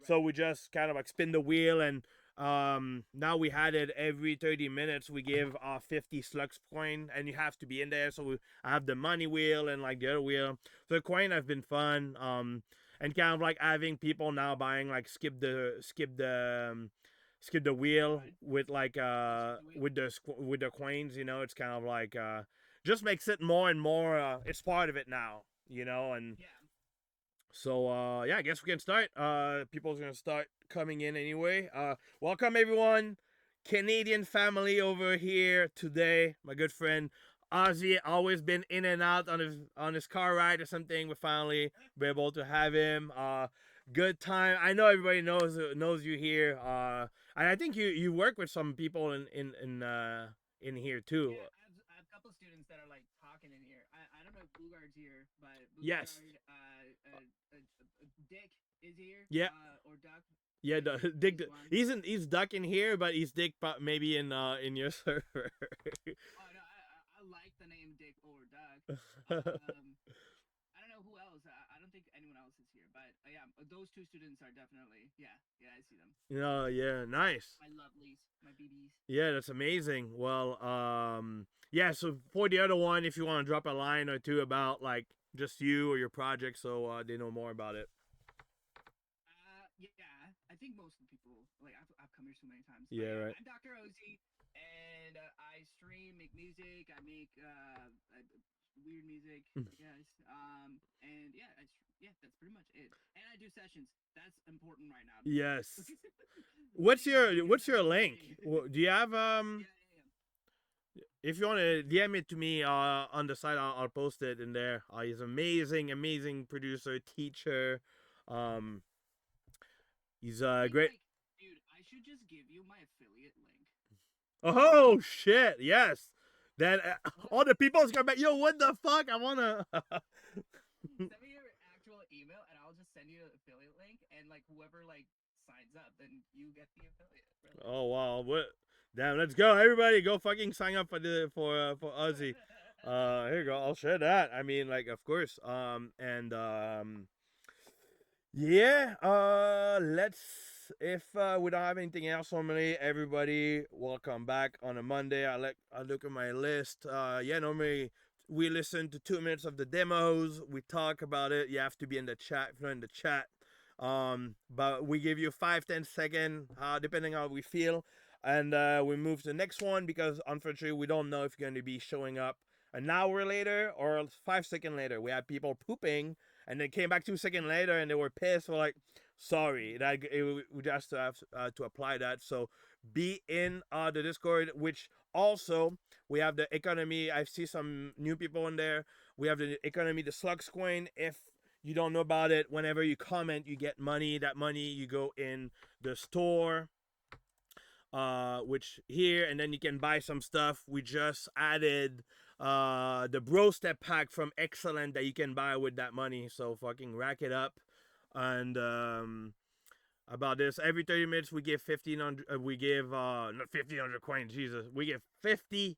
So we just kind of like spin the wheel, and now we had it every 30 minutes. We give 50 slugs coin, and you have to be in there. So I have the money wheel and like the other wheel. So the coin has been fun. And kind of like having people now buying like skip the wheel Right. with like The wheel. with the coins. You know, it's kind of like just makes it more and more. It's part of it now. You know, and Yeah. so yeah, I guess we can start. People's gonna start coming in anyway. Welcome everyone, Canadian family over here today. My good friend Ozzy, always been in and out on his car ride or something. We finally be able to have him. Good time. I know everybody knows you here. And I think you work with some people in here too. Yeah, I have a couple students that are like talking in here. I don't know if Bugard's here, but Yes. Bugard, Dick is here, Yeah. or Duck. Yeah, He's Dick. one. He's ducking here, but he's Dick maybe in your server. Oh no, I like the name Dick or Duck. I don't know who else. I don't think anyone else is here, but yeah, those two students are definitely. Yeah, yeah, I see them. Oh yeah, nice. My lovelies, my BBs. Yeah, that's amazing. Well, yeah. So for the other one, if you want to drop a line or two about like just you or your project, so they know more about it. Yeah, I think most of the people like I've come here so many times, but Yeah, yeah, right. I'm Dr. Ozy, and I stream, make music. I make weird music, I guess. And yeah, yeah, that's pretty much it. And I do sessions. That's important right now because Yes. please DM What's your message link? me. Do you have Yeah, yeah, yeah. If you want to DM it to me on the site, I'll post it in there. He's amazing, amazing producer, teacher. Um, he's I think great. like, dude, I should just give you my affiliate link. Oh shit! Yes. Then all the people's gonna be, yo, what the fuck? I wanna. Send me your actual email, and I'll just send you an affiliate link, and like whoever like signs up, then you get the affiliate. Really. Oh wow! What? Damn! Let's go, everybody! Go fucking sign up for Ozzy. Here you go. I'll share that. I mean, like, of course. And yeah. Let's. If we don't have anything else normally, everybody, welcome back on a Monday. I look at my list. Yeah, normally we listen to 2 minutes of the demos. We talk about it. You have to be in the chat if you're not in the chat. But we give you 5-10 seconds, depending how we feel, and we move to the next one because unfortunately we don't know if you're going to be showing up an hour later or 5 seconds later. We had people pooping and they came back 2 seconds later and they were pissed. We're like, sorry, we just have to apply that. So be in the Discord, which also we have the economy. I see some new people in there. We have the economy, the SLUGZ coin. If you don't know about it, whenever you comment, you get money. That money you go in the store, which here, and then you can buy some stuff. We just added the bro step pack from Excellent that you can buy with that money. So fucking rack it up. And about this, every 30 minutes we give 1500. We give not 1500 coins. Jesus, we give 50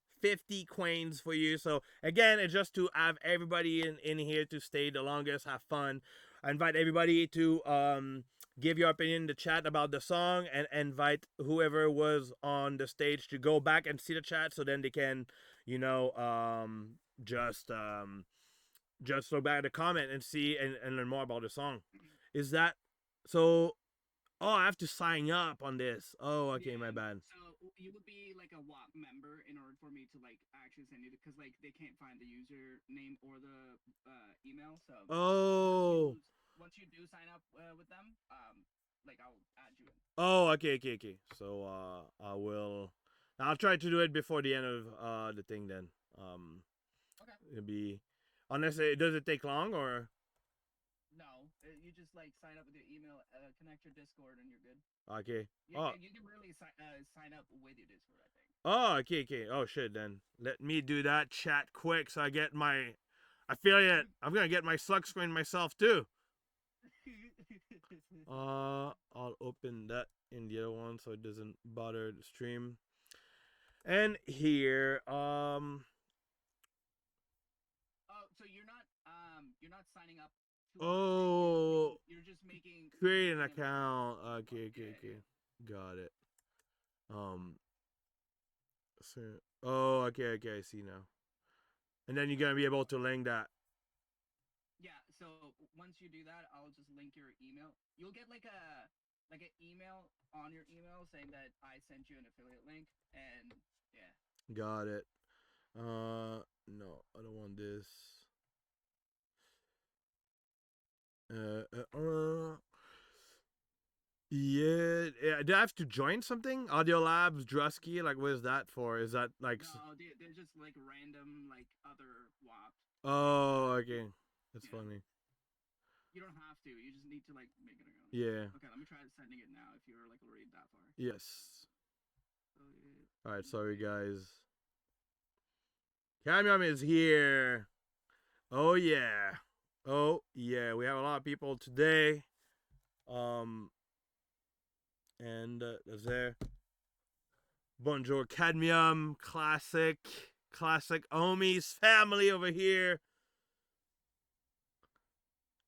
coins for you. So again, it's just to have everybody in here to stay the longest, have fun. I invite everybody to give your opinion in the chat about the song, and invite whoever was on the stage to go back and see the chat so then they can, you know, just um, just look back at the comment and see and learn more about the song. Is that so? Oh, I have to sign up on this. Oh, okay, my Yeah. bad. So you would be like a WAP member in order for me to like actually send you because like they can't find the username or the email. So Oh, once you do sign up with them, like I'll add you in. oh, okay, okay, okay. So, I will. I'll try to do it before the end of the thing. Then, Okay. it'll be. Unless it does it take long or. No, you just like sign up with your email, connect your Discord, and you're good. Okay. Yeah, Oh, you can really sign up with your Discord, I think. oh, okay, okay. Oh shit. Then let me do that chat quick so I get my affiliate. I'm gonna get my slug screen myself too. I'll open that in the other one so it doesn't bother the stream. And here, Oh, so you're not signing up Oh, you're just making create an making account. Okay, okay, Yeah, okay. Got it. Um. So, oh, okay, okay. I see now. And then you're gonna be able to link that. yeah. So once you do that, I'll just link your email. You'll get like an email on your email saying that I sent you an affiliate link, and yeah. Got it. No, I don't want this. Uh, uh, uh. Yeah. Do I have to join something? Audio Labs, Drusky. Like, what is that for? Is that like? No, they're just like random like other WAP. Oh, okay. That's Yeah. funny. You don't have to. You just need to like make an account. Yeah. Okay, let me try sending it now. If you're like already that far. Yes. So, All right. Sorry, guys. Camion is here. Oh yeah. Oh yeah. We have a lot of people today. And that's there. Bonjour, Cadmium, classic homies, family over here.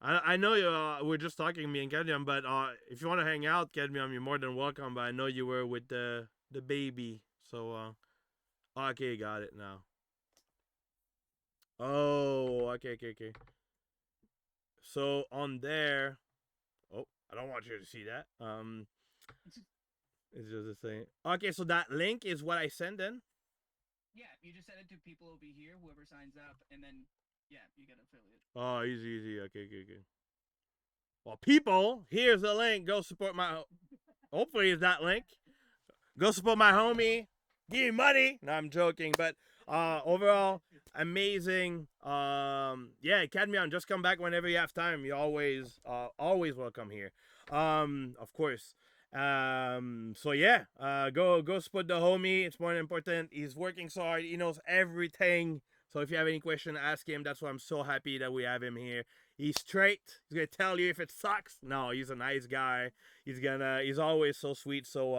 I know you. We're just talking, me and Cadmium, but if you want to hang out, Cadmium, you're more than welcome. But I know you were with the baby, so okay, got it now. Oh, okay, okay, okay. So on there, oh, I don't want you to see that. It's just the same. Okay, so that link is what I send in. yeah, you just send it to people over here, whoever signs up, and then yeah, you get affiliate. Oh, easy, easy. Okay, okay, okay. Well, people, here's the link. Go support my. Hopefully, it's that link. Go support my homie. Give me money. No, I'm joking, but overall, amazing. Yeah, Cadmion, just come back whenever you have time. You always welcome here. Of course. So yeah, go support the homie. It's more important. He's working so hard. He knows everything. So if you have any question, ask him. That's why I'm so happy that we have him here. He's straight. He's gonna tell you if it sucks. No, he's a nice guy. He's always so sweet. So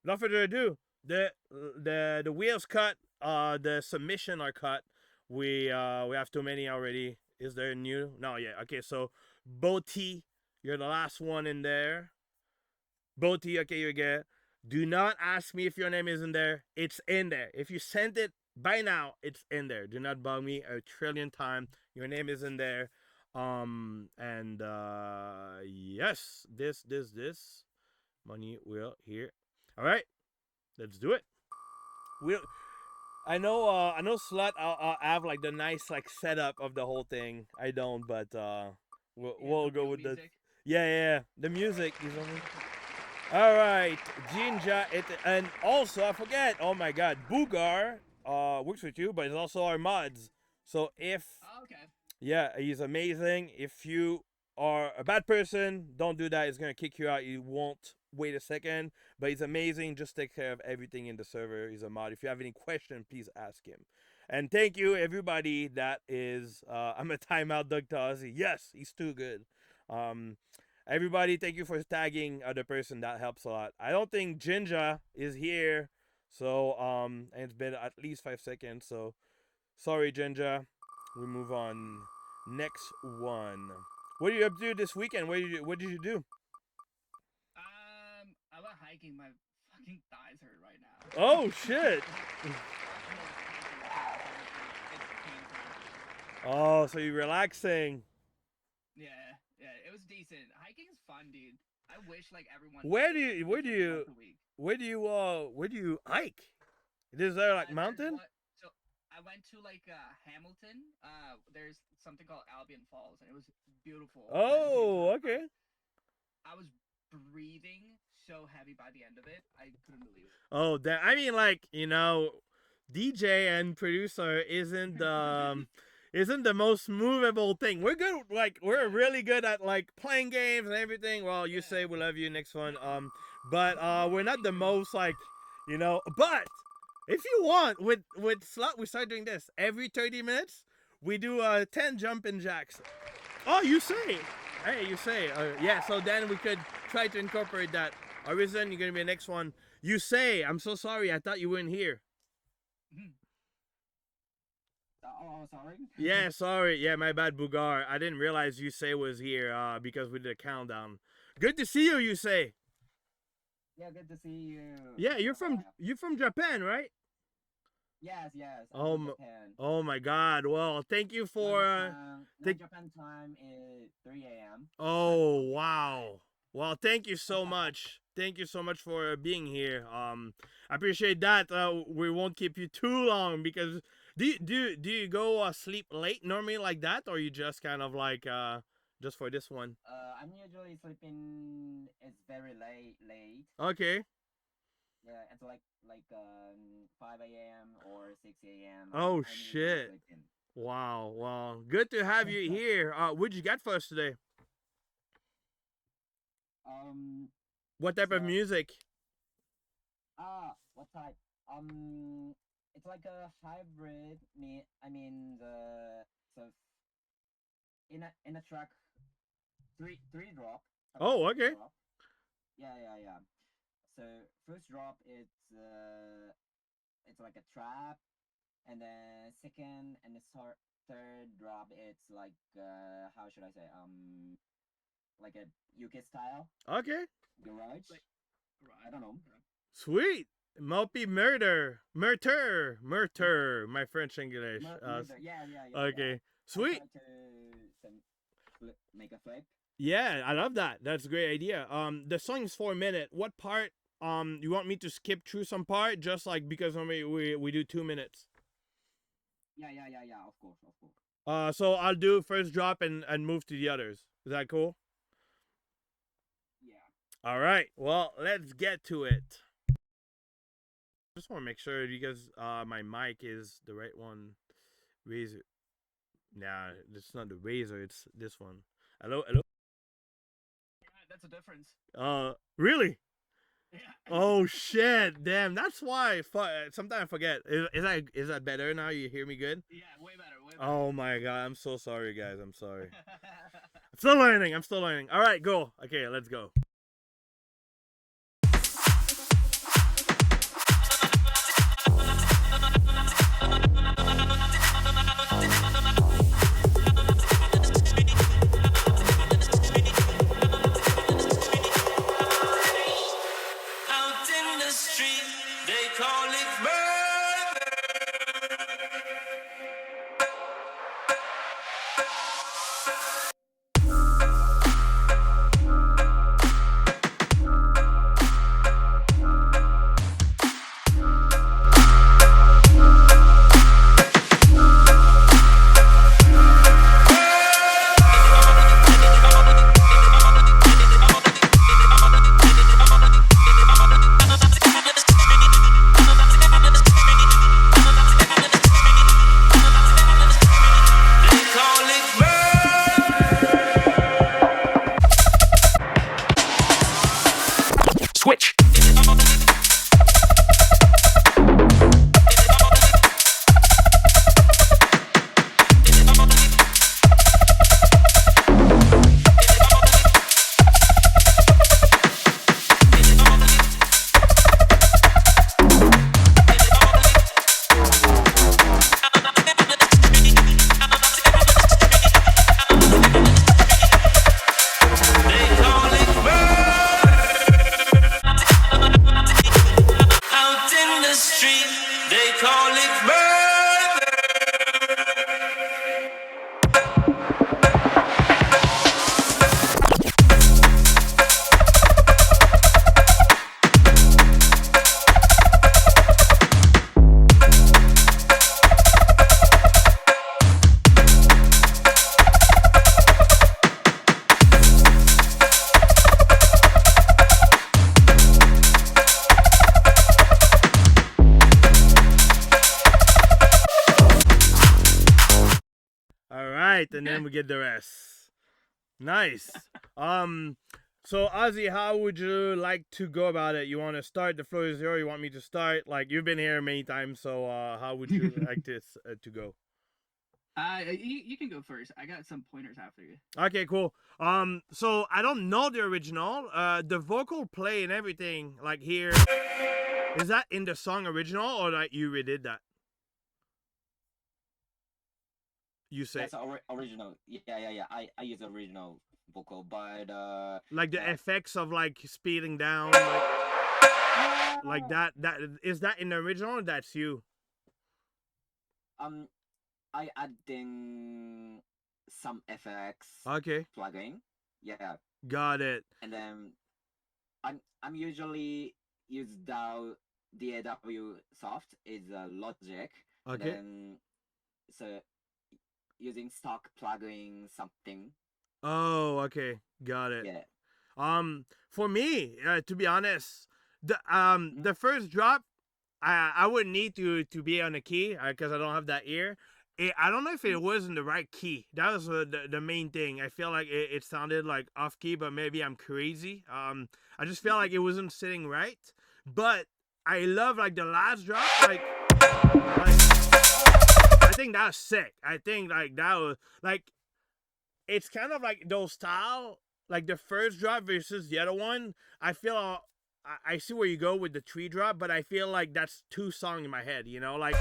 without further ado, the wheels cut. The submission are cut. We have too many already. Is there new? No, yeah. Okay, so Boti, you're the last one in there. Boti, okay, you get. Do not ask me if your name isn't there. It's in there. If you sent it by now, it's in there. Do not bug me a trillion times. Your name is in there. And yes, this money will here. All right, let's do it. We'll. I know Slut. I'll have like the nice like setup of the whole thing. I don't, but we'll go with the. Yeah, the music is only. All right, Jinja. And also I forget. Oh my God, Boogar works with you, but it's also our mods. So if Oh, okay. yeah, he's amazing. If you are a bad person, don't do that. It's gonna kick you out. You won't wait a second. But he's amazing. Just take care of everything in the server. He's a mod. If you have any question, please ask him. And thank you everybody. That is I'm a timeout Doug Tozzi. Yes, he's too good. Everybody, thank you for tagging the person. That helps a lot. I don't think Jinja is here. So and it's been at least 5 seconds. So sorry, Jinja. We move on. Next one. What are you up to this weekend? What did you do? I went hiking. My fucking thighs hurt right now. Oh shit. Oh, so you're relaxing. Yeah, it was decent. Hiking is fun, dude. I wish like everyone. Where do you hike? Is there like mountain? So I went to like Hamilton. There's something called Albion Falls, and it was beautiful. Oh, okay. I was breathing so heavy by the end of it. I couldn't believe it. Oh, I mean, like, DJ and producer isn't the most movable thing. We're good, like we're really good at like playing games and everything. Well, you say we love you, next one. But we're not the most like, But if you want, with Slut, we start doing this every 30 minutes. We do 10 jumping jacks. Oh, you say? Hey, you say? Yeah. So then we could try to incorporate that. Arisen, you're gonna be the next one. You say? I'm so sorry. I thought you weren't here. sorry. Yeah, sorry. Yeah, my bad, Bugar. I didn't realize you say was here because we did a countdown. Good to see you, you say. Yeah, good to see you. Yeah, It's been a while. you're from Japan, right? Yes, yes. I'm Oh, from Japan. oh my God. Well, thank you Now for Japan, now thank Japan time is 3 a.m. Oh, wow. Well, thank you so much. Thank you so much for being here. I appreciate that. We won't keep you too long because do you go sleep late normally like that, or you just kind of like just for this one? I'm usually sleeping. It's very late. Okay. Yeah, it's like 5 a.m. or 6 a.m. Oh I'm usually shit. sleeping. Wow. Well, good to have you here. What'd you get for us today? um. What type of So music? what type? It's like a hybrid. I mean the so in a track three drop. Oh, Three okay. drop. Yeah. So first drop it's like a trap, and then second and the third drop it's like how should I say like a UK style Okay. garage. Like, I don't know. Sweet. Multi murder. My French English. Yeah. Okay. I Sweet. try to make a flip. Yeah, I love that. That's a great idea. The song's 4 minutes. What part? You want me to skip through some part, just like because normally we do 2 minutes. Yeah. Of course. So I'll do first drop and move to the others. Is that cool? Yeah. All right. Well, let's get to it. Just want to make sure you guys, my mic is the right one. Razor. Nah, it's not the razor. It's this one. Hello. Yeah, that's a difference. Really? Yeah. Oh shit! Damn, that's why. Sometimes I forget. Is that better now? You hear me good? Yeah, way better. Oh my god, I'm so sorry, guys. I'm sorry. I'm still learning. All right, go. Okay, let's go. Out in the street, they call it murder. They call it murder. Switch. They call it murder. Out in the street, they call it murder. All right, and then we get the rest. Nice. So Ozzy, how would you like to go about it? You want to start? The floor is yours. You want me to start? Like you've been here many times, so how would you like this to go? You can go first. I got some pointers after you. Okay, cool. So I don't know the original. The vocal play and everything, like here, is that in the song original or like you redid that? You say That's original. Yeah. I use original vocal, but like the uh, effects of like speeding down, like uh that. That is that in the original. Or that's you. um, I adding some FX Okay, plugin. Yeah, got it. and then I'm usually use DAW soft is Logic, and Okay. then so using stock plugin something. Oh, okay, got it. Yeah. For me, to be honest, Mm, the first drop, I would need to be on the key because I don't have that ear. I don't know if it mm, was in the right key. That was the main thing. I feel like it sounded like off key, but maybe I'm crazy. I just feel like it wasn't sitting right. But I love like the last drop. I think that was sick. I think like that was like it's kind of like those style, like the first drop versus the other one. I feel I see where you go with the tree drop, but I feel like that's two songs in my head. You know, like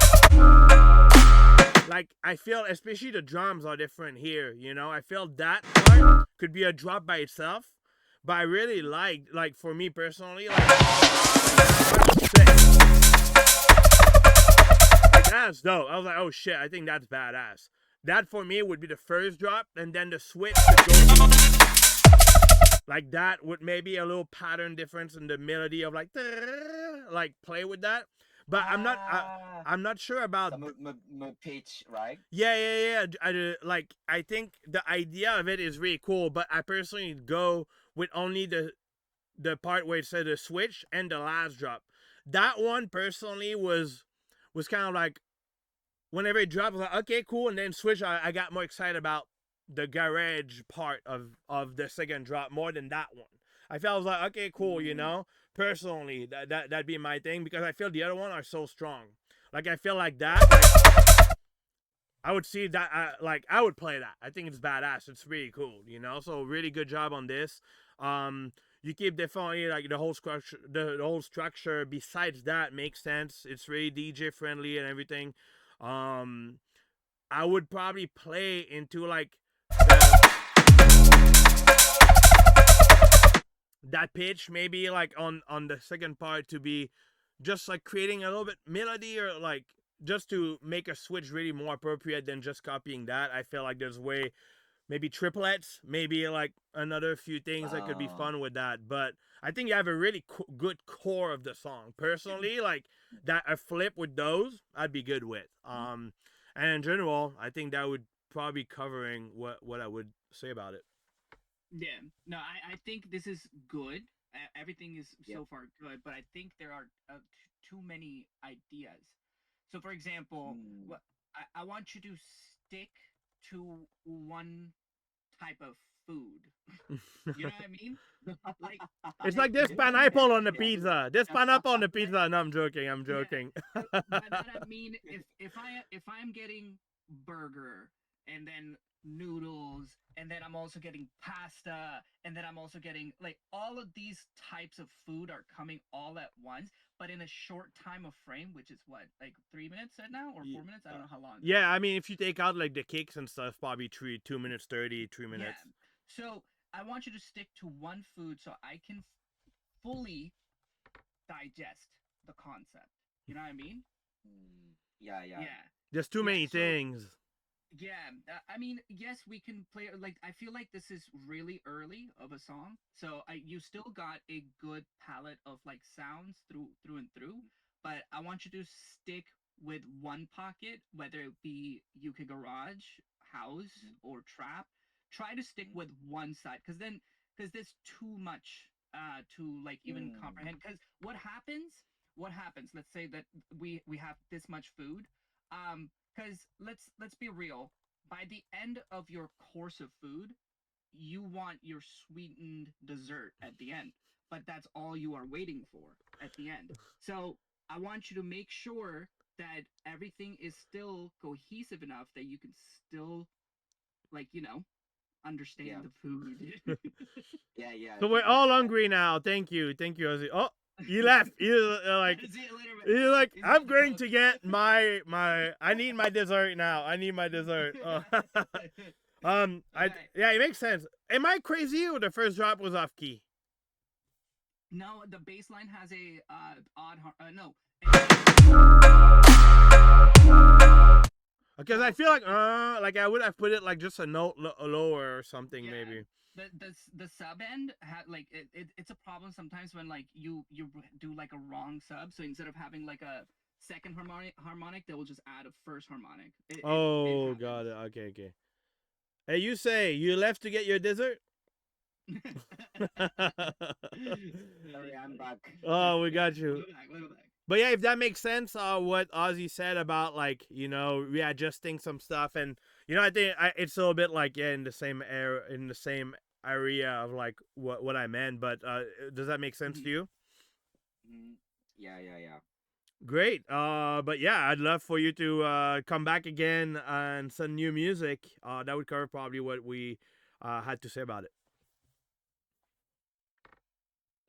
I feel especially the drums are different here. You know, I feel that part could be a drop by itself, but I really like for me personally like that's dope. I was like, oh shit, I think that's badass. That for me would be the first drop, and then the switch to go like that with maybe a little pattern difference in the melody of like play with that. But ah, I'm not sure about some pitch, right? yeah. Like I think the idea of it is really cool, but I personally go with only the part where it said the switch and the last drop. That one personally was kind of like whenever it dropped, I was like, okay, cool, and then switch. I got more excited about the garage part of the second drop more than that one. I felt I was like, okay, cool, you Mm, know. Personally, that'd be my thing because I feel the other one are so strong. Like I feel like that. Like, I would see that. Like I would play that. I think it's badass. It's really cool, you know. So really good job on this. You keep definitely like the whole structure. The whole structure. Besides that, makes sense. It's really DJ friendly and everything. Um, I would probably play into like that pitch maybe like on the second part to be just like creating a little bit melody or like just to make a switch really more appropriate than just copying that. I feel like there's way maybe triplets, maybe like another few things that could be uh, fun with that. But I think you have a really good core of the song. Personally, like that a flip with those, I'd be good with. And in general, I think that would probably covering what I would say about it. Yeah. No, I think this is good. Everything is yep. so far good, but I think there are too many ideas. So, for example, Mm. what I want you to stick to one type of food. You know what I mean? Like, It's like like this one pineapple on the specific food. pizza. This pineapple on the pizza. No, I'm joking. I'm Yeah. joking. So by that I mean if I'm getting burger and then noodles and then I'm also getting pasta and then I'm also getting like all of these types of food are coming all at once, but in a short time of frame, which is what, like 3 minutes right now or 4 minutes? I don't know how long. Yeah, I mean, if you take out like the cakes and stuff, probably 2 minutes 30, 3 minutes. Yeah. So I want you to stick to one food so I can fully digest the concept. You know what I mean? Mm, yeah. Yeah. There's too Yeah. many So things. yeah, I mean, yes, we can play. Like, I feel like this is really early of a song, so you still got a good palette of like sounds through and through. But I want you to stick with one pocket, whether it be UK garage, house, Mm, or trap. Try to stick mm, with one side, because there's too much to like even mm, comprehend. Because what happens? Let's say that we have this much food. Because let's be real, by the end of your course of food you want your sweetened dessert at the end, but that's all you are waiting for at the end. So I want you to make sure that everything is still cohesive enough that you can still, like, yeah, understand the food. yeah. So we're all hungry now. Thank you, Ozzy. Oh, You left. You're like, See you later, man. you're like, He's I'm on going the to get my. I need my dessert now. I need my dessert. Okay. Yeah, it makes sense. Am I crazy or the first drop was off key? No, the bass line has a odd no. Because I feel like I would have put it like just a note lower or something Yeah. maybe. The sub end like it's a problem sometimes when like you do like a wrong sub. So instead of having like a second harmonic, they will just add a first harmonic. Oh, got it. Okay. Hey, you say you left to get your dessert? Sorry, I'm back. Oh, we got you. We'll go back. But yeah, if that makes sense, what Ozzy said about like readjusting some stuff, and I think it's a little bit like in the same area of like what I meant. But does that make sense to you? Yeah. Great. But yeah, I'd love for you to come back again and send new music. That would cover probably what we had to say about it.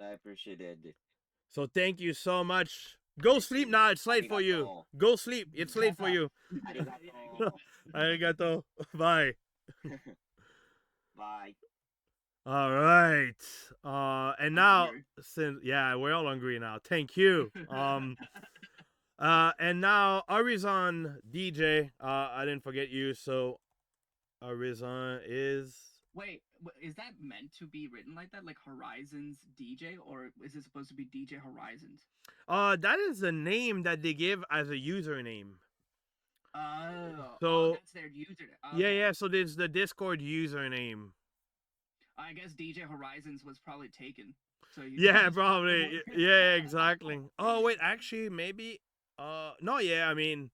I appreciate it. So thank you so much. Go sleep now. It's late for you. Arigato. Go sleep. It's late for you. Arigato. Arigato. Bye. Bye. All right. And now hungry. since we're all hungry now. Thank you. And now Horizon DJ. I didn't forget you. So Horizon is. Wait, is that meant to be written like that, like Horizons DJ, or is it supposed to be DJ Horizons? That is the name that they give as a username. Oh, that's their user. Okay. Yeah. So there's the Discord username. I guess DJ Horizons was probably taken. So Yeah, probably. Yeah, exactly. Oh wait, actually, maybe. No, yeah. I mean,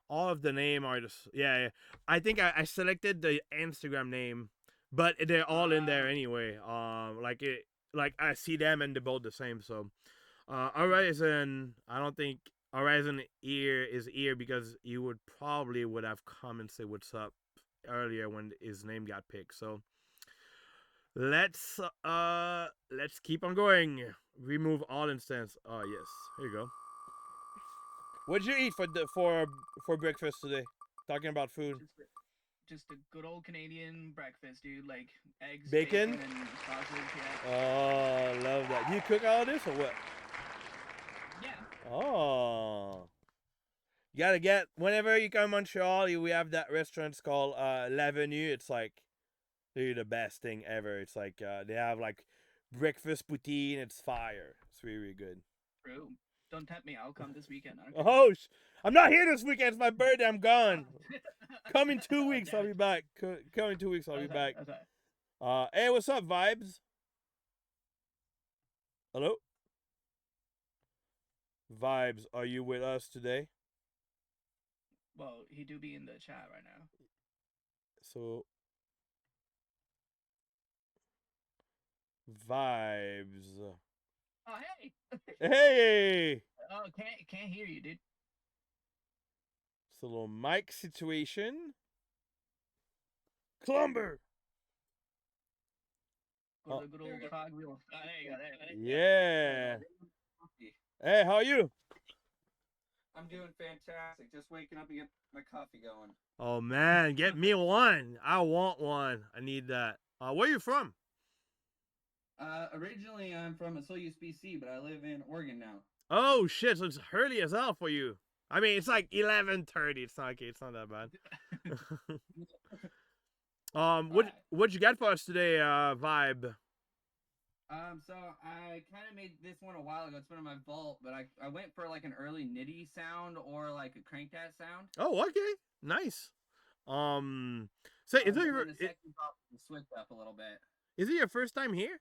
all of the name are just yeah. I think I selected the Instagram name, but they're all in there anyway. Like I see them and they're both the same. So, Horizon. I don't think Horizon is here because you would have come and say what's up earlier when his name got picked. So. Let's keep on going. Remove all instance. Oh yes, here you go. What'd you eat for breakfast today? Talking about food. Just a good old Canadian breakfast, dude. Like eggs, Bacon? and sausage. Yeah. Oh, love that. You cook all this or what? Yeah. Oh. You gotta get whenever you come to Montreal. We have that restaurant. It's called L'Avenue. It's like. They're the best thing ever. It's like they have like breakfast poutine. It's fire. It's really, really good. True. Don't tempt me. I'll come this weekend. Oh, I'm not here this weekend. It's my birthday. I'm gone. Come in 2 weeks. I'll be back. Come in 2 weeks. I'll be back. Okay. Hey, what's up, Vibes? Hello? Vibes, are you with us today? Well, he do be in the chat right now. So Vibes. Oh hey. Hey! Oh, can't hear you, dude. It's a little mic situation. Clumber! Or the good old cogwheel. Oh, there you go. There. Yeah. Hey, how are you? I'm doing fantastic. Just waking up and get my coffee going. Oh man, get me one. I want one. I need that. Where you from? Originally I'm from SLUGZ, BC, but I live in Oregon now. Oh shit, so it's early as hell for you. I mean, it's like 11:30. It's not okay. It's not that bad. What'd you get for us today, Vibe? So I kind of made this one a while ago. It's been in my vault, but I went for like an early nitty sound or like a crankdat sound. Oh, okay, nice. So is it your the second drop switched up a little bit. Is it your first time here?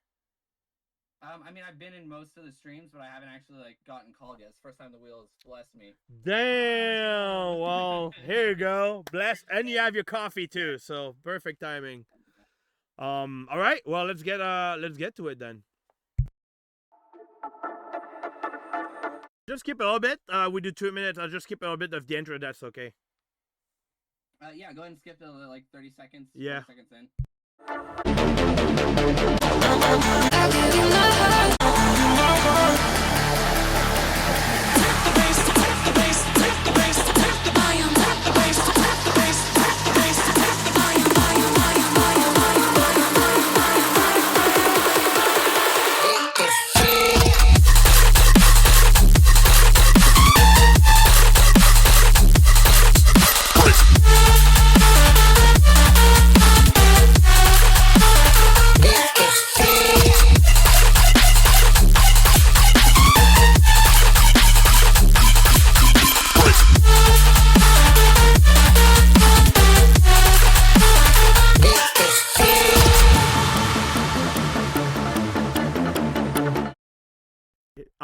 I mean, I've been in most of the streams, but I haven't actually like gotten called yet. It's the first time the wheel has blessed me. Damn. Well, here you go. Bless, and you have your coffee too. So perfect timing. All right. Well, let's get to it then. Just skip a little bit. We do 2 minutes. I'll just skip a little bit of the intro. That's okay. Yeah, go ahead and skip to like 30 seconds. Yeah. 40 seconds in. I give you my heart.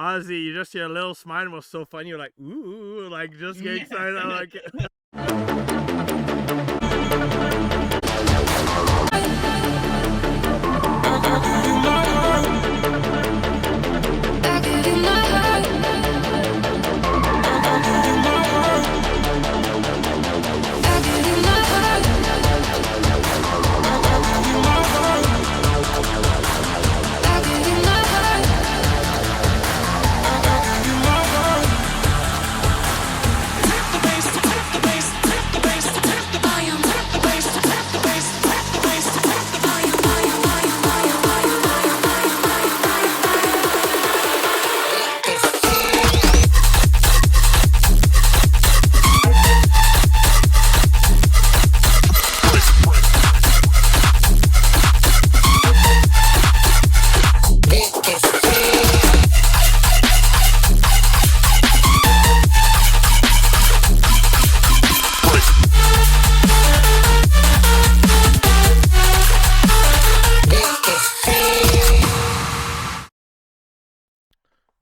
Ozzy, you just your little smile was so funny. You're like, ooh, like just get Yeah. excited. I'm like,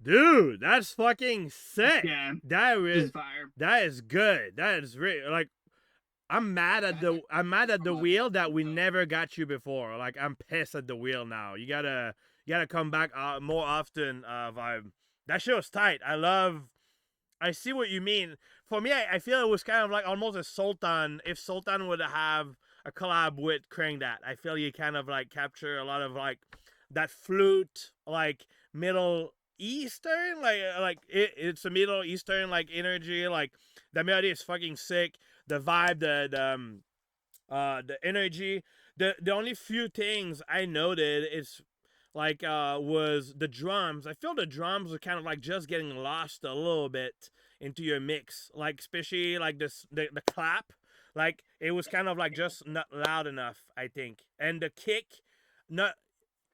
dude, that's fucking sick. Yeah, That this is is fire. that is good. That is really like. I'm mad at the wheel that we never got you before. Like I'm pissed at the wheel now. You gotta come back more often. Vibe. That show's tight. I see what you mean. For me, I feel it was kind of like almost a Sultan. If Sultan would have a collab with Krang that, I feel you kind of like capture a lot of like that flute, like Middle Eastern, it's a Middle Eastern like energy. Like the melody is fucking sick. The vibe, the energy. The only few things I noted is like was the drums. I feel the drums were kind of like just getting lost a little bit into your mix, like especially like the clap, like it was kind of like just not loud enough, I think. And the kick, not,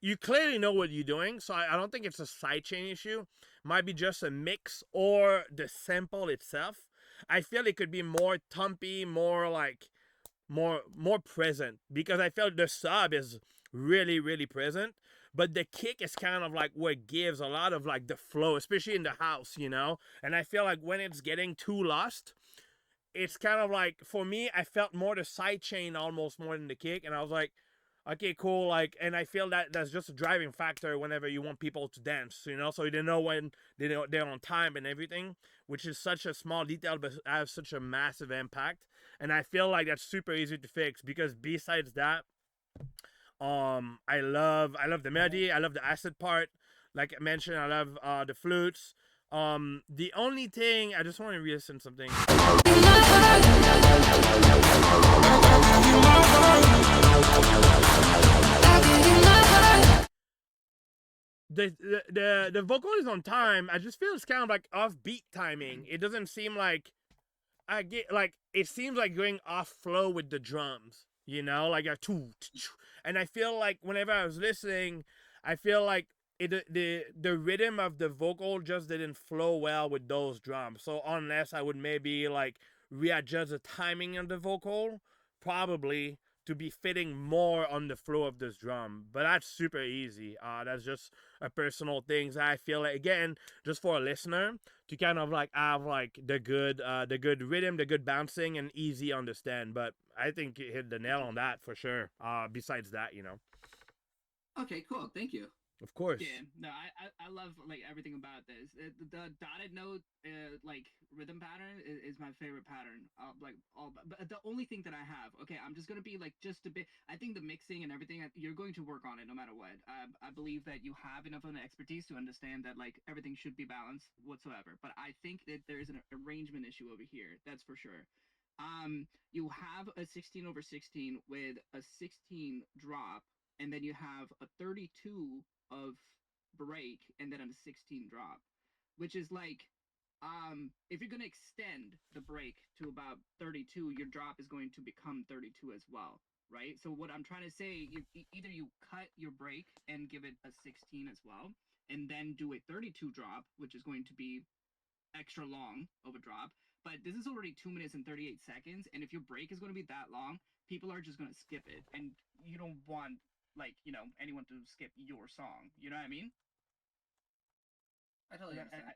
you clearly know what you're doing, so I don't think it's a sidechain issue. Might be just a mix or the sample itself. I feel it could be more thumpy, more like more present, because I felt the sub is really present, but the kick is kind of like what gives a lot of like the flow, especially in the house, you know. And I feel like when it's getting too lost, it's kind of like, for me, I felt more the side chain almost more than the kick, and I was like, okay, cool, like, and I feel that that's just a driving factor whenever you want people to dance, you know, so you don't know when they're on time and everything, which is such a small detail but has such a massive impact. And I feel like that's super easy to fix, because besides that, I love the melody, I love the acid part, like I mentioned, I love the flutes. The only thing I just want to re-listen something. The vocal is on time. I just feel it's kind of like off beat timing. It doesn't seem like I get, like, it seems like going off flow with the drums, you know, like a and I feel like whenever I was listening, I feel like the rhythm of the vocal just didn't flow well with those drums. So unless I would maybe like readjust the timing of the vocal, probably to be fitting more on the flow of this drum. But that's super easy. That's just a personal thing that I feel like, again, just for a listener to kind of like have like the good rhythm, the good bouncing, and easy understand. But I think you hit the nail on that for sure. Besides that, you know. Okay, cool. Thank you. Of course. Yeah, no, I love like everything about this. The dotted note, like rhythm pattern is my favorite pattern. Like all, but the only thing that I have, okay, I'm just gonna be like just a bit. I think the mixing and everything, you're going to work on it no matter what. I believe that you have enough of an expertise to understand that like everything should be balanced whatsoever. But I think that there's an arrangement issue over here. That's for sure. You have a 16/16 with a 16 drop, and then you have a 32 of break, and then a 16 drop, which is like, if you're gonna extend the break to about 32, your drop is going to become 32 as well, right? So what I'm trying to say, either you cut your break and give it a 16 as well, and then do a 32 drop, which is going to be extra long of a drop. But this is already 2 minutes and 38 seconds, and if your break is going to be that long, people are just going to skip it, and you don't want, like, you know, anyone to skip your song. You know what I mean? I totally I- understand.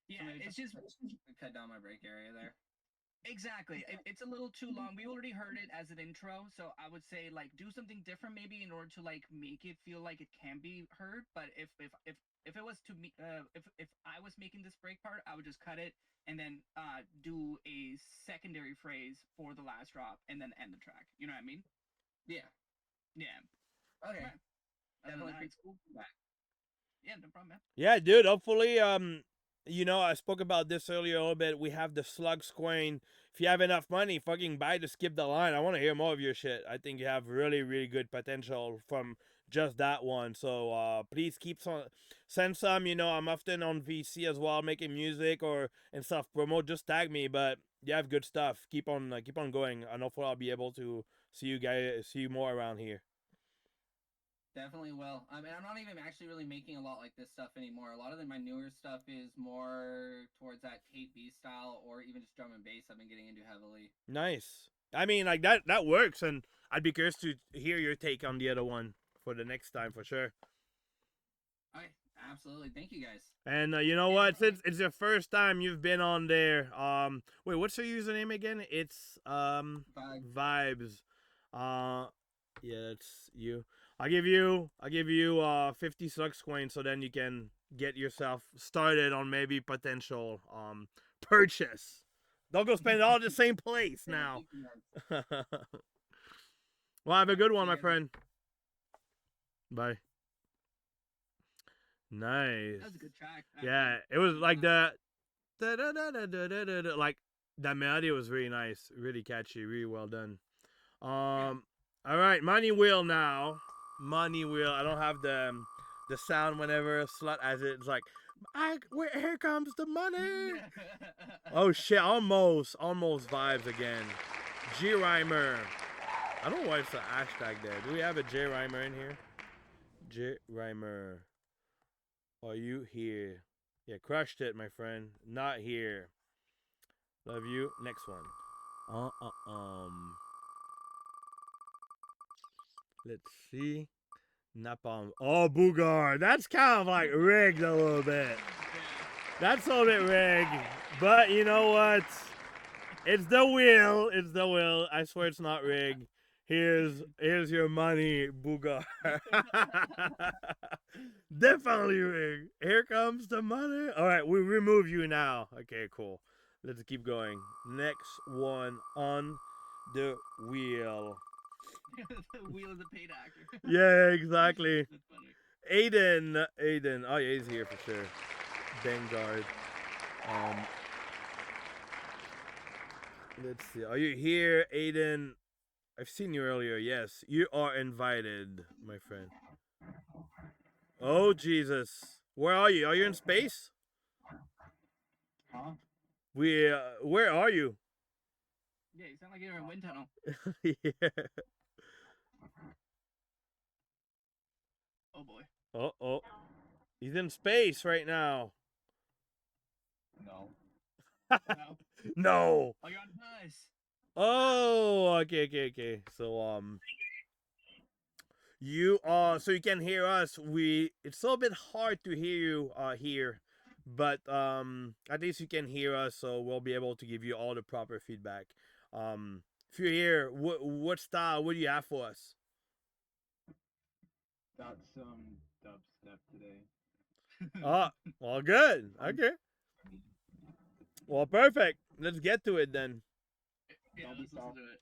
yeah, maybe it's just cut down my break area there. exactly. It's a little too long. We already heard it as an intro, so I would say like do something different maybe in order to like make it feel like it can be heard. But if it was to me, if I was making this break part, I would just cut it and then do a secondary phrase for the last drop and then end the track. You know what I mean? Yeah. Yeah. Okay. Right. Other than Definitely that, pretty cool. Back. yeah, no problem, man. Yeah, dude. Hopefully, you know, I spoke about this earlier a little bit. We have the SLUGZ coin. If you have enough money, fucking buy to skip the line. I want to hear more of your shit. I think you have really, really good potential from just that one. So please keep some, send some. You know, I'm often on VC as well, making music or and stuff. Promote, just tag me. But you have good stuff. Keep on going. And hopefully, I'll be able to see you more around here. Definitely will. I mean, I'm not even actually really making a lot like this stuff anymore. A lot of my newer stuff is more towards that Kate B style or even just drum and bass I've been getting into heavily. Nice. I mean, like that works, and I'd be curious to hear your take on the other one for the next time for sure. Okay, absolutely. Thank you guys. And you know what? Since it's your first time you've been on there, wait, what's your username again? It's Vibes. Yeah, that's you. I'll give you 50 SLUGZ coins, so then you can get yourself started on maybe potential purchase. Don't go spend it all in the same place now. Well, have a good one, my friend. Bye. Nice. That was a good track. Yeah, it was like the like that melody was really nice, really catchy, really well done. All right, Money Wheel now. Money Wheel. I don't have the sound whenever a slut as it's like, here comes the money. Oh shit, almost vibes again. G Rhymer. I don't know why it's a hashtag there. Do we have a J Rhymer in here? J Rhymer. Are you here? Yeah, crushed it, my friend. Not here. Love you. Next one. Let's see. Napalm. Oh, Boogar. That's kind of like rigged a little bit. That's a little bit rigged. But you know what? It's the wheel. It's the wheel. I swear it's not rigged. Here's your money, Boogar. Definitely rigged. Here comes the money. All right, we remove you now. Okay, cool. Let's keep going. Next one on the wheel. The wheel is a paid actor. Yeah, exactly. That's funny. Aiden. Oh, yeah, he's here for sure. Vanguard. Let's see. Are you here, Aiden? I've seen you earlier. Yes, you are invited, my friend. Oh, Jesus. Where are you? Are you in space? Huh? Where are you? Yeah, you sound like you're in a wind tunnel. Yeah. Oh boy. Oh. He's in space right now. No. No. No. Oh, you're on bus. Oh, okay. So you so you can hear us. It's a little bit hard to hear you here, but at least you can hear us, so we'll be able to give you all the proper feedback. If you're here, what style would you have for us? Got some dubstep today. Well, good. Okay. Well, perfect. Let's get to it then. Yeah, Don't be let's listen soft. to it.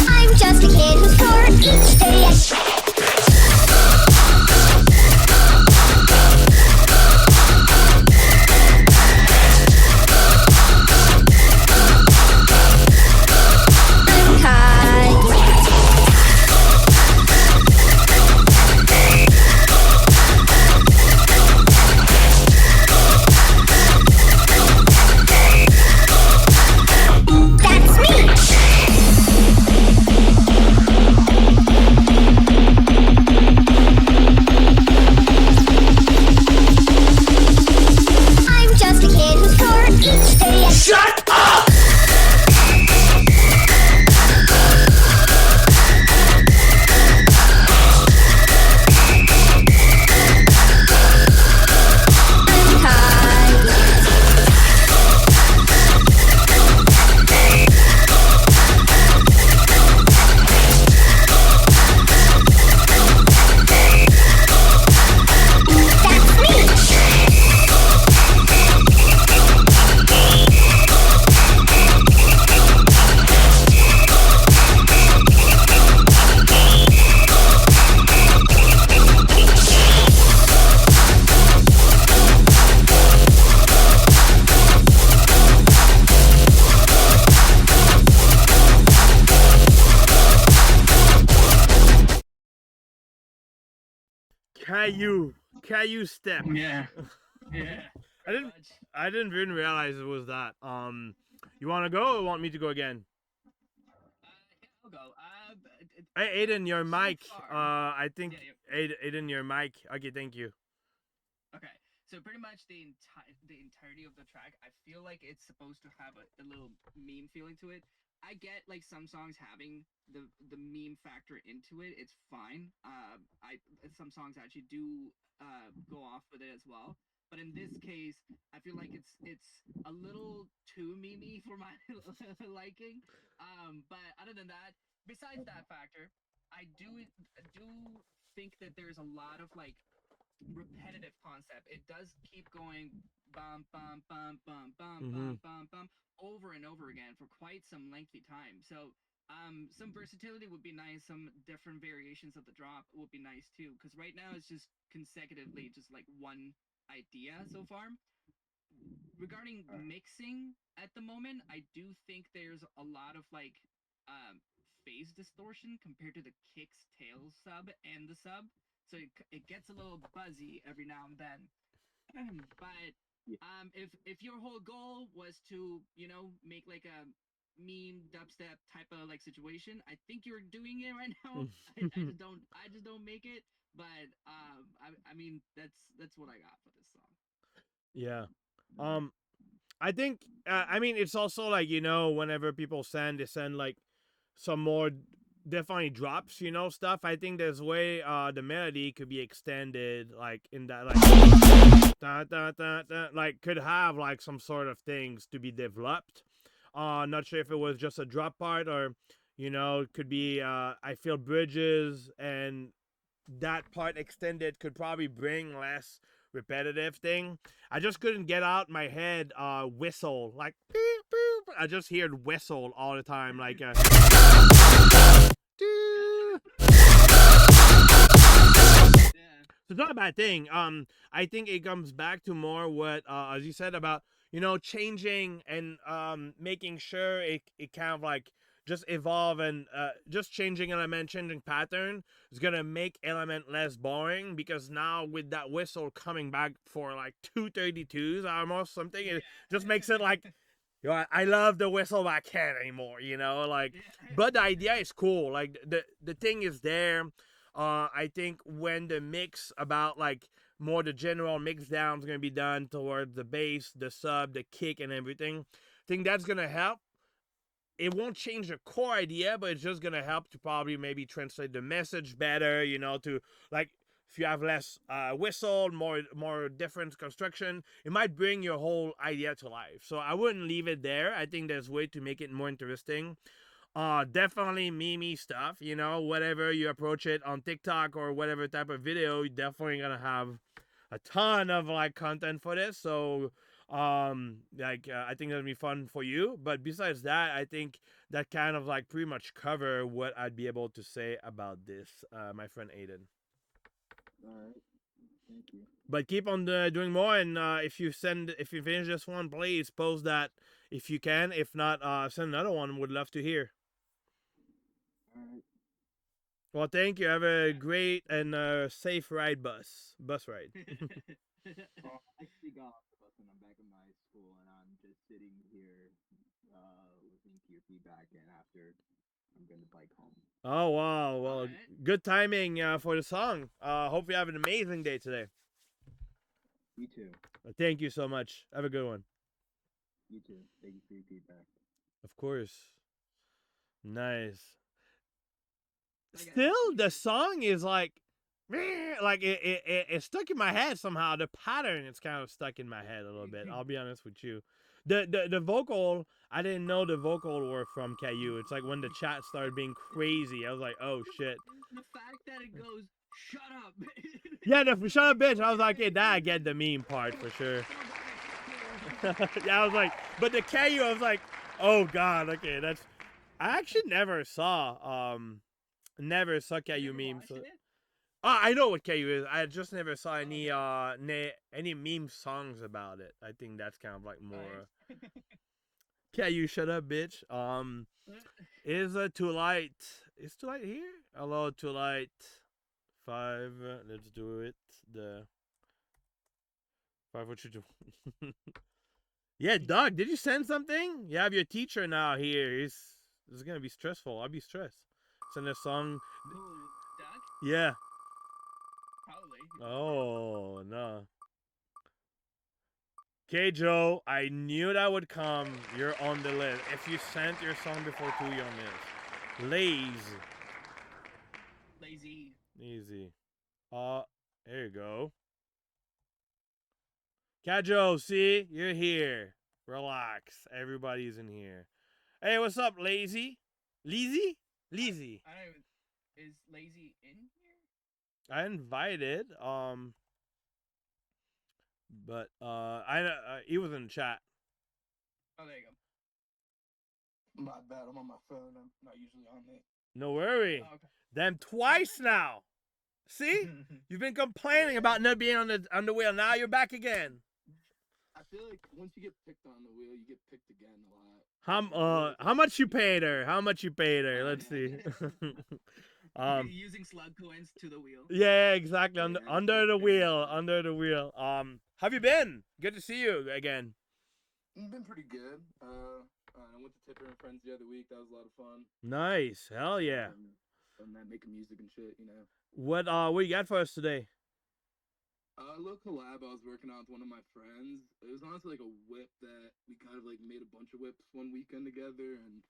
I'm just a kid who's poor each day. I'm Caillou step. Yeah. Yeah. I pretty didn't much. I didn't even realize it was that. You want to go or want me to go again? Yeah, I'll go. Hey, Aiden, your So mic. far- I think Aiden, your mic. Okay, thank you. Okay, so pretty much the entirety of the track, I feel like it's supposed to have a little meme feeling to it. I get like some songs having the meme factor into it. It's fine. I some songs actually do go off with it as well. But in this case, I feel like it's a little too memey for my liking. But other than that, besides that factor, I do think that there's a lot of like repetitive concept. It does keep going bum bum bum bum bum bum bum bum over and over again for quite some lengthy time. So some versatility would be nice. Some different variations of the drop would be nice too. Because right now it's just consecutively just like one idea so far. Regarding mixing at the moment, I do think there's a lot of like phase distortion compared to the kicks tails sub and the sub, so it gets a little buzzy every now and then. But if your whole goal was to make like a meme dubstep type of like situation, I think you're doing it right now. I just don't make it, but I mean that's what I got for this song. Yeah. I think I mean it's also like whenever people send, they send like some more definitely drops, stuff. I think there's way the melody could be extended like in that like da, da, da, da, like could have like some sort of things to be developed. Not sure if it was just a drop part or it could be I feel bridges and that part extended could probably bring less repetitive thing. I just couldn't get out my head whistle like beep, beep. I just heard whistle all the time like it's not a bad thing. I think it comes back to more what as you said about changing and making sure it kind of like just evolve and just changing element, changing pattern is gonna make element less boring because now with that whistle coming back for like 232s almost something, it just makes it like I love the whistle, but I can't anymore. Like, but the idea is cool. Like the thing is there. I think when the mix about like more the general mix down is gonna be done towards the bass, the sub, the kick, and everything, I think that's gonna help. It won't change the core idea, but it's just gonna help to probably maybe translate the message better. To like if you have less whistle, more different construction, it might bring your whole idea to life. So I wouldn't leave it there. I think there's a way to make it more interesting. Definitely meme stuff, whatever you approach it on TikTok or whatever type of video, you're definitely gonna have a ton of like content for this. So I think that'll be fun for you. But besides that, I think that kind of like pretty much cover what I'd be able to say about this, my friend Aiden. All right. Thank you. But keep on doing more, and if you finish this one, please post that if you can. If not, send another one. Would love to hear. All right. Well, thank you. Have a great and safe bus ride. Well, I actually got off the bus and I'm back at my school and I'm just sitting here listening to your feedback and after I'm gonna bike home. Oh wow! Well, Alright. good timing for the song. Hope you have an amazing day today. You too. Thank you so much. Have a good one. You too. Thank you for your feedback. Of course. Nice. Like, Still, the song is like it's stuck in my head somehow. The pattern is kind of stuck in my head a little bit. I'll be honest with you. The vocal, I didn't know the vocal were from Caillou. It's like when the chat started being crazy, I was like, oh shit. the fact that it goes shut up. Yeah, the shut up bitch. I was like, hey, that I get the meme part for sure. Yeah, I was like, but the Caillou, I was like, oh god, okay, that's. I actually never saw Caillou memes. So. I know what KU is. I just never saw any any meme songs about it. I think that's kind of like more. KU, shut up, bitch. Is Too Light? Is Too Light here? Hello, Too Light. 5. Let's do it. The 5. What you do? Yeah, Doug. Did you send something? You have your teacher now here. This is gonna be stressful. I'll be stressed. Send a song. Ooh, Doug? Yeah. Probably. Oh no. Okay, Joe. I knew that would come. You're on the list. If you sent your song before 2, you'll miss. Lazy. Lazy. Easy. There you go. Kajo, see? You're here. Relax. Everybody's in here. Hey, what's up, Lazy? Lazy? Lazy. I don't even. Is Lazy in here? I invited, but he was in the chat. Oh, there you go. My bad. I'm on my phone. I'm not usually on it. No worry. Oh, okay. Them twice now. See? You've been complaining about not being on the wheel. Now you're back again. I feel like once you get picked on the wheel, you get picked again a lot. How much you paid her? How much you paid her? Let's see. Using slug coins to the wheel. Yeah, exactly. Under, Yeah, under the yeah. wheel. Under the wheel. Have you been? Good to see you again. It's been pretty good. I went to Tipper and Friends the other week. That was a lot of fun. Nice. Hell yeah. Fun that making music and shit, you know. What you got for us today? A little collab I was working on with one of my friends. It was honestly like a whip that we kind of like made a bunch of whips one weekend together, and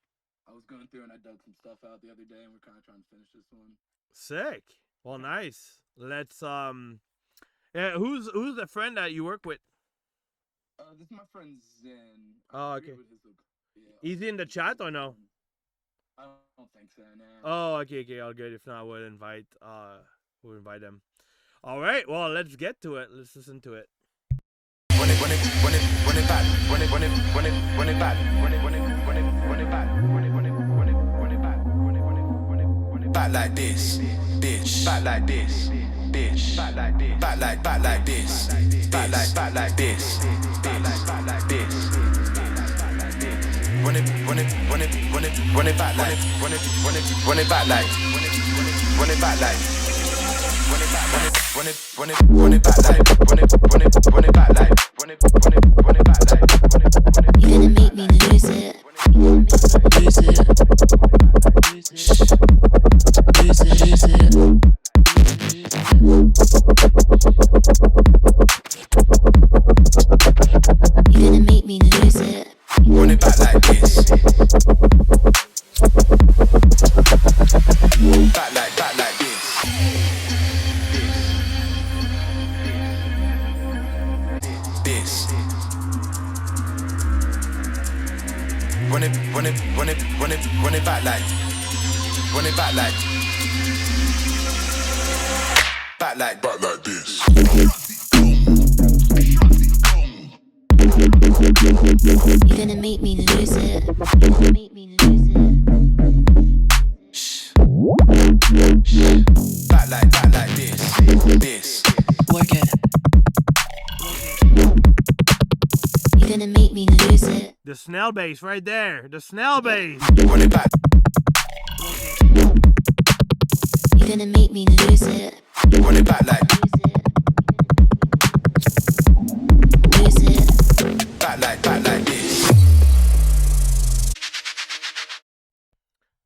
I was going through and I dug some stuff out the other day, and we're kind of trying to finish this one. Sick. Well, nice. Let's yeah, who's the friend that you work with? This is my friend Zen. Oh, okay. What his yeah, Is he in the chat or no? I don't think so. No. Oh, okay, all good. If not, we'll invite them. All right, well, let's get to it. Let's listen to it. Back like this, bitch. Back like this, bitch. Back like this. Back like this. Back like this. Back like this. Run it back like. Run it back like. Run it back like. Run it back like. Run it back like. Run it back like. Run it back like. You're gonna make me lose it. Lose it. Lose it. Lose it. You're gonna make me lose it. Run it back like this. Back like this. This. Run it back like. Run it back like. Back like this. You're gonna make me lose it. You're gonna make me lose it. Back like this. This. Work it. You're gonna make me lose it. The Snail bass right there. The Snail bass. Run it back. You're gonna make me lose it. Run it back like. Lose it. Back like this.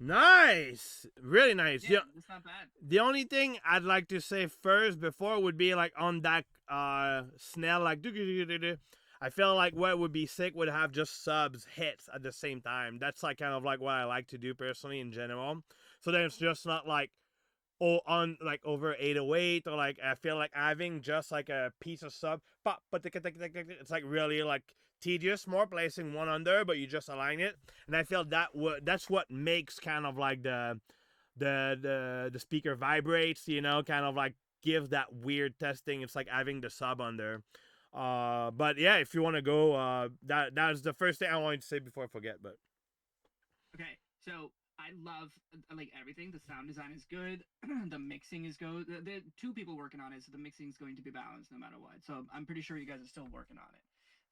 Nice. Really nice. Yeah, it's not bad. The only thing I'd like to say first before would be like on that Snail like I feel like what would be sick would have just subs hits at the same time. That's like kind of like what I like to do personally in general. So then it's just not like on like over 808 or like I feel like having just like a piece of sub pop, but it's like really like tedious, more placing one under, but you just align it. And I feel that's what makes kind of like the speaker vibrates, you know, kind of like gives that weird testing. It's like having the sub under. But yeah, if you want to go, that's the first thing I wanted to say before I forget. But Okay, so I love like everything. The sound design is good. The mixing is good. There are 2 people working on it, so the mixing is going to be balanced no matter what. So I'm pretty sure you guys are still working on it.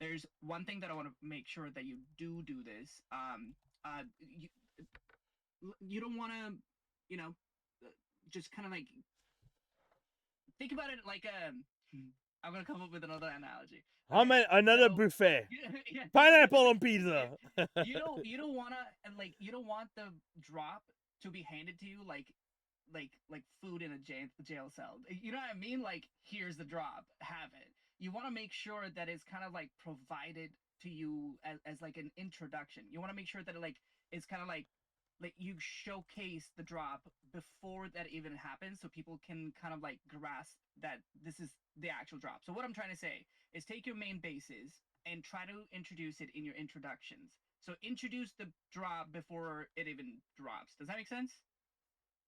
There's one thing that I want to make sure that you do this. You don't want to, just kind of like think about it like I'm gonna come up with another analogy. How Okay, many another so- buffet? yeah, Pineapple on pizza. you don't wanna like you don't want the drop to be handed to you like food in a jail cell. You know what I mean? Like, here's the drop, have it. You want to make sure that it's kind of like provided to you as like an introduction. You want to make sure that it's kind of like you showcase the drop before that even happens, so people can kind of like grasp that this is the actual drop. So what I'm trying to say is take your main bases and try to introduce it in your introductions. So introduce the drop before it even drops. Does that make sense?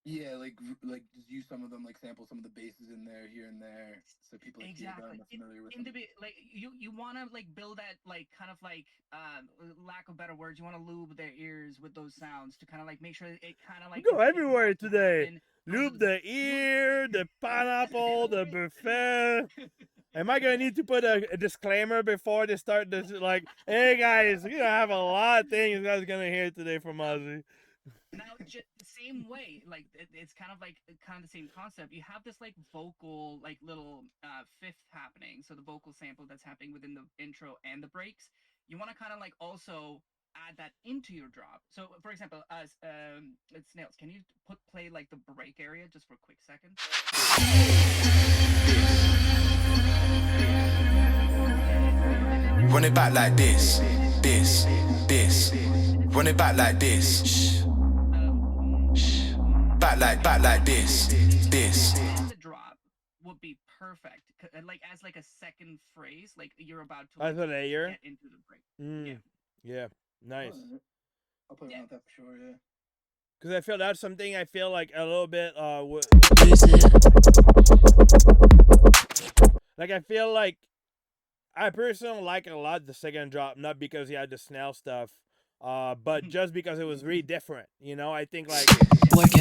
Yeah, like just use some of them, like sample some of the bases in there, here and there, so people like hear them, are familiar with them. Like you want to like build that like kind of like lack of better words, you want to lube their ears with those sounds to kind of like make sure it kind of like Go it everywhere wants to today. happen. Lube the ear, the pineapple, the buffet. Am I gonna need to put a disclaimer before they start this? Like, hey guys, we're gonna have a lot of things you guys are gonna hear today from Ozzy. Now, just the same way, like it's kind of the same concept. You have this like vocal like little fifth happening, so the vocal sample that's happening within the intro and the breaks. You want to kind of like also add that into your drop. So, for example, as it's Snails, can you play like the break area just for a quick second? Run it back like this, this, this. Run it back like this. Back like this, this. The drop would be perfect, like as like a second phrase, like you're about to As a layer. get into the break. Yeah, nice. I'll play around with that for sure. Yeah. Because I feel that's something I feel like a little bit like I feel like I personally like a lot the second drop, not because he had the snail stuff, but just because it was really different. You know, I think like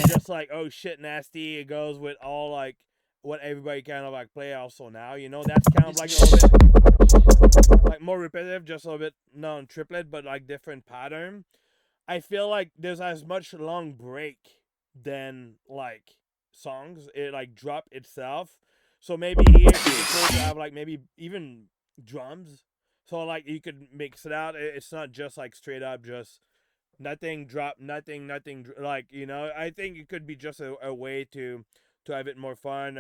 just like oh shit nasty, it goes with all like what everybody kind of like play also now. You know, that's kind of like a little bit like more repetitive, just a little bit non triplet, but like different pattern. I feel like there's as much long break than like songs. It like drop itself. So maybe here it's cool to have like maybe even drums. So like you could mix it out. It's not just like straight up just nothing drop, nothing like you know. I think it could be just a way to have it more fun.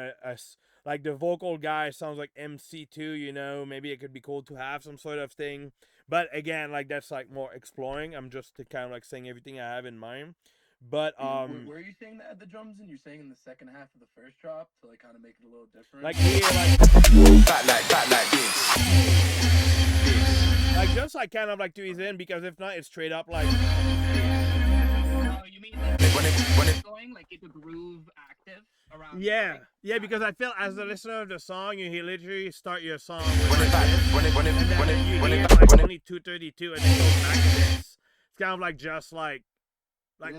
Like the vocal guy sounds like MC2, you know. Maybe it could be cool to have some sort of thing. But again, like that's like more exploring. I'm just kind of like saying everything I have in mind. But where are you saying that the drums in? You're saying in the second half of the first drop to like kind of make it a little different. Like here, like back like this. Like just like kind of like to ease in, because if not, it's straight up like. Oh, you mean when it's going like keep the groove active around? Yeah, yeah, because I feel as the listener of the song, you literally start your song Run it back, run it, and then you hear back, like only 232, and then goes back to this. It's kind of like just like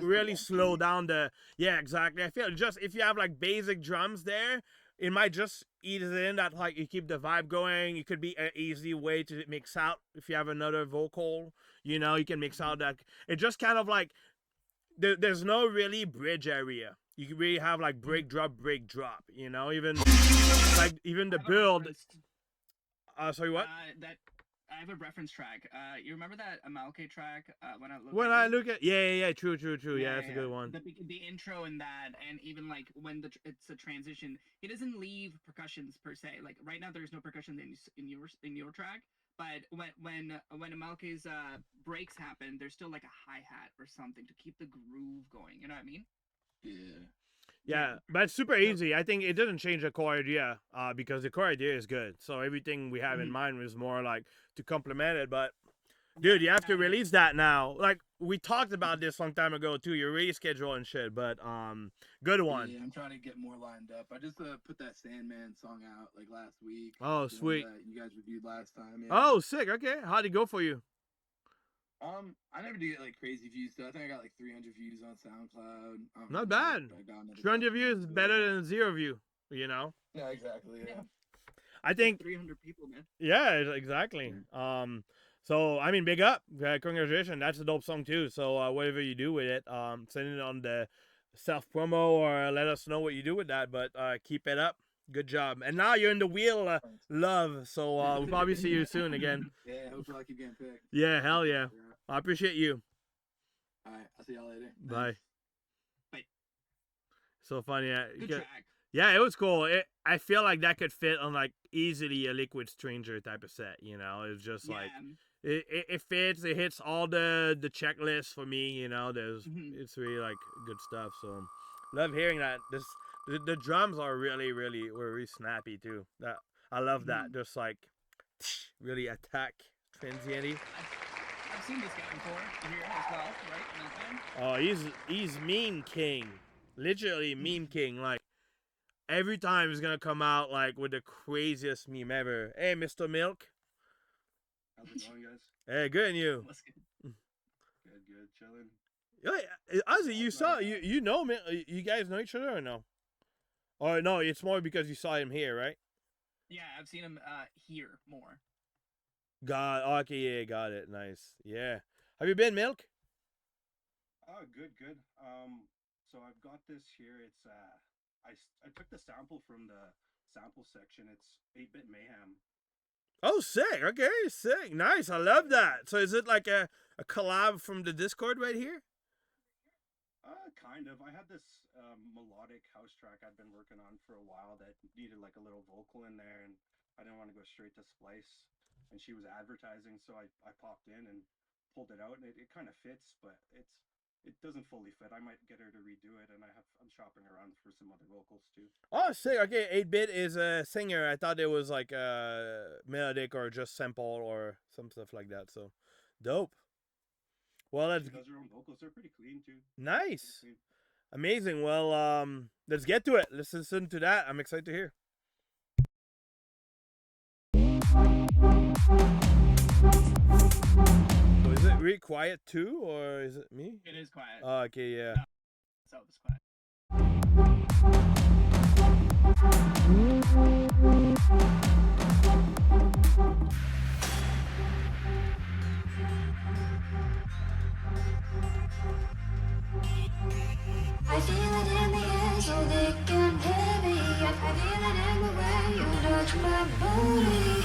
really slow down the. Yeah, exactly. I feel just if you have like basic drums there, it might just ease in that like you keep the vibe going. It could be an easy way to mix out if you have another vocal. You know, you can mix out that. It just kind of like there's no really bridge area. You can really have like break drop. You know, even the build. Sorry, what? That I have a reference track. You remember that Amalke track? When I look at yeah, true. Yeah, that's a good one. The intro in that, and even like when it's a transition, he doesn't leave percussions per se. Like right now, there's no percussion in your track. But when Amalke's breaks happen, there's still like a hi hat or something to keep the groove going. You know what I mean? Yeah, but it's super easy. I think it doesn't change the core idea, because the core idea is good. So everything we have in mind was more like to complement it. But dude, you have to release that now. Like we talked about this long time ago too. Your release schedule and shit. But good one. Yeah, I'm trying to get more lined up. I just put that Sandman song out like last week. Oh, sweet. That you guys reviewed last time. Yeah. Oh, sick. Okay, how'd it go for you? I never do get like crazy views. So I think I got like 300 views on SoundCloud. Not bad. 300 views is better than 0 view. You know. Yeah, exactly. Yeah. I think 300 people, man. Yeah, exactly. So I mean, big up, congratulations. That's a dope song too. So whatever you do with it, send it on the self promo or let us know what you do with that. But keep it up. Good job. And now you're in the wheel, love. So we'll probably see you soon again. Yeah, hopefully I keep getting picked. Yeah, hell yeah. I appreciate you. All right, I'll see y'all later. Bye. Bye. So funny. Good track. Yeah, it was cool. I feel like that could fit on like easily a Liquid Stranger type of set. You know, it's just like it fits. It hits all the checklists for me. You know, it's really like good stuff. So love hearing that. The drums are really snappy too. That I love that. Just like really attack transienty. I've seen this guy before here as well, right? Oh, he's meme king. Literally meme king. Like every time he's gonna come out like with the craziest meme ever. Hey, Mr. Milk. How's it going, guys? Hey, good, and you? What's good? Good, chilling. Yeah, Ozzy, you know me. You guys know each other or no? Or no, it's more because you saw him here, right? Yeah, I've seen him here more. Okay, yeah, got it. Nice. Yeah. Have you been, Milk? Oh, good. So I've got this here. It's I took the sample from the sample section. It's 8-bit mayhem. Oh, sick. Okay, sick. Nice. I love that. So is it like a collab from the Discord right here? Kind of. I had this melodic house track I'd been working on for a while that needed like a little vocal in there, and I didn't want to go straight to Splice. And she was advertising, so I popped in and pulled it out, and it kind of fits, but it doesn't fully fit. I might get her to redo it, and I'm shopping around for some other vocals too. Oh, sick. Okay, 8-bit is a singer. I thought it was like a melodic or just sample or some stuff like that. So, dope. Well, She does her own vocals. They're pretty clean too. Nice. Pretty clean. Amazing. Well, let's get to it. Let's listen to that. I'm excited to hear. So is it really quiet too, or is it me? It is quiet. Oh, okay, yeah. So it's quiet. I feel it in the air, so thick and heavy. I feel it in the way you touch my body.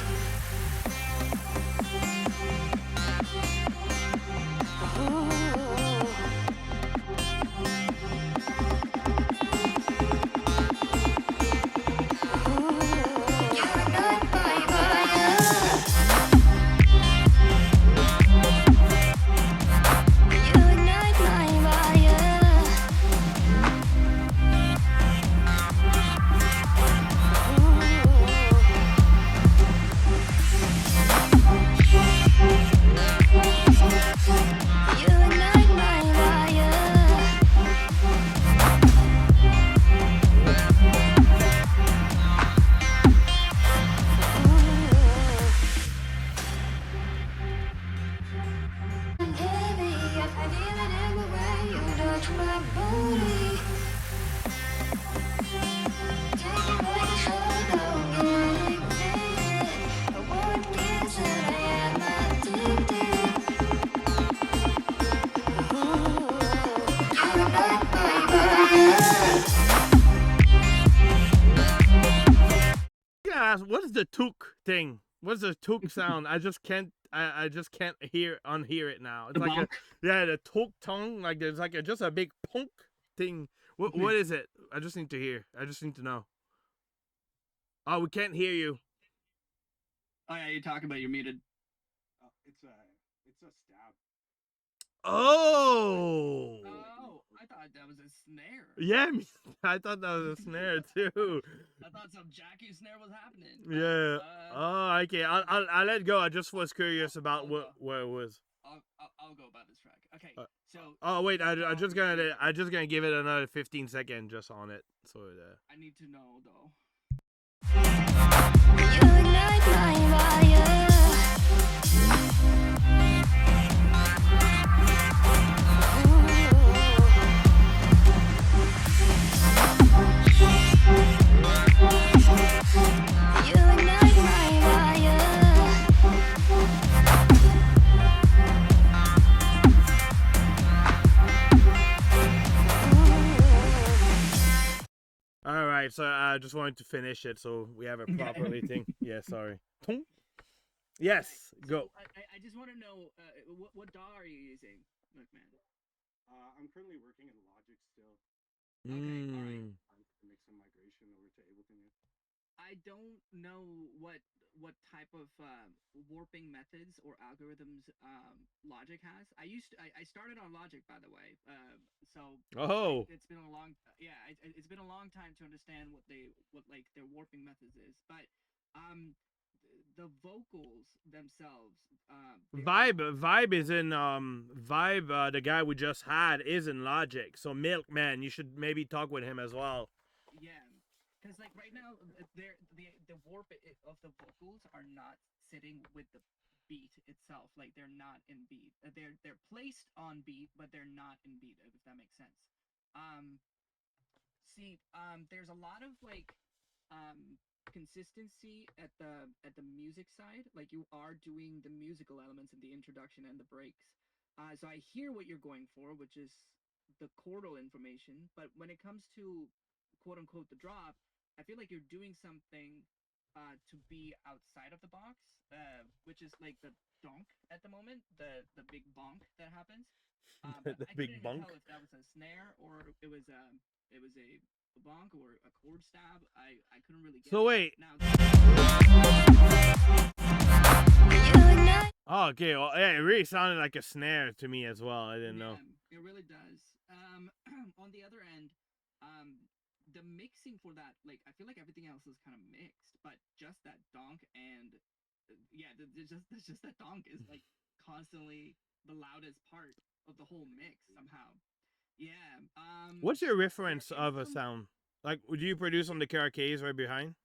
What is the took thing? What's the took sound? I just can't unhear it now. It's like the took tongue, like there's like just a big punk thing. What is it? I just need to hear. I just need to know. Oh, we can't hear you. Oh yeah, you're talking about you're muted. It's a stab. Oh. Oh, I thought that was a snare. Yeah, I thought that was a snare too. I thought some Jackie snare was happening. Yeah. Oh, okay. I'll let go. I just was curious about what it was. I'll go about this track. Okay. So. Oh wait, I just gonna give it another 15 seconds just on it. So. I need to know though. You ignite my fire. All right, right, so I just wanted to finish it so we have a proper thing. Yeah, sorry. Yes, Okay, go. So I just want to know what DAW are you using, McMahon? I'm currently working in Logic still. Okay, all right. Mm. I'm to make some migration over to Ableton. I don't know what type of warping methods or algorithms Logic has. I started on Logic, by the way. So Oh. it's been a long it's been a long time to understand what like their warping methods is. But the vocals themselves Vibe is in Vibe. The guy we just had is in Logic. So Milkman, you should maybe talk with him as well. Yeah, because like right now, the warp of the vocals are not sitting with the beat itself. Like they're not in beat. They're placed on beat, but they're not in beat. If that makes sense. There's a lot of like consistency at the music side. Like you are doing the musical elements in the introduction and the breaks. So I hear what you're going for, which is the chordal information. But when it comes to quote unquote the drop, I feel like you're doing something to be outside of the box, which is like the donk at the moment, the big bonk that happens. But The I big couldn't even bonk. tell if that was a snare or it was a bonk or a chord stab. I couldn't really get So it. wait. Now, Oh, okay. Well, yeah, it really sounded like a snare to me as well. I didn't know. It really does. On the other end, the mixing for that, like I feel like everything else is kind of mixed, but just that donk and just that donk is like constantly the loudest part of the whole mix somehow. Yeah. What's your reference of a sound? Like, would you produce on the karaoke's right behind?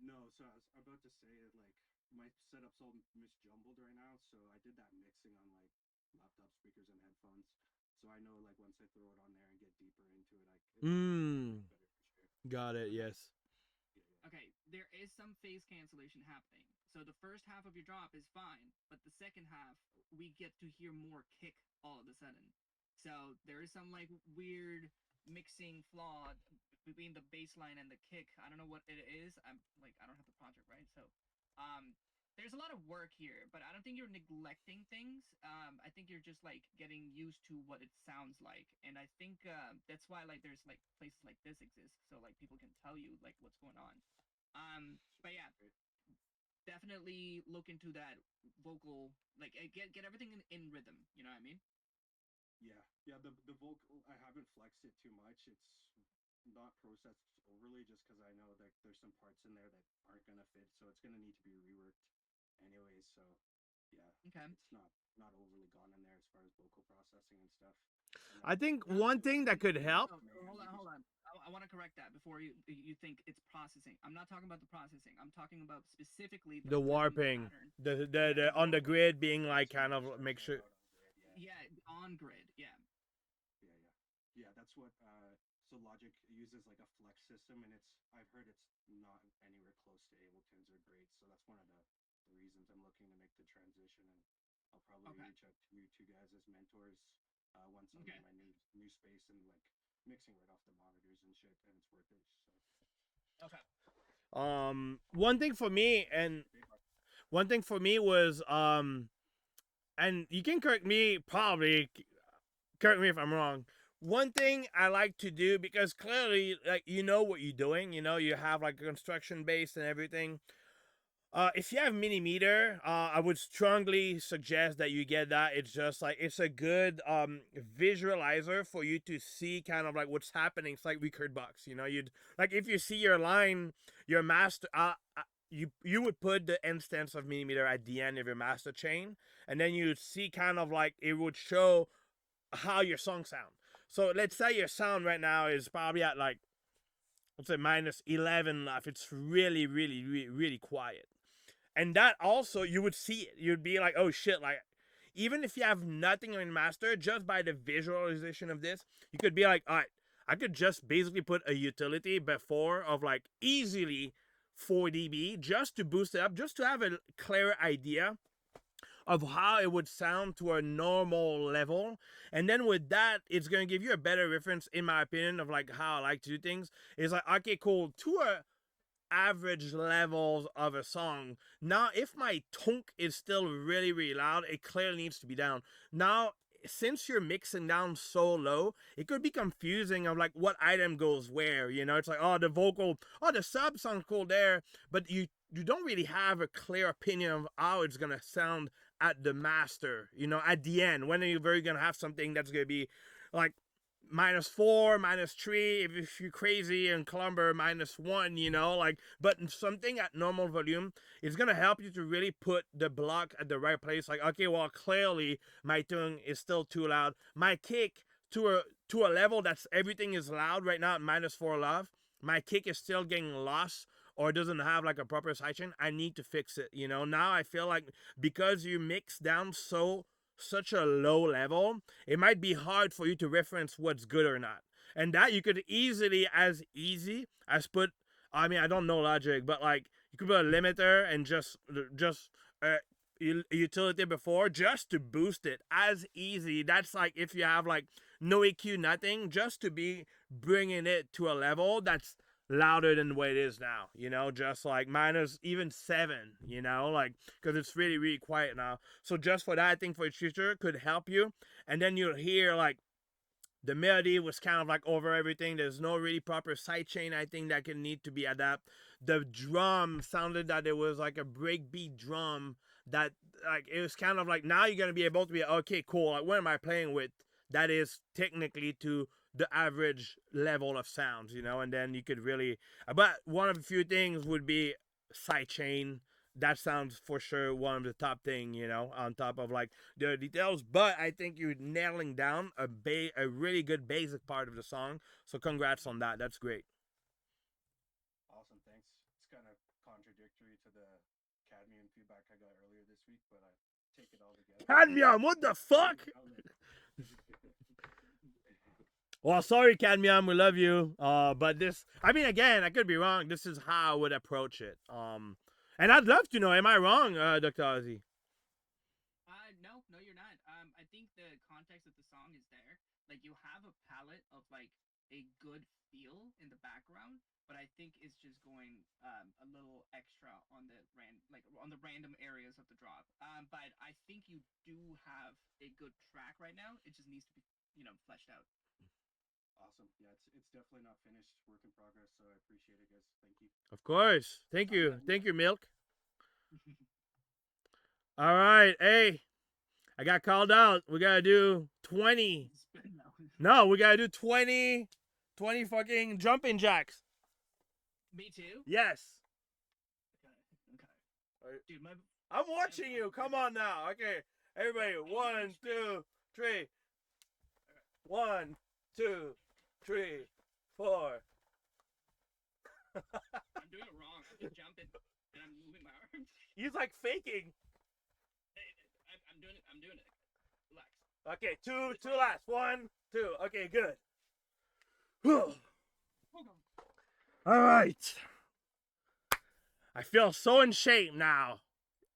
No. So I was about to say that like my setup's all misjumbled right now. So I did that mixing on like laptop speakers and headphones. So I know like once I throw it on there and get deeper into it, better for sure. Got it. Yes. Okay, there is some phase cancellation happening. So the first half of your drop is fine, but the second half we get to hear more kick all of a sudden. So there is some like weird mixing flaw between the bass line and the kick. I don't know what it is. I don't have the project right. So there's a lot of work here, but I don't think you're neglecting things. I think you're just like getting used to what it sounds like, and I think that's why like there's like places like this exist, so like people can tell you like what's going on. But yeah, definitely look into that vocal, like get everything in rhythm. You know what I mean? Yeah. The vocal I haven't flexed it too much. It's not processed overly just because I know that there's some parts in there that aren't gonna fit, so it's gonna need to be reworked anyways. So yeah, Okay. it's not overly gone in there as far as vocal processing and stuff. I think one thing that could help. Hold on. I want to correct that before you think it's processing. I'm not talking about the processing. I'm talking about specifically The rhythm warping, pattern. the on the grid being like kind of make sure. Yeah, on grid. Yeah. Yeah. That's what. So Logic uses like a flex system, and I've heard it's not anywhere close to Ableton's or great. So that's one of the reasons I'm looking to make the transition, and I'll probably reach out to you two guys as mentors once I'm in my new space and like mixing right off the monitors and shit, and it's worth it. So. Okay. One thing for me was and you can correct me if I'm wrong. One thing I like to do, because clearly like you know what you're doing, you have like a construction base and everything. If you have millimeter, I would strongly suggest that you get that. It's just like it's a good visualizer for you to see kind of like what's happening. It's like record box, you'd like if you see your line, your master you would put the instance of millimeter at the end of your master chain, and then you'd see kind of like it would show how your song sound. So let's say your sound right now is probably at like, let's say -11 if it's really, really, really, really quiet. And that also, you would see it. You'd be like, oh shit, like, even if you have nothing on master, just by the visualization of this, you could be like, all right, I could just basically put a utility before of like easily 4 dB just to boost it up, just to have a clear idea of how it would sound to a normal level. And then with that, it's going to give you a better reference, in my opinion, of like how I like to do things. It's like, okay, cool, to a average levels of a song. Now, if my tonk is still really, really loud, it clearly needs to be down. Now, since you're mixing down so low, it could be confusing of like what item goes where, you know? It's like, oh, the vocal, oh, the sub sounds cool there, but you don't really have a clear opinion of how it's gonna sound at the master, you know, at the end. When are you very gonna have something that's gonna be like -4, -3, if you're crazy, and clumber -1, you know, like, but something at normal volume is gonna help you to really put the block at the right place. Like, okay, well, clearly my tongue is still too loud. My kick to a level that's everything is loud right now at -4 love. My kick is still getting lost or doesn't have like a proper sidechain. I need to fix it, you know. Now I feel like because you mix down such a low level, it might be hard for you to reference what's good or not. And that you could easy as put, I mean, I don't know Logic, but like you could put a limiter and just utility before just to boost it as easy. That's like if you have like no EQ, nothing, just to be bringing it to a level that's louder than what it is now, you know, just like -7, you know, like, because it's really, really quiet now. So just for that, I think for the future could help you. And then you'll hear like the melody was kind of like over everything. There's no really proper sidechain, I think, that can need to be adapted. The drum sounded that it was like a breakbeat drum that like it was kind of like, now you're gonna be able to be okay, cool, like what am I playing with that is technically to the average level of sounds, you know. And then you could really, but one of the few things would be sidechain. That sounds for sure one of the top thing, you know, on top of like the details. But I think you're nailing down a really good basic part of the song. So congrats on that. That's great. Awesome, thanks. It's kind of contradictory to the cadmium feedback I got earlier this week, but I take it all together. Cadmium, what the fuck? Well, sorry, Cadmium, we love you. But this, I mean, again, I could be wrong. This is how I would approach it. And I'd love to know, am I wrong, Dr. Ozzy? No, you're not. I think the context of the song is there. Like, you have a palette of like a good feel in the background, but I think it's just going a little extra on the random areas of the drop. But I think you do have a good track right now. It just needs to be, fleshed out. Awesome. Yeah, it's definitely not finished. Work in progress, so I appreciate it, guys. Thank you. Of course. Thank you. Thank you, Milk. All right. Hey, I got called out. We got to do 20. No, we got to do 20 fucking jumping jacks. Me too? Yes. Okay. Dude, I'm watching you. Come on now. Okay. Everybody, 1, 2, 3. 1, 2, 3, 4. I'm doing it wrong. I'm just jumping and I'm moving my arms. He's like faking. I'm doing it. Relax. Okay, two last. 1, 2. Okay, good. All right. I feel so in shape now.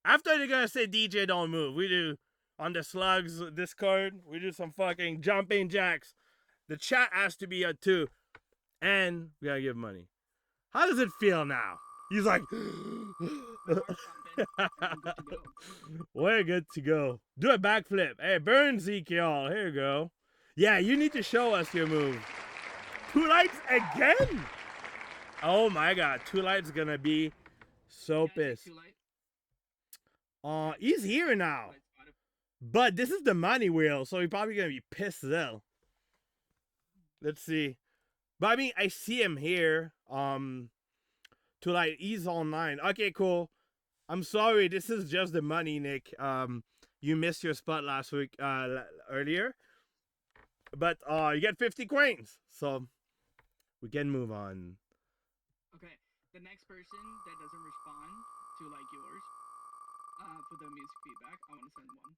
After they're gonna say DJ don't move, we do on the SLUGZ Discord, we do some fucking jumping jacks. The chat has to be a 2. And we gotta give money. How does it feel now? He's like, we're good to go. Do a backflip. Hey, burn Zeke, y'all. Here you go. Yeah, you need to show us your move. 2 lights again? Oh my god, 2 lights gonna be so pissed. He's here now. But this is the money wheel, so he's probably gonna be pissed as hell. Let's see. But I mean, I see him here. To like, he's online. Okay, cool. I'm sorry, this is just the money, Nick. You missed your spot last week, earlier. But you get 50 coins, so we can move on. Okay, the next person that doesn't respond to like yours, for the music feedback, I want to send one.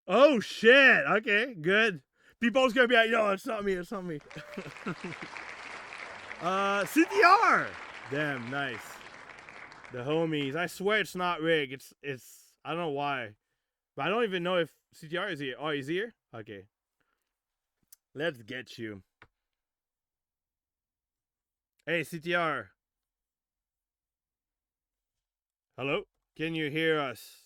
Oh shit! Okay, good. People's gonna be like, yo, it's not me, it's not me. CTR! Damn, nice. The homies. I swear it's not rigged. It's I don't know why. But I don't even know if CTR is here. Oh, he's here? Okay. Let's get you. Hey, CTR. Hello? Can you hear us?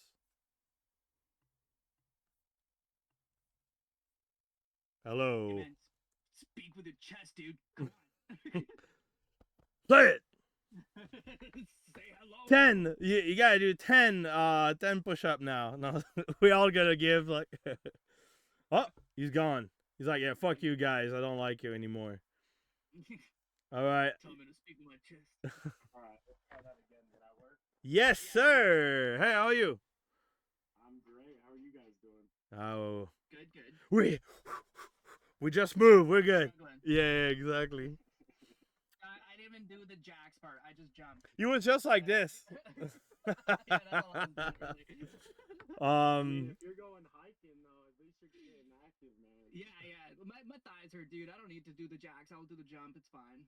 Hello. Hey, man, speak with your chest, dude. Come on. Play it. Say hello. 10. You gotta do 10 10 push-up now. No, we all gotta give like oh, he's gone. He's like, yeah, fuck you guys. I don't like you anymore. All right. Tell me to speak with my chest. All right, let's try that again. Did that work? Yes, sir. Hey, how are you? I'm great. How are you guys doing? Oh, Good. we just moved. We're good. Struggling. Yeah, exactly. I didn't even do the jacks part. I just jumped. You was just like this. Yeah, that's all I was doing, really. I mean, if you're going hiking, though, at least you're getting active, man. Yeah. My thighs hurt, dude. I don't need to do the jacks. I'll do the jump. It's fine.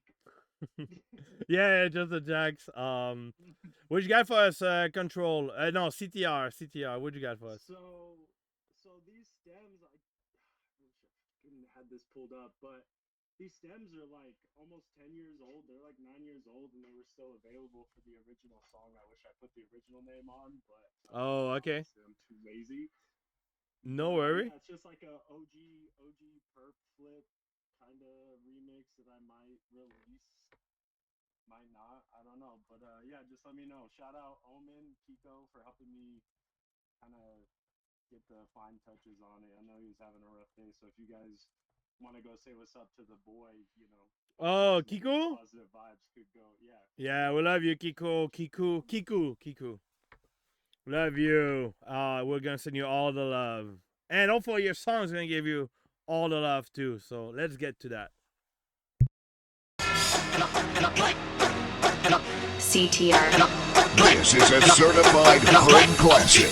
Yeah, just the jacks. What you got for us? Control. No, CTR. What you got for us? So these stems, I wish I had this pulled up, but these stems are like almost 10 years old. They're like 9 years old, and they were still available for the original song. I wish I put the original name on, but Oh, okay. obviously I'm too lazy. No But, worry. yeah, it's just like a OG perp flip kind of remix that I might release. Might not. I don't know. But yeah, just let me know. Shout out Omen, Kiko for helping me kind of get the fine touches on it. I know he was having a rough day, so if you guys want to go say what's up to the boy, you know. Oh, some Kiko? Positive vibes could go. Yeah. Yeah, we love you, Kiku. Love you. We're gonna send you all the love. And hopefully your song's gonna give you all the love too. So let's get to that. CTR. This is a certified hood classic.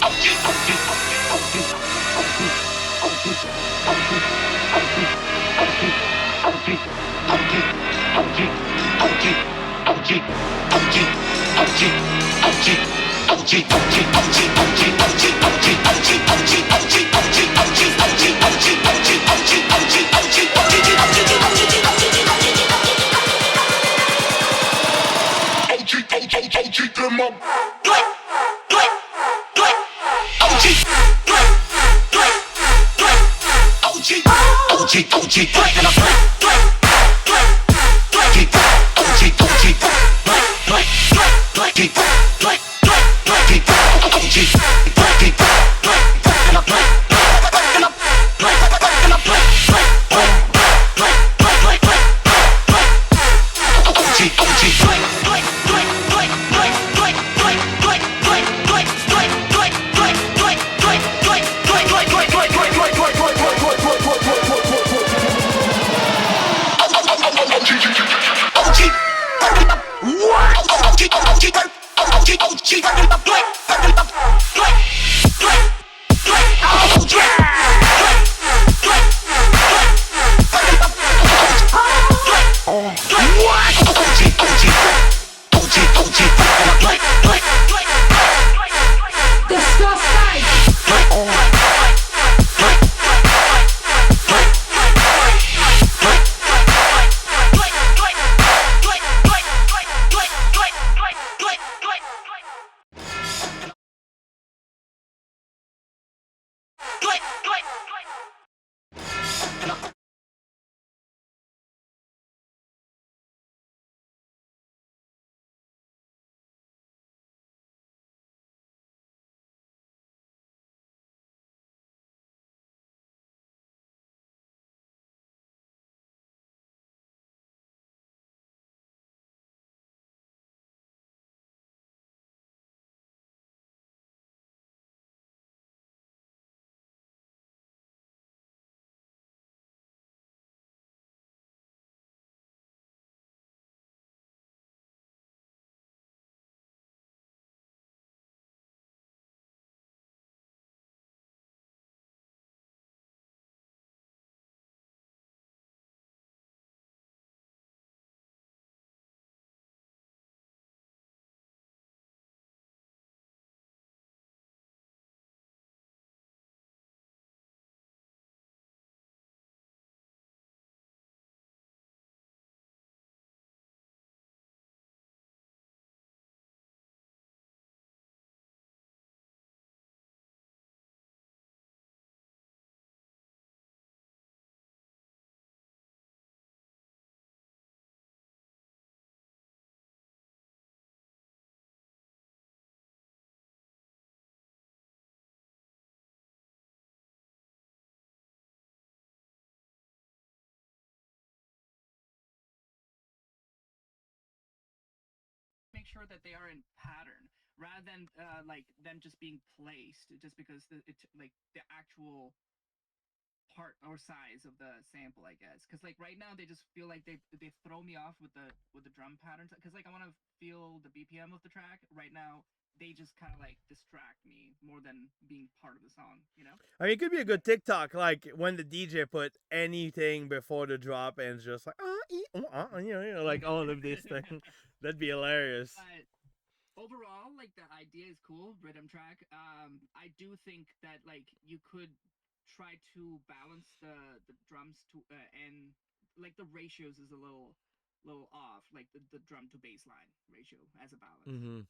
make sure that they are in pattern rather than like them just being placed just because it's like the actual part or size of the sample, I guess. Because like right now they just feel like they throw me off with the drum patterns. Because like I want to feel the BPM of the track. Right now they just kind of like distract me more than being part of the song. You know. I mean, it could be a good TikTok, like when the DJ put anything before the drop and it's just like, like all of these things. That'd be hilarious. But overall, like the idea is cool, rhythm track. I do think that like you could try to balance the drums to and like the ratios is a little off, like the drum to bass line ratio as a balance. Mm-hmm.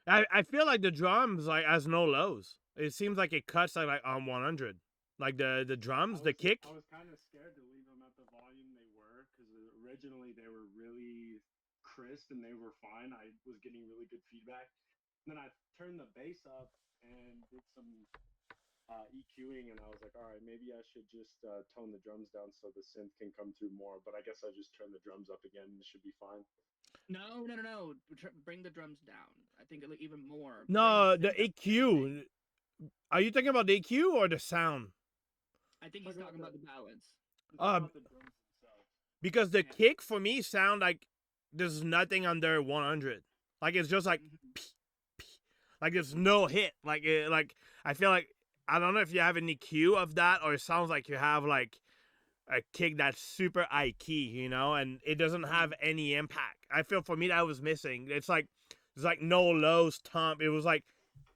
I feel like the drums like has no lows. It seems like it cuts like on 100. Like the drums, the kick. I was kind of scared to leave them at the volume they were because originally they were really crisp and they were fine. I was getting really good feedback. And then I turned the bass up and did some EQing, and I was like, all right, maybe I should just tone the drums down so the synth can come through more. But I guess I just turn the drums up again and it should be fine. No. Bring the drums down. I think even more. No, the EQ. Are you talking about the EQ or the sound? I think he's talking about the balance. Because the kick for me sound like there's nothing under 100. Like it's just like, like there's no hit. Like I feel like I don't know if you have an EQ of that or it sounds like you have like a kick that's super high key, you know, and it doesn't have any impact. I feel for me that was missing. It's like there's like no lows, thump. It was like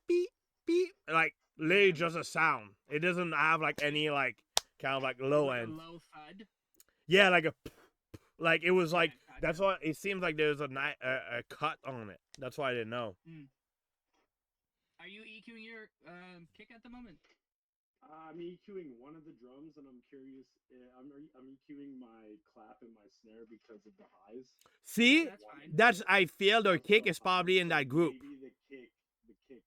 beep beep, like literally just a sound. It doesn't have like any like kind of like low end. Low thud. Yeah, like like it was like that's why it seems like there's a cut on it. That's why I didn't know. Are you EQing your kick at the moment? I'm EQing one of the drums, and I'm curious. I'm EQing my clap and my snare because of the highs. See, that's I feel the kick is probably in that group. Maybe the kick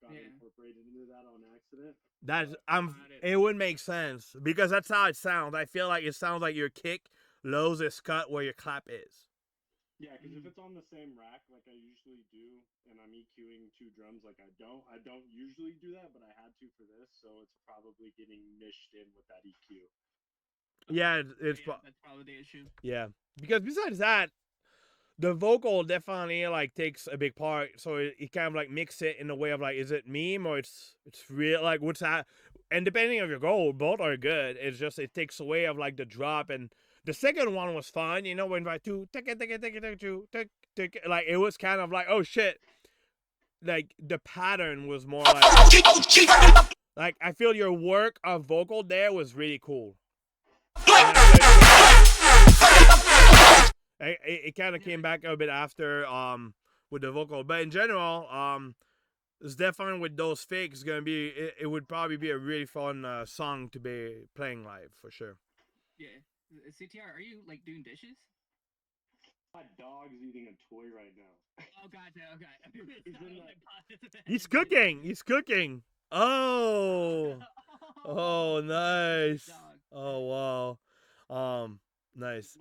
got incorporated into that on accident. That's it would make sense because that's how it sounds. I feel like it sounds like your kick lows is cut where your clap is. Yeah, because if it's on the same rack like I usually do, and I'm EQing two drums like I don't usually do that, but I had to for this, so it's probably getting mished in with that EQ. Yeah, that's probably the issue. Yeah, because besides that, the vocal definitely like takes a big part. So it kind of like mix it in a way of like, is it meme or it's real? Like what's that? And depending on your goal, both are good. It's just it takes away of like the drop and. The second one was fun, you know, when like like it was kind of like, oh shit. Like the pattern was more like I feel your work of vocal there was really cool. It kind of came back a bit after with the vocal, but in general, it's definitely with those fakes gonna be it would probably be a really fun song to be playing live for sure. Yeah. CTR, are you like doing dishes? My dog's eating a toy right now. Oh god, okay. He's cooking. He's cooking. Oh. Oh, nice. Oh wow. Nice.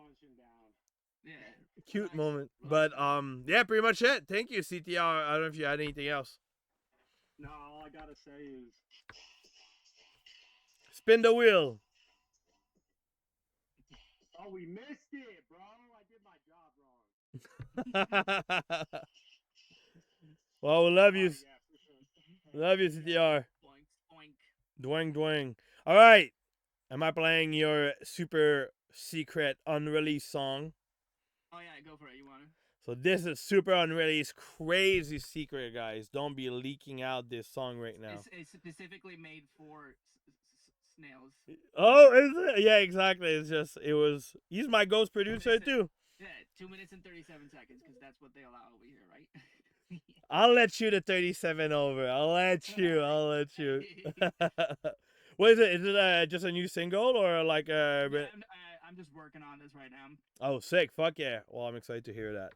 Yeah. Cute moment. But yeah, pretty much it. Thank you, CTR. I don't know if you had anything else. No, all I gotta say is spin the wheel. Oh, we missed it, bro. I did my job wrong. Well, we love you. Yeah, sure. Love you, CTR. Dwang. All right. Am I playing your super secret unreleased song? Oh, yeah. Go for it. You want to? So this is super unreleased, crazy secret, guys. Don't be leaking out this song right now. It's specifically made for Snails. Oh, is it? Yeah, exactly. He's my ghost producer too. Yeah, 2 minutes and 37 seconds, because that's what they allow over here, right? I'll let you the 37 over. I'll let you. What is it? Is it just a new single or like a? Yeah, I'm just working on this right now. Oh, sick! Fuck yeah! Well, I'm excited to hear that.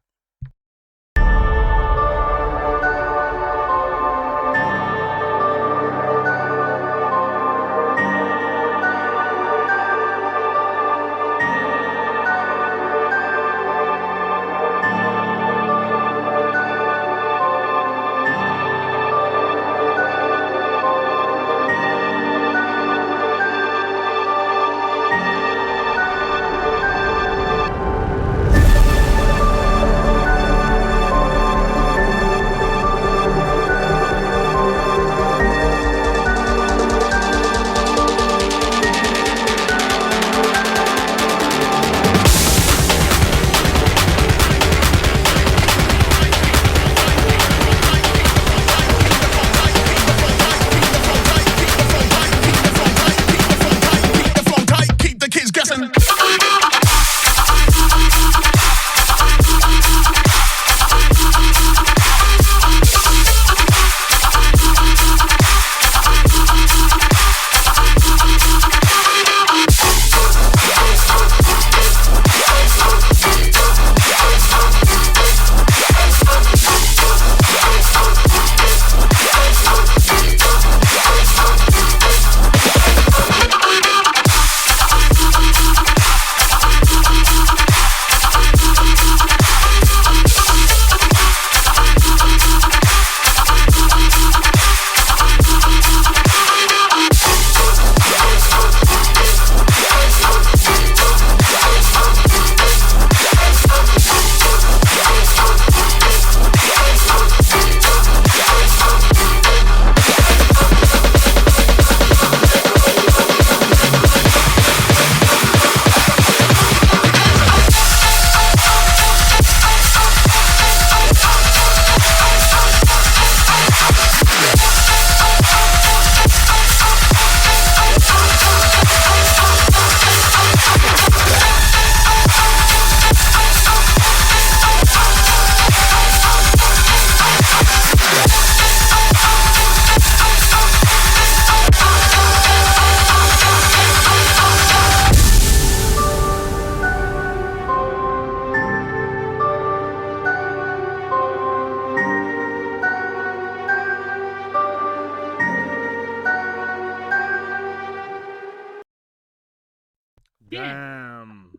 Damn.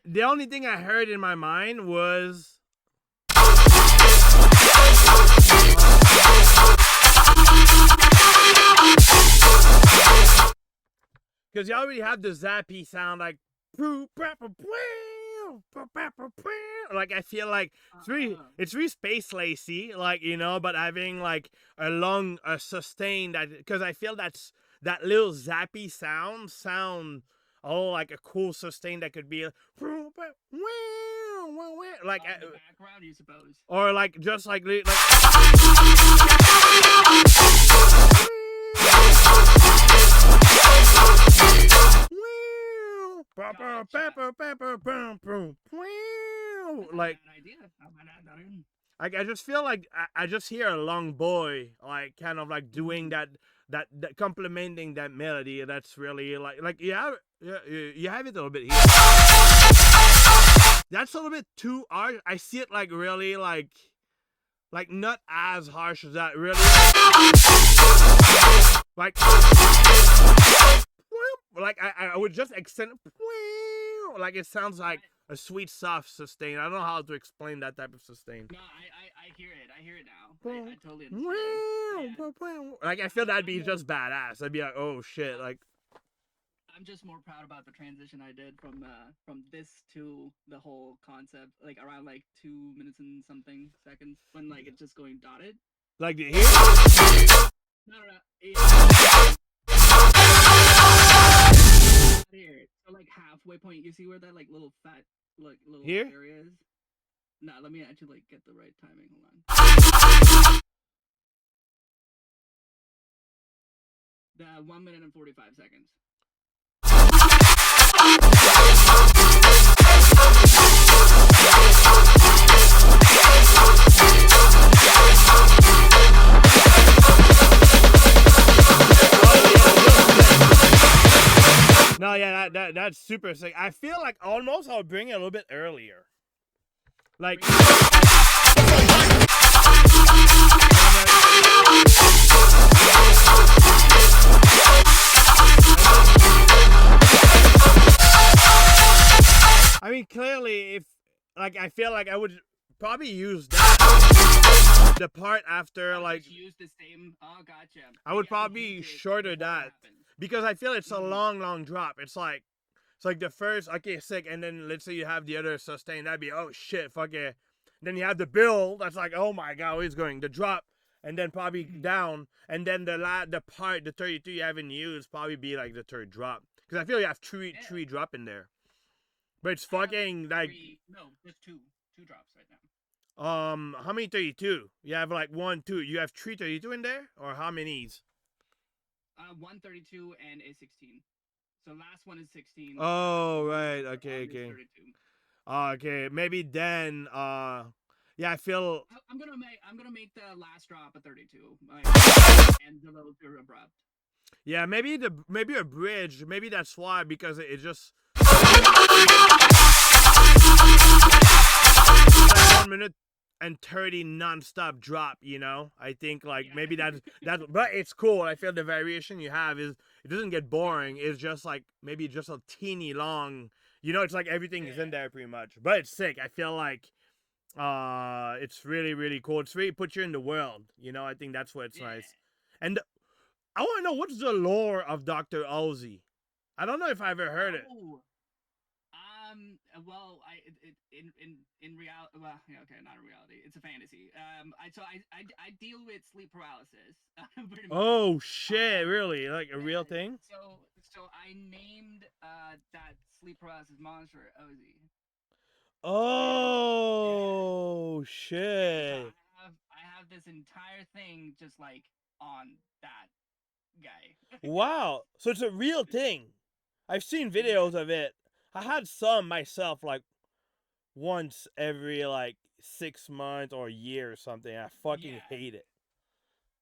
The only thing I heard in my mind was. Because you already have the zappy sound, like. Like I feel like it's really space lacy, like, you know, but having like a sustained, because I feel that little zappy sound like a cool sustain that could be like the background, you suppose. or like just like like I just feel like I just hear a long boy like kind of like doing that complementing that melody. That's really like you have it a little bit here. That's a little bit too harsh. I see it like really like not as harsh as that, really. Like I would just extend like it sounds like a sweet soft sustain. I don't know how to explain that type of sustain. No, I hear it now. I totally understand. Yeah. Like I feel that'd be just badass. I'd be like, oh shit, like. I'm just more proud about the transition I did from this to the whole concept, like around like 2 minutes and something seconds when like it's just going dotted. Like here? No. Here, so like halfway point, you see where that like little fat like little here? area is? Nah, let me actually like get the right timing. Hold on. The 1 minute and 45 seconds. No, yeah, that's super sick. I feel like almost I'll bring it a little bit earlier. Like. I mean, clearly, if like I feel like I would probably use that the part after like use the same. Oh, gotcha. I would probably shorter that because I feel it's a long drop. It's like the first sick, and then let's say you have the other sustain. That'd be oh shit, fuck it. Then you have the build. That's like oh my god, where it's going the drop, and then probably down, and then the 32 you haven't used probably be like the third drop because I feel you have three drop in there. But it's fucking like no, there's two drops right now. How many 32? You have like 1, 2. You have 3 32 in there, or how many's? 1 32 and a 16. So last one is 16. Oh right, okay. Okay, maybe then yeah, I feel. I'm gonna make the last drop a 32, and the little abrupt. Yeah, maybe a bridge. Maybe that's why because it just. 1 minute and 30 non-stop drop, you know. I think like maybe that, but it's cool. I feel the variation you have is it doesn't get boring. It's just like maybe just a teeny long. You know, it's like everything is in there pretty much. But it's sick. I feel like it's really cool. It's really put you in the world. You know, I think that's what's nice. And I want to know what's the lore of Dr. SLUGZ. I don't know if I've ever heard it. Well, in reality, well, yeah, okay, not in reality. It's a fantasy. I deal with sleep paralysis. Pretty much. Oh shit! Really? Like a real thing? So I named that sleep paralysis monster Ozzy. Oh shit! So I have this entire thing just like on that guy. Wow! So it's a real thing. I've seen videos of it. I had some myself, like once every like 6 months or a year or something. I fucking hate it.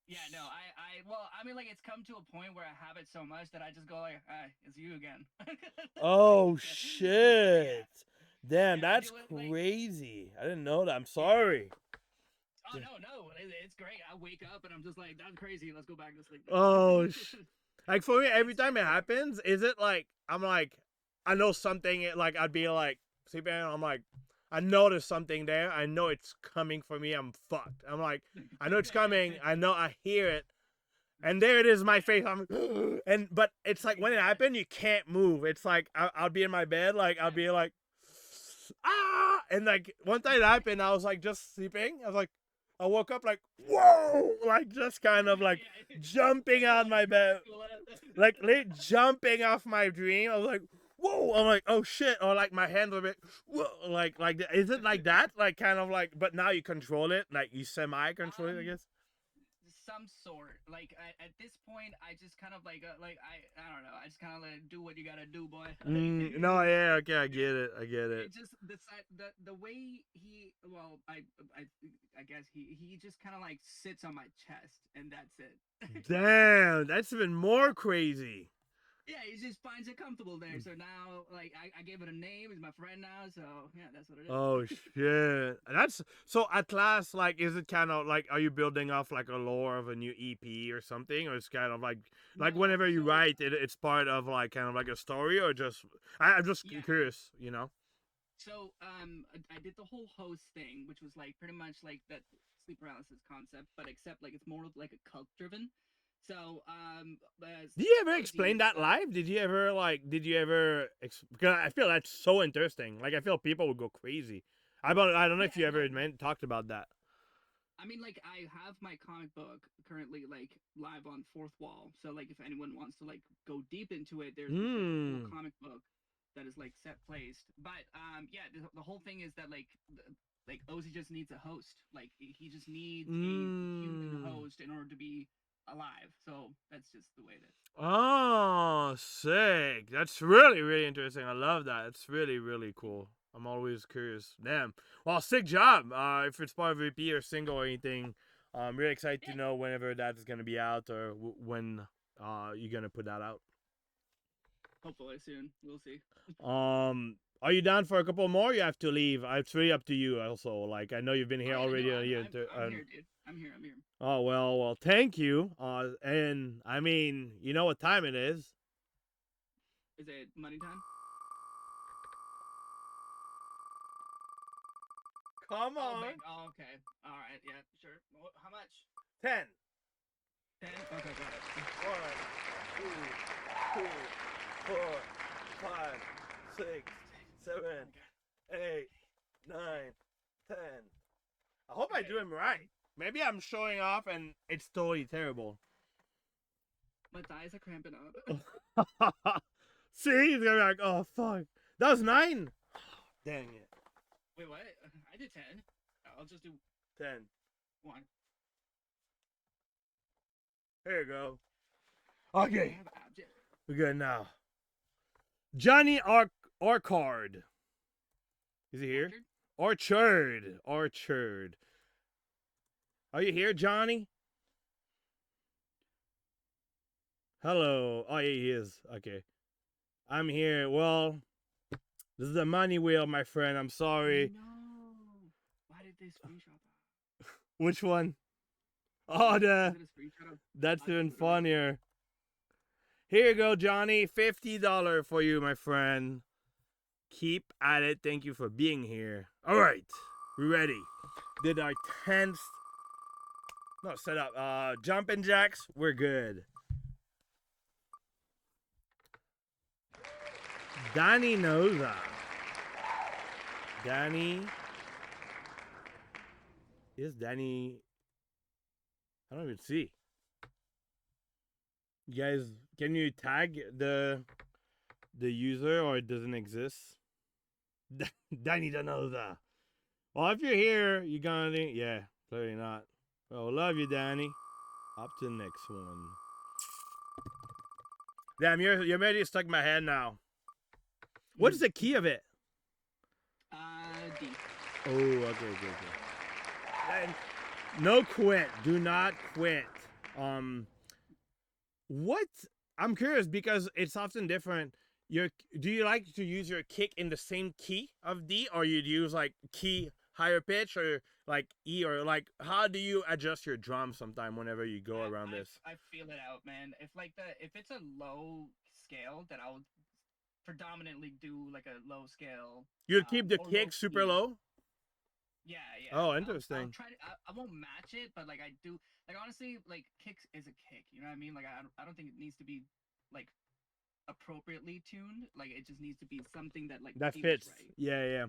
Yeah, no, I mean, like it's come to a point where I have it so much that I just go like, it's you again. Oh shit! Damn, that's crazy. I didn't know that. I'm sorry. Oh no, it's great. I wake up and I'm just like, that's crazy. Let's go back to sleep. Oh, Like for me, every time it happens, is it like I'm like I know something like I'd be like sleeping and I'm like I know there's something there. I know it's coming for me. I'm fucked. I'm like I know it's coming. I know I hear it. And there it is, my face. I'm, but it's like when it happened, you can't move. It's like I'll be in my bed, like I'll be like, ah, and like one time it happened, I was like just sleeping. I was like, I woke up like, whoa, like just kind of like jumping out my bed, like jumping off my dream. I was like, whoa, I'm like, oh shit, or like my hands were bit, whoa, like is it like that? Like kind of like, but now you control it, like you semi control it, I guess. Some sort. Like at this point, I just kind of like I don't know. I just kind of like do what you gotta do, boy. No, yeah, okay, I get it. It just the way he I guess he just kind of like sits on my chest and that's it. Damn, that's even more crazy. Yeah, he just finds it comfortable there. So now, like, I gave it a name. He's my friend now. So yeah, that's what it is. Oh shit, that's so. At last, like, is it kind of like, are you building off like a lore of a new EP or something, or it's kind of like No, whenever you so- write it, it's part of like kind of like a story, or just I'm just Yeah. curious, you know. So I did the whole host thing, which was like pretty much like that sleep paralysis concept, but except like it's more of like a cult driven. So Did you ever SLUGZ, explain that live? Did you ever because I feel that's so interesting. Like I feel people would go crazy. I don't know if you ever talked about that. I mean, like, I have my comic book currently, like, live on Fourth Wall. So, like, if anyone wants to, like, go deep into it, there's a cool comic book that is, like, set placed. But, yeah, the whole thing is that, like, Ozzy just needs a host. Like, he just needs a human host in order to be alive. So, that's just the way it is. Oh, sick. That's really, really interesting. I love that. It's really, really cool. I'm always curious. Damn. Well, sick job. If it's part of EP or single or anything, I'm really excited to know whenever that's going to be out or when you're going to put that out. Hopefully soon. We'll see. Are you down for a couple more? You have to leave. It's really up to you also. Like, I know you've been here already a year. I'm here, dude. I'm here. Oh, well, thank you. And I mean, you know what time it is. Is it money time? Come on. Oh, okay. All right. Yeah, sure. How much? 10. 10? Okay, got it. 1, 2, 3, 4, 5, 6, 7, 8, 9, 10. I hope I do him right. Maybe I'm showing off and it's totally terrible. My thighs are cramping up. See, he's gonna be like, oh fuck. That was 9. Dang it. Wait, what? I did 10. I'll just do 10. 1. Here you go. Okay. We're good now. Johnny Orchard. Is he here? Orchard. Are you here, Johnny? Hello. Oh, yeah, he is. Okay. I'm here. Well, this is the money wheel, my friend. I'm sorry. No. Why did they screenshot that? Which one? Oh, that's even funnier. Here you go, Johnny. $50 for you, my friend. Keep at it. Thank you for being here. All right. We ready. Did our 10th... No, set up. Jumping jacks. We're good. Danny Noza. Danny... Is Danny... I don't even see. You guys, can you tag the user or it doesn't exist? Danny Danoza. Well, if you're here, you're gonna think, yeah, clearly not. Well, love you, Danny. Up to the next one. Damn, you're ready to stuck in my head now. What is the key of it? D. Oh, okay. And no quit. Do not quit. What? I'm curious because it's often different. Do you like to use your kick in the same key of D, or you'd use like key higher pitch or like E, or like how do you adjust your drum sometime whenever you go around this? I feel it out, man. If it's a low scale, then I'll predominantly do like a low scale. You keep the or low kick super key. low? Yeah. Oh, I'll interesting. try to, I won't match it, but like I do, like honestly, like kicks is a kick. You know what I mean? Like I don't think it needs to be like appropriately tuned. Like it just needs to be something that like That feels fits. right. Yeah.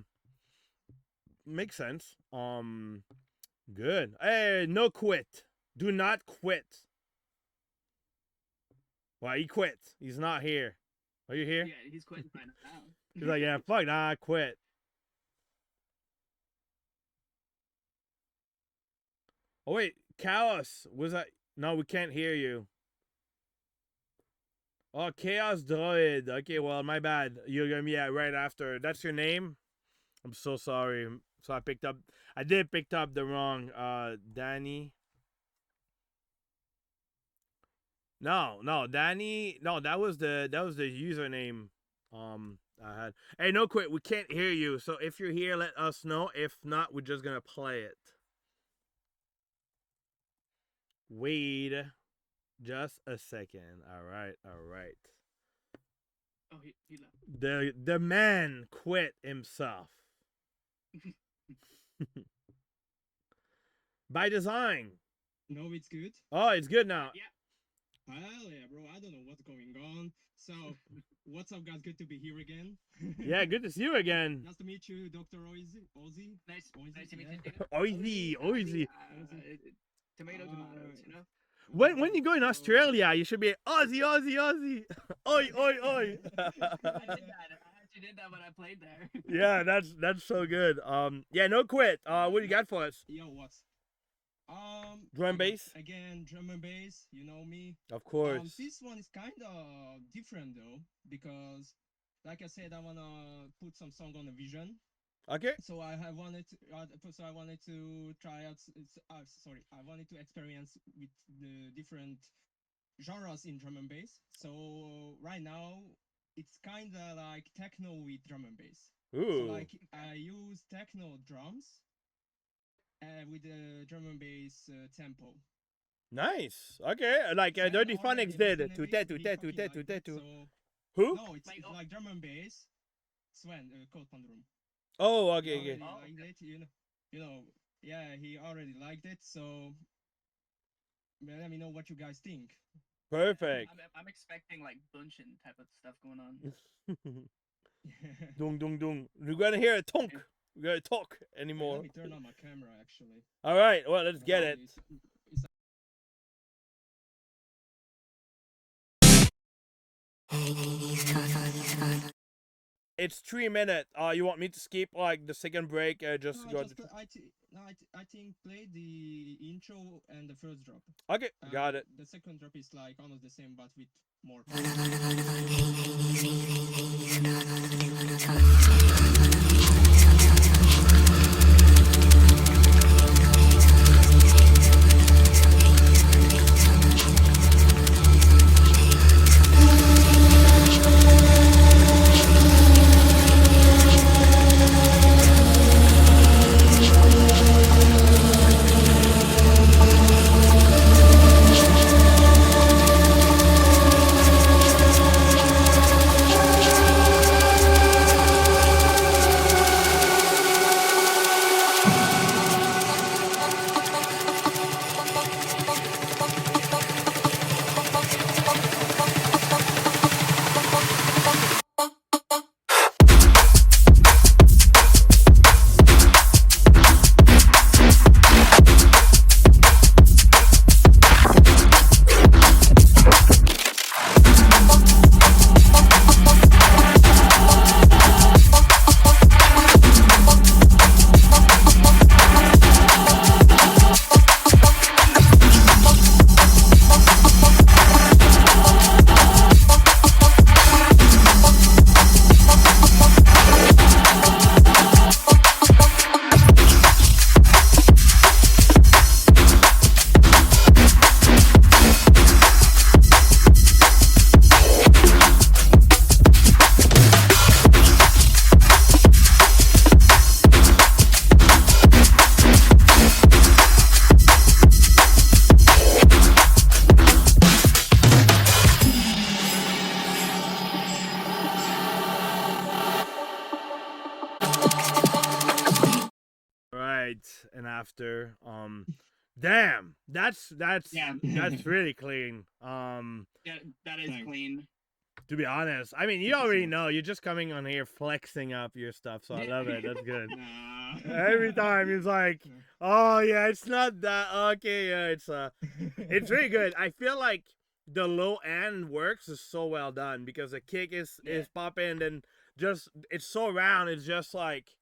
Makes sense. Good. Hey, no quit. Do not quit. Well, he quit. He's not here. Are you here? Yeah, he's quitting right now. He's like, yeah, fuck, nah, I quit. Oh wait, Chaos, was that? No, we can't hear you. Oh, Chaos Droid. Okay, well, my bad. You're gonna be right after. That's your name? I'm so sorry. So I did pick up the wrong Danny. No, Danny. No, that was the username I had. Hey, no quit. We can't hear you. So if you're here, let us know. If not, we're just gonna play it. Wait just a second. All right. Oh, he left. The man quit himself. By design. No, it's good. Oh, it's good now. Yeah. Hell yeah, bro. I don't know what's going on. So, what's up, guys? Good to be here again. Yeah, good to see you again. Nice to meet you, Dr. Ozzy. Nice to meet Oizy. you. Tomatoes, you know. When you go in Australia, you should be Aussie. Oi. I did that. I actually did that when I played there. Yeah, that's so good. Yeah, no quit. What do you got for us? Yo, what's Drum and bass? Again, drum and bass, you know me. Of course. This one is kind of different though, because like I said, I wanna put some song on the vision. Okay. So I wanted to try out. I wanted to experience with the different genres in drum and bass. So right now, it's kind of like techno with drum and bass. Ooh. So like I use techno drums with the drum and bass tempo. Nice. Okay. Like Dirty Phonics did. Who? No, it's like drum and bass. Sven, Code Pandrum. Oh, okay. He liked it, you know, yeah, he already liked it. So let me know what you guys think. Perfect. I'm expecting like Bunshin type of stuff going on. Dung. We're gonna hear a tonk. We're gonna talk anymore. Let me turn on my camera, actually. All right. Well, let's get it. It's 3 minutes. You want me to skip like the second break? Just go. I think play the intro and the first drop. Okay, got it. The second drop is like almost the same, but with more. Thank after. Damn, that's Yeah. that's really clean. Yeah, that is Thanks. clean. To be honest, I mean, you Thank you so already much. know. You're just coming on here flexing up your stuff, so I love it. That's good. Nah. Every time he's like, "Oh yeah, it's not that okay. Yeah, it's really good." I feel like the low end works is so well done because the kick is popping and just it's so round. It's just like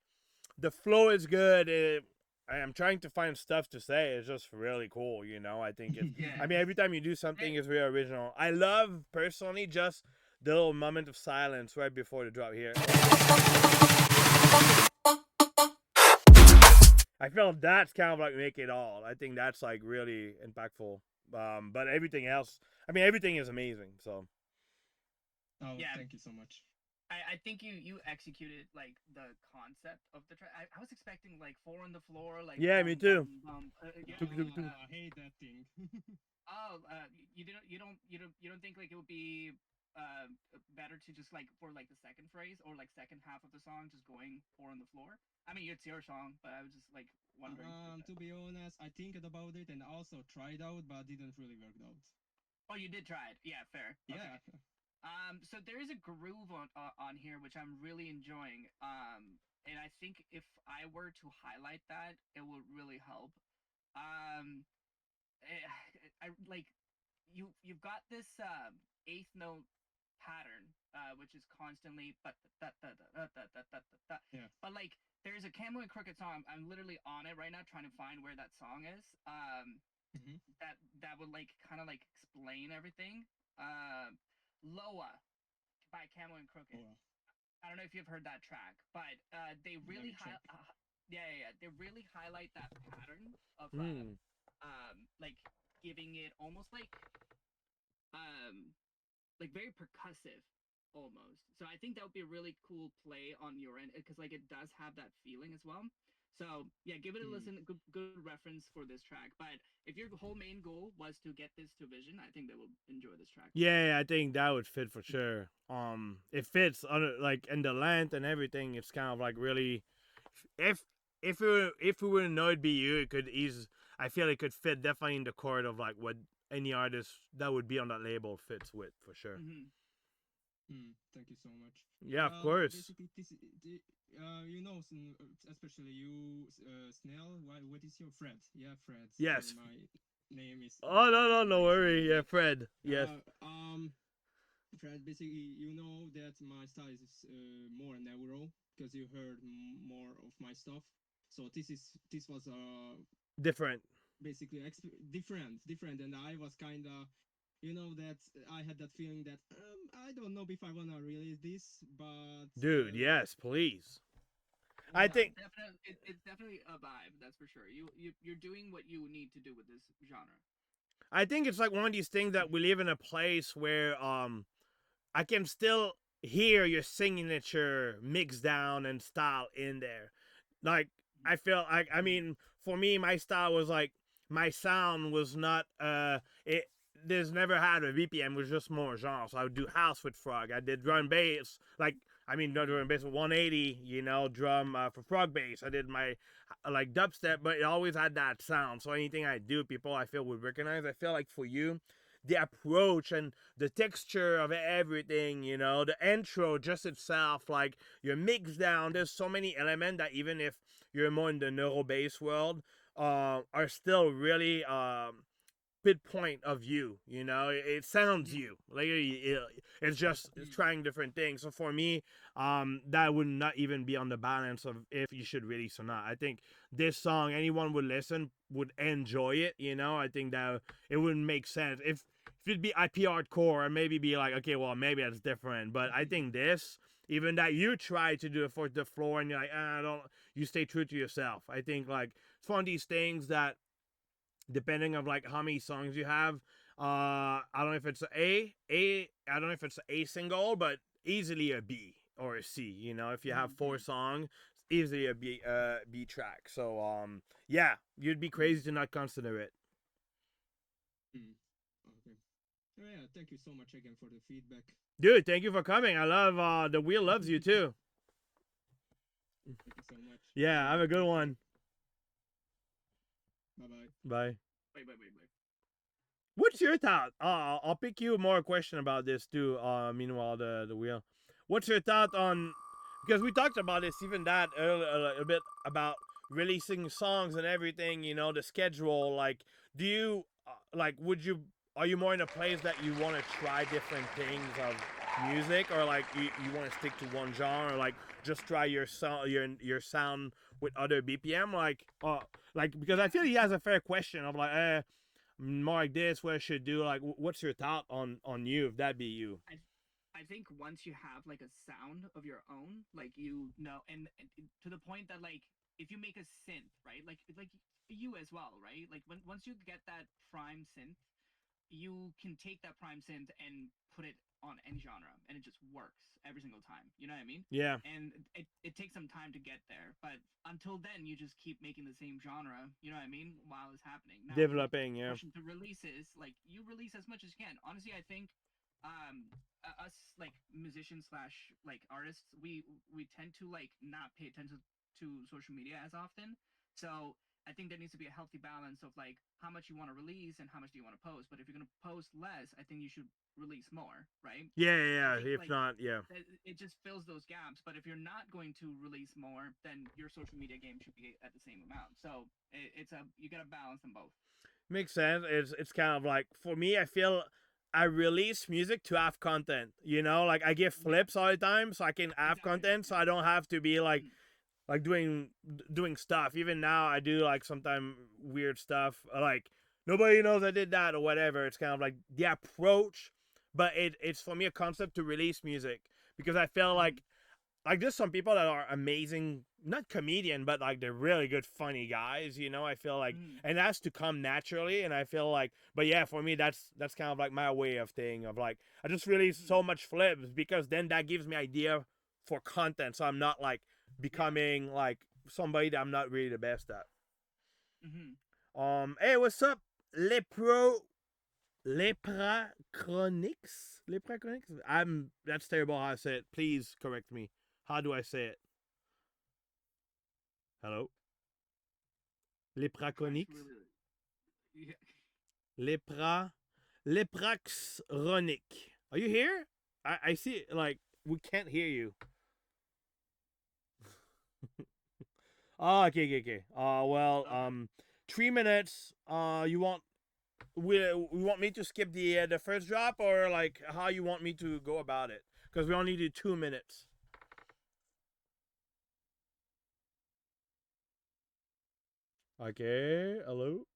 the flow is good. I'm trying to find stuff to say. It's just really cool, you know. I think it's. Yeah. I mean, every time you do something, it's really original. I love personally just the little moment of silence right before the drop here. I feel that's kind of like make it all. I think that's like really impactful. But everything else, I mean, everything is amazing. So Oh, Yeah. thank you so much. I think you executed like the concept of the track. I was expecting like 4 on the floor, like Yeah, me too. yeah. I hate that thing. Oh, you don't think like it would be better to just like for like the second phrase or like second half of the song just going 4 on the floor? I mean, it's your song, but I was just like wondering. To be honest, I think about it and also tried out, but didn't really work out. Oh, you did try it. Yeah, fair. Yeah. Okay. So there is a groove on here which I'm really enjoying. And I think if I were to highlight that, it would really help. I like you've got this eighth note pattern, which is constantly Yeah. but like there's a Camo and Crooked song. I'm literally on it right now trying to find where that song is. That would like kind of like explain everything. Loa by Camo and Crooked. Oh, I don't know if you've heard that track, but they really they really highlight that pattern of like giving it almost like very percussive almost. So I think that would be a really cool play on your end because like it does have that feeling as well. So yeah, give it a listen. Good reference for this track. But if your whole main goal was to get this to Vision, I think they will enjoy this track. yeah, I think that would fit for sure. It fits under like in the length and everything. It's kind of like really, if we wouldn't know it'd be you, it could ease. I feel it could fit definitely in the chord of like what any artist that would be on that label fits with for sure. Thank you so much. Yeah, of course. Basically, you know, especially you, Snail. What is your Fred? Yeah, Fred. Yes. My name is. Oh no worry. Yeah, Fred. Yes. Fred. Basically, you know that my style is more neuro because you heard more of my stuff. So this was different. Basically, different, and I was kind of. You know that I had that feeling that I don't know if I wanna release this, but dude, yes, please. Well, I think it's definitely a vibe. That's for sure. You're doing what you need to do with this genre. I think it's like one of these things that we live in a place where I can still hear your signature mix down and style in there. Like I feel like I mean for me my style was like my sound was not it. There's never had a VPM, was just more genre. So I would do house with Frog. I did drum and bass, like I mean not drum and bass, 180, you know, drum for Frog bass. I did my like dubstep, but it always had that sound. So anything I do, people I feel would recognize. I feel like for you, the approach and the texture of everything, you know, the intro just itself, like your mix down. There's so many elements that even if you're more in the neuro bass world, are still really pinpoint of you, you know. It sounds you like it's just trying different things. So for me, that would not even be on the balance of if you should release or not. I think this song anyone would listen would enjoy it, you know. I think that it wouldn't make sense if it'd be IP hardcore and maybe be like, okay, well maybe that's different. But I think this, even that you try to do it for the floor and you're like, I don't, you stay true to yourself. I think like it's one of these things that depending of like how many songs you have, I don't know if it's I don't know if it's a single, but easily a B or a C, you know. If you have 4 songs, easily a B track. So yeah, you'd be crazy to not consider it. Okay. Yeah, thank you so much again for the feedback. Dude, thank you for coming. I love the wheel loves you too. Thank you so much. Yeah, have a good one. Bye bye. Bye. Bye. What's your thought? I'll pick you more question about this too. Meanwhile, the wheel. What's your thought on? Because we talked about this, even that earlier, a bit about releasing songs and everything. You know, the schedule. Like, do you like? Would you? Are you more in a place that you want to try different things of music, or like you want to stick to one genre, or like just try your sound with other BPM, like because I feel he has a fair question of like, more like this, what I should do. Like, what's your thought on you if that be you? I think once you have like a sound of your own, like and to the point that like if you make a synth, right, like you as well, right, like once you get that prime synth, you can take that prime synth and put it on any genre and it just works every single time, you know what I mean? Yeah. And it takes some time to get there, but until then you just keep making the same genre, you know what I mean, while it's happening. Now, Developing, yeah. pushing to releases, like you release as much as you can. Honestly, I think us like musicians slash like artists, we tend to like not pay attention to social media as often. So I think there needs to be a healthy balance of like how much you want to release and how much do you want to post. But if you're gonna post less, I think you should release more, right? Yeah. Think, If not, yeah. it just fills those gaps. But if you're not going to release more, then your social media game should be at the same amount. So you gotta balance them both. Makes sense. It's kind of like, for me, I feel I release music to have content. You know, like I give flips all the time so I can have content, so I don't have to be like doing stuff. Even now I do like sometimes weird stuff, like nobody knows I did that or whatever. It's kind of like the approach, but it's for me a concept to release music, because I feel like there's some people that are amazing, not comedian, but like they're really good funny guys, you know. I feel like and that's to come naturally, and I feel like, but yeah, for me that's kind of like my way of thing of like I just release so much flips, because then that gives me idea for content, so I'm not like becoming like somebody that I'm not really the best at. Hey, what's up, Lepra Chronics? That's terrible how I say it. Please correct me. How do I say it? Hello? Lepra Chronics? Lepraxronic. Are you here? I see, like, we can't hear you. Oh, okay. Well, 3 minutes. You want we want me to skip the first drop, or like how you want me to go about it? Because we only do 2 minutes. Okay, hello.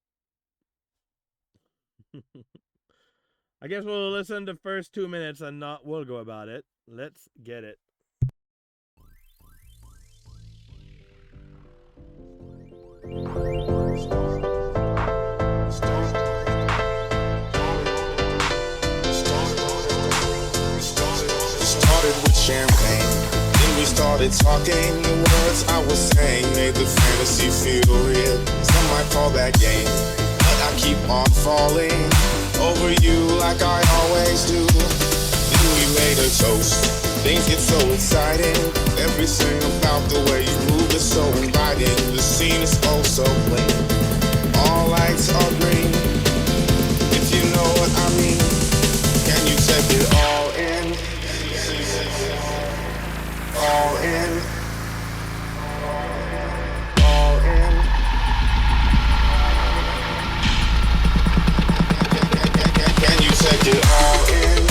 I guess we'll listen to the first 2 minutes and we'll go about it. Let's get it. Started with champagne, then we started talking. The words I was saying made the fantasy feel real. Some might call that game, but I keep on falling over you like I always do. Then we made a toast, things get so exciting. Everything about the way you move is so inviting. The scene is oh so clean, all lights are green. If you know what I mean, can you take it all in? All in. All in. Can you take it all in?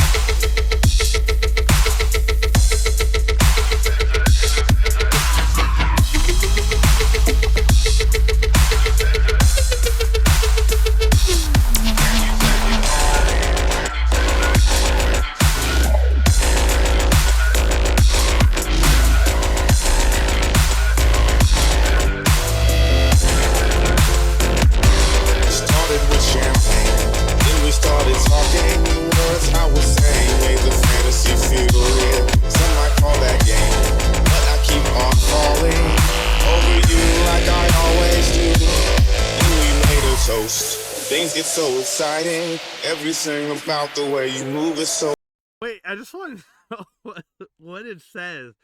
Things get so exciting. Everything about the way you move is so. Wait, I just want to know what it says.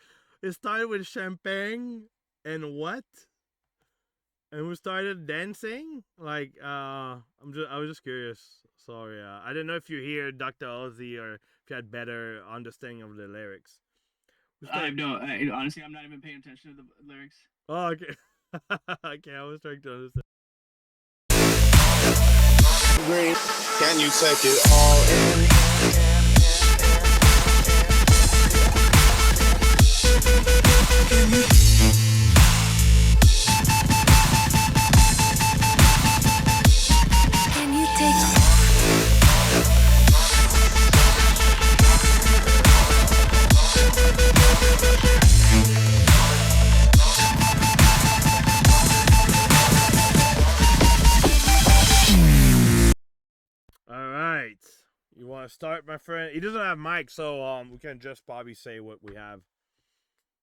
It started with champagne and what? And we started dancing. Like, I was just curious. Sorry, I didn't know if you hear Dr. Ozzy or if you had better understanding of the lyrics. Honestly, I'm not even paying attention to the lyrics. Oh, okay. Okay, I was trying to understand. Can you take it all in? Can you take All right. You want to start, my friend? He doesn't have mic, so we can just probably say what we have.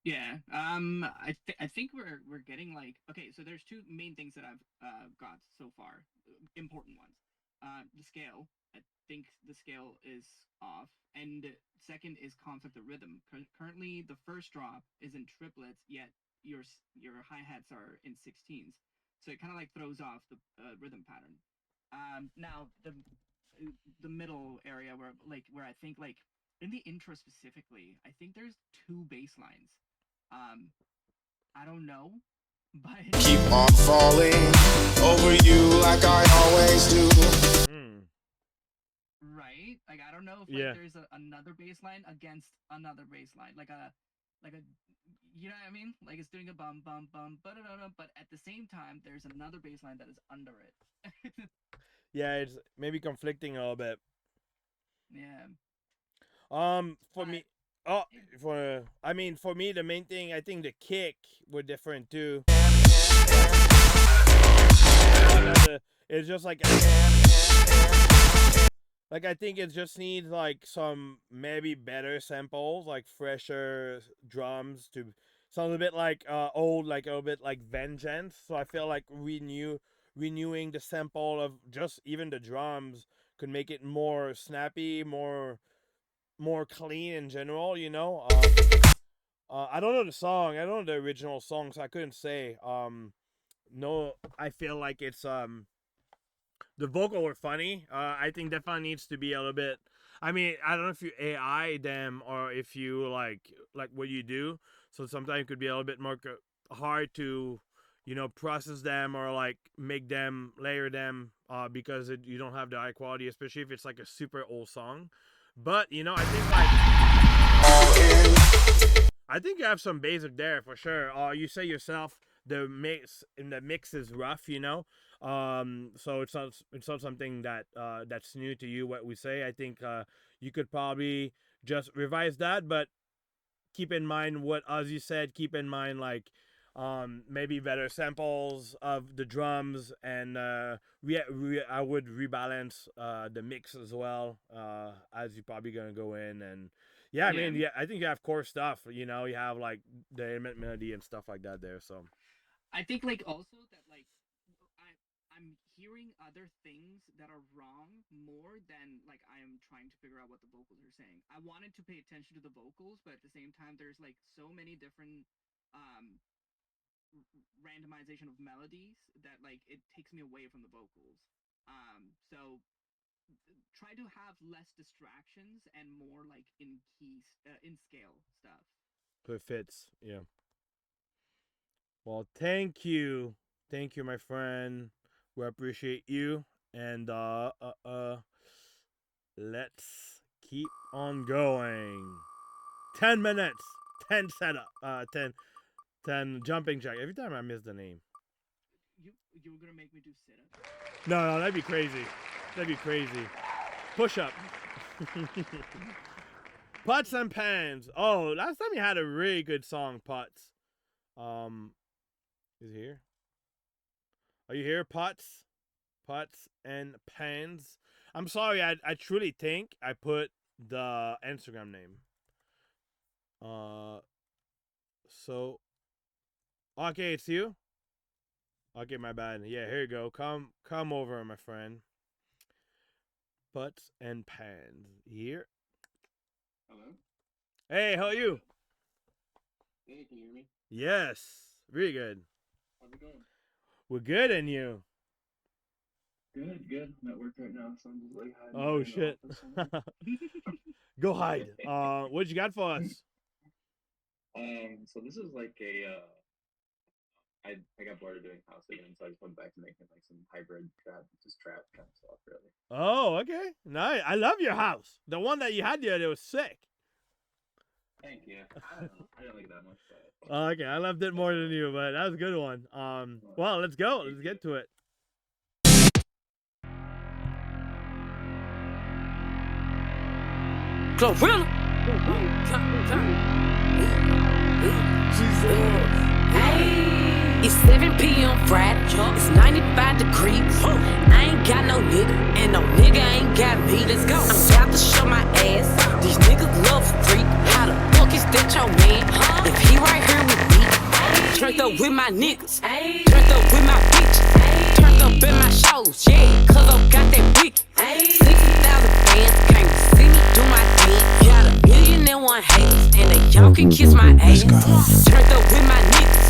Yeah. I think we're getting like, okay. So there's two main things that I've got so far, important ones. The scale. I think the scale is off, and second is concept of rhythm. Currently, the first drop is in triplets, yet your hi hats are in 16s, so it kind of like throws off the rhythm pattern. Now the middle area where I think like in the intro specifically, I think there's two bass lines. I don't know, but Keep on falling over you like I always do. right, like I don't know if Yeah. like there's another bass line against another bass line, like a you know what I mean? Like it's doing a bum bum bum but at the same time there's another bass line that is under it. Yeah, it's maybe conflicting a little bit. Yeah. For me, for me, the main thing, I think the kick were different too. It's just like I think it just needs like some maybe better samples, like fresher drums to sound a bit like old, like a little bit like Vengeance. So I feel like renewing the sample of just even the drums could make it more snappy, more clean in general. I don't know the song. I don't know the original song, so I couldn't say. No, I feel like it's the vocal were funny. I think definitely needs to be a little bit. I mean, I don't know if you AI them or if you like what you do. So sometimes it could be a little bit more hard to, process them or like make them layer them because you don't have the high quality, especially if it's like a super old song. But I think I think you have some basic there for sure. You say yourself the mix is rough, so it's not something that's new to you. What we say, I think you could probably just revise that, but keep in mind what Ozzy said. Keep in mind maybe better samples of the drums, and I would rebalance the mix as well as you're probably gonna go in. And yeah, I mean, yeah, I think you have core stuff. You have like the melody and stuff like that there. So I think like also that like I'm hearing other things that are wrong more than like I am trying to figure out what the vocals are saying. I wanted to pay attention to the vocals, but at the same time there's like so many different um randomization of melodies that like it takes me away from the vocals. So try to have less distractions and more like in in scale stuff. so it fits. Yeah. Well, thank you, my friend. We appreciate you, and let's keep on going. 10 minutes, 10 setup, 10 jumping jack. Every time I miss the name. You were gonna make me do sit-ups? No, that'd be crazy. That'd be crazy. Push up. Pots and pans. Oh, last time you had a really good song, Pots. Is he here? Are you here, Pots? Pots and pans. I'm sorry. I truly think I put the Instagram name. So okay, it's you. Okay, my bad. Yeah, here you go. Come over, my friend. Pots and pans here. Hello. Hey, how are you? Hey, can you hear me? Yes, really good. How's it going? We're good, and you? Good, good. I'm at work right now, so I'm just like hiding Oh behind the shit! office somewhere. Go hide. What you got for us? So this is like I got bored of doing house again, so I just went back to making like some hybrid trap, just trap kind of stuff, really. Oh, okay. Nice. I love your house. The one that you had the other day was sick. Thank you. I don't know. I didn't like it that much, but Okay, I loved it more than you, but that was a good one. Well, let's go. Let's get to it. Glorilla. It's 7 p.m. Friday. It's 95 degrees. I ain't got no nigga, and no nigga ain't got me. Let's go. I'm about to show my ass. These niggas love freak. How the fuck is that your man? If he right here with me, turned up with my niggas, turned up with my bitches, turned up in my shows, yeah, cause I got that big. 60,000 fans can't see me do my dance. Got 1,000,001 haters, and they y'all can kiss my ass. Turned up with my niggas,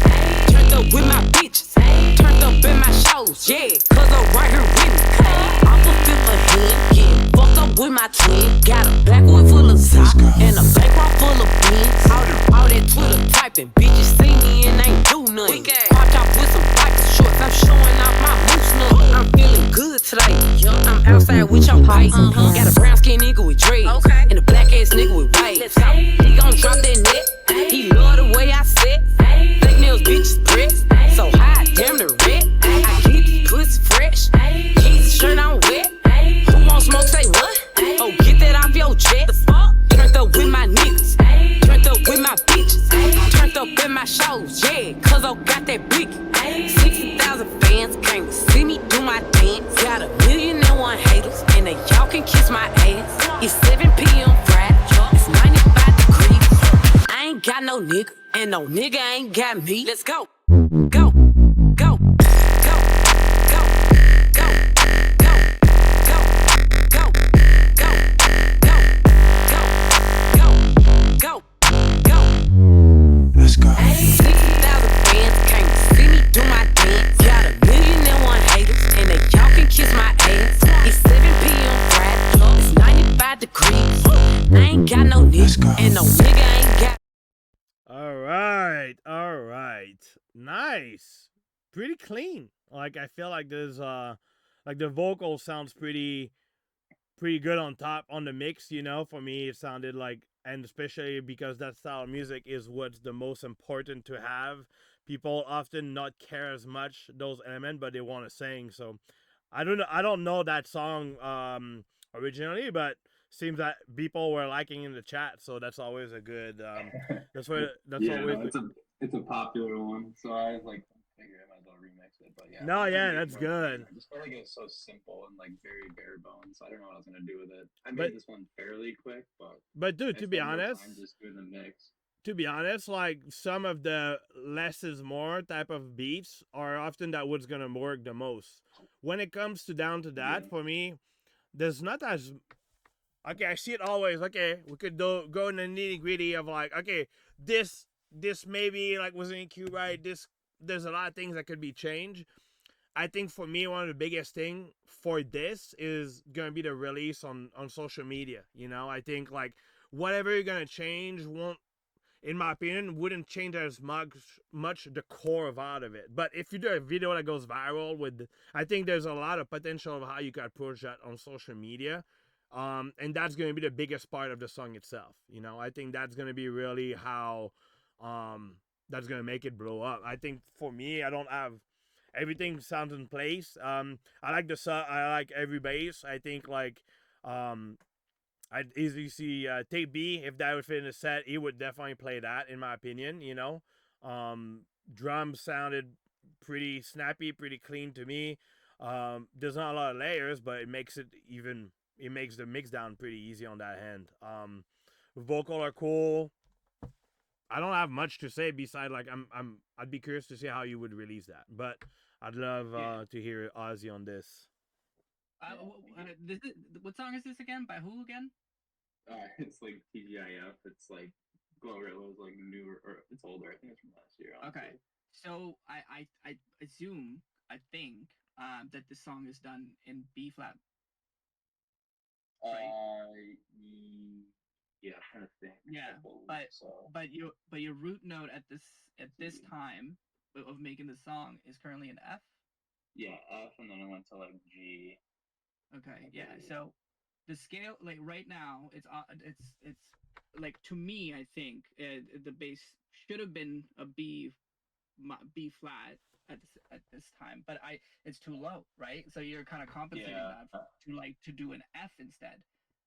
turned up with my bitches, turned up in my shows, yeah, cause I'm right here with me. I'm a fifth for him, getting fucked up with my twin. Got a backwood full of socks, and a bankroll full of pins. All that Twitter typing, bitches see me and ain't do nothing. Popped off with some biker shorts, I'm showing off my moose nut. I'm feeling good today, I'm outside with your pipe. Got a brown skin nigga with dreads, and a black ass nigga with white. He gon' drop that net, he love the way I sit. Fake nails, bitches press, so high, damn the red. I keep this pussy fresh, keep the shirt on wet. Who want smoke, say what? Oh, get that off your jet. Turned up with my niggas, turned up with my bitches, turned up in my shows, yeah, cause I got that big. 60,000 fans can't see me do my dance. Got 1,000,001 haters, and they y'all can kiss my ass. It's 7 p.m. Friday, it's 95 degrees. I ain't got no nigga, and no nigga ain't got me. Let's go, go, go, go, go, go, go, go, go, go, go, go, go. Let's go. 60,000 fans can't see me do my dance. Got 1,000,001 haters, and they y'all can kiss my ass. It's 7 p.m. Friday, it's 95 degrees. I ain't got no nigga, and no nigga ain't got. All right. Nice. Pretty clean. Like I feel like there's like the vocal sounds pretty good on top on the mix, you know. For me it sounded like, and especially because that style of music is what's the most important to have. People often not care as much those elements, but they want to sing. So I don't know that song originally, but seems that people were liking in the chat, so that's always a good that's yeah, always no, it's a popular one, so I was like, figure I might as well remix it. But yeah, no, I yeah, couldn't get that's more clean. good. I just felt like it was so simple and like very bare bones. So I don't know what I was gonna do with it. I But made this one fairly quick, but dude, I to be spent more honest, time just doing the mix. like some of the less is more type of beats are often that what's gonna work the most. When it comes to down to that, Yeah. for me, there's not as okay. I see it always. Okay, we could go in the nitty gritty of like, okay, this maybe like wasn't EQ right. This there's a lot of things that could be changed. I think for me, one of the biggest thing for this is gonna be the release on social media. You know, I think like whatever you're gonna change won't, in my opinion, wouldn't change as much the core of out of it. But if you do a video that goes viral with, I think there's a lot of potential of how you could approach that on social media. And that's going to be the biggest part of the song itself. You know, I think that's going to be really how that's going to make it blow up. I think for me, I don't have everything sounds in place. I like I like every bass. I think like I'd easily see Tape B, if that would fit in the set, he would definitely play that, in my opinion, you know. Drums sounded pretty snappy, pretty clean to me. There's not a lot of layers, but it makes the mix down pretty easy on that hand. Vocal are cool. I don't have much to say besides like I'd be curious to see how you would release that, but I'd love to hear Ozzy on this. What song is this again? By who again? It's like TGIF. It's like Glorilla's like newer, or it's older. I think it's from last year. Honestly. Okay, so I assume I think, that the song is done in B flat. Yeah, I'm trying to think. Yeah, I believe but so. but your root note at this time of making the song is currently an F. Yeah, F, and then I went to like G. Okay, yeah. So the scale, like right now, it's like, to me, I think the bass should have been a B flat at this time, but it's too low, right? So you're kind of compensating Yeah. that to do an F instead.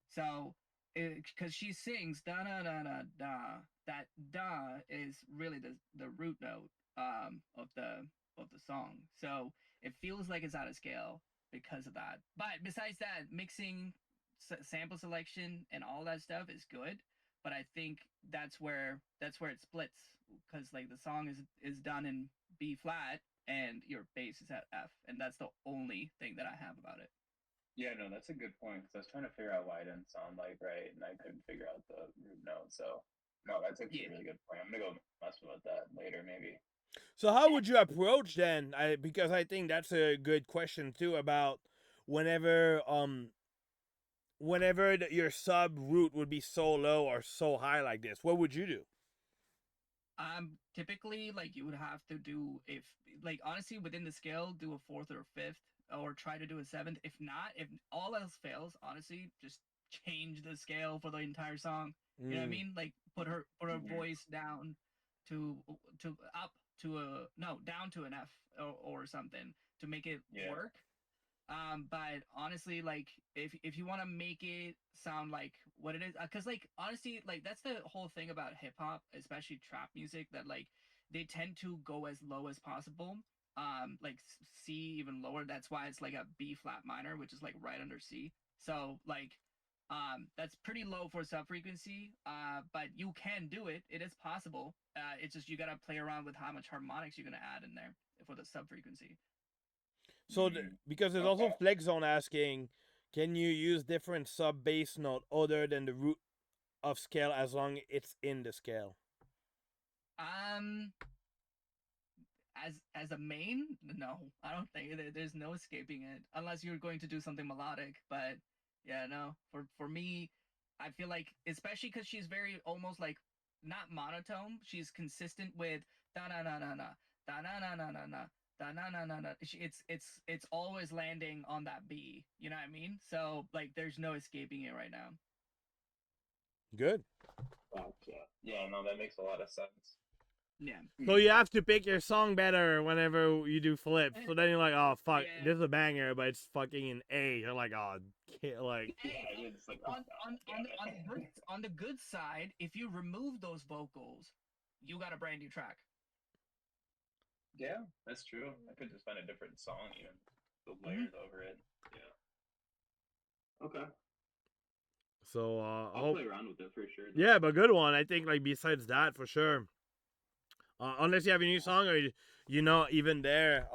So because she sings da da da da da, that da is really the root note of the song. So it feels like it's out of scale because of that. But besides that, mixing, sample selection, and all that stuff is good. But I think that's where it splits, because like the song is done in B flat and your bass is at F, and that's the only thing that I have about it. Yeah, no, that's a good point because I was trying to figure out why it didn't sound like right, and I couldn't figure out the root note. So, no, that's actually a really good point. I'm gonna go mess with that later, maybe. So how would you approach then? Because I think that's a good question too about whenever your sub root would be so low or so high like this. What would you do? Typically, like, you would have to do, if like, honestly, within the scale, do a fourth or a fifth, or try to do a seventh. If not, if all else fails, honestly, just change the scale for the entire song. You know what I mean? Like, put her voice down to up to a no down to an F, or something to make it work. But honestly, like, if you want to make it sound like what it is, because like, honestly, like, that's the whole thing about hip hop, especially trap music, that like they tend to go as low as possible. Like C, even lower. That's why it's like a B flat minor, which is like right under C. So like, that's pretty low for sub frequency. But you can do it. It is possible. It's just you gotta play around with how much harmonics you're gonna add in there for the sub frequency. So because there's also Flex Zone asking, can you use different sub bass note other than the root of scale as long as it's in the scale? As a main, no, I don't think there's no escaping it unless you're going to do something melodic. But yeah, no, for me, I feel like, especially because she's very almost like not monotone, she's consistent with da na na na na da na na na na na da na na na na. It's always landing on that B. You know what I mean? So like, there's no escaping it right now. Good. Gotcha. Yeah, no, that makes a lot of sense. Yeah. So you have to pick your song better whenever you do flips. So then you're like, oh fuck, this is a banger, but it's fucking in A. You're like, oh, like. It's like, On the good side, if you remove those vocals, you got a brand new track. Yeah, that's true. I could just find a different song, even the layers over it. Yeah. Okay. So I'll play around with it for sure. Yeah, but good one. I think, like, besides that, for sure. Unless you have a new song, or even there,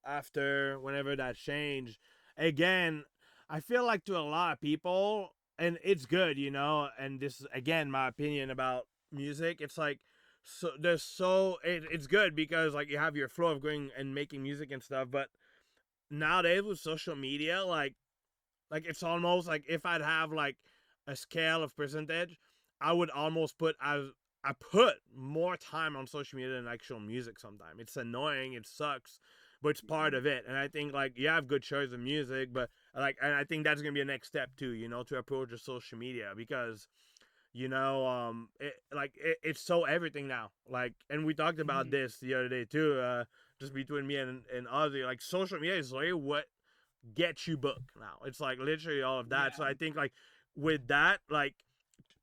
after whenever that change, again, I feel like to a lot of people, and it's good, and this is again my opinion about music. It's like, it's good because like you have your flow of going and making music and stuff, but nowadays with social media, like it's almost like if I'd have like a scale of percentage, I would almost put I put more time on social media than actual music sometimes. It's annoying, it sucks, but it's part of it. And I think like you have good choice of music, but like, and I think that's gonna be a next step too, to approach the social media, because it's so everything now. Like, and we talked about this the other day too, just between me and Ozzy. Like, social media is like what gets you booked now. It's like literally all of that. Yeah. So I think like with that, like,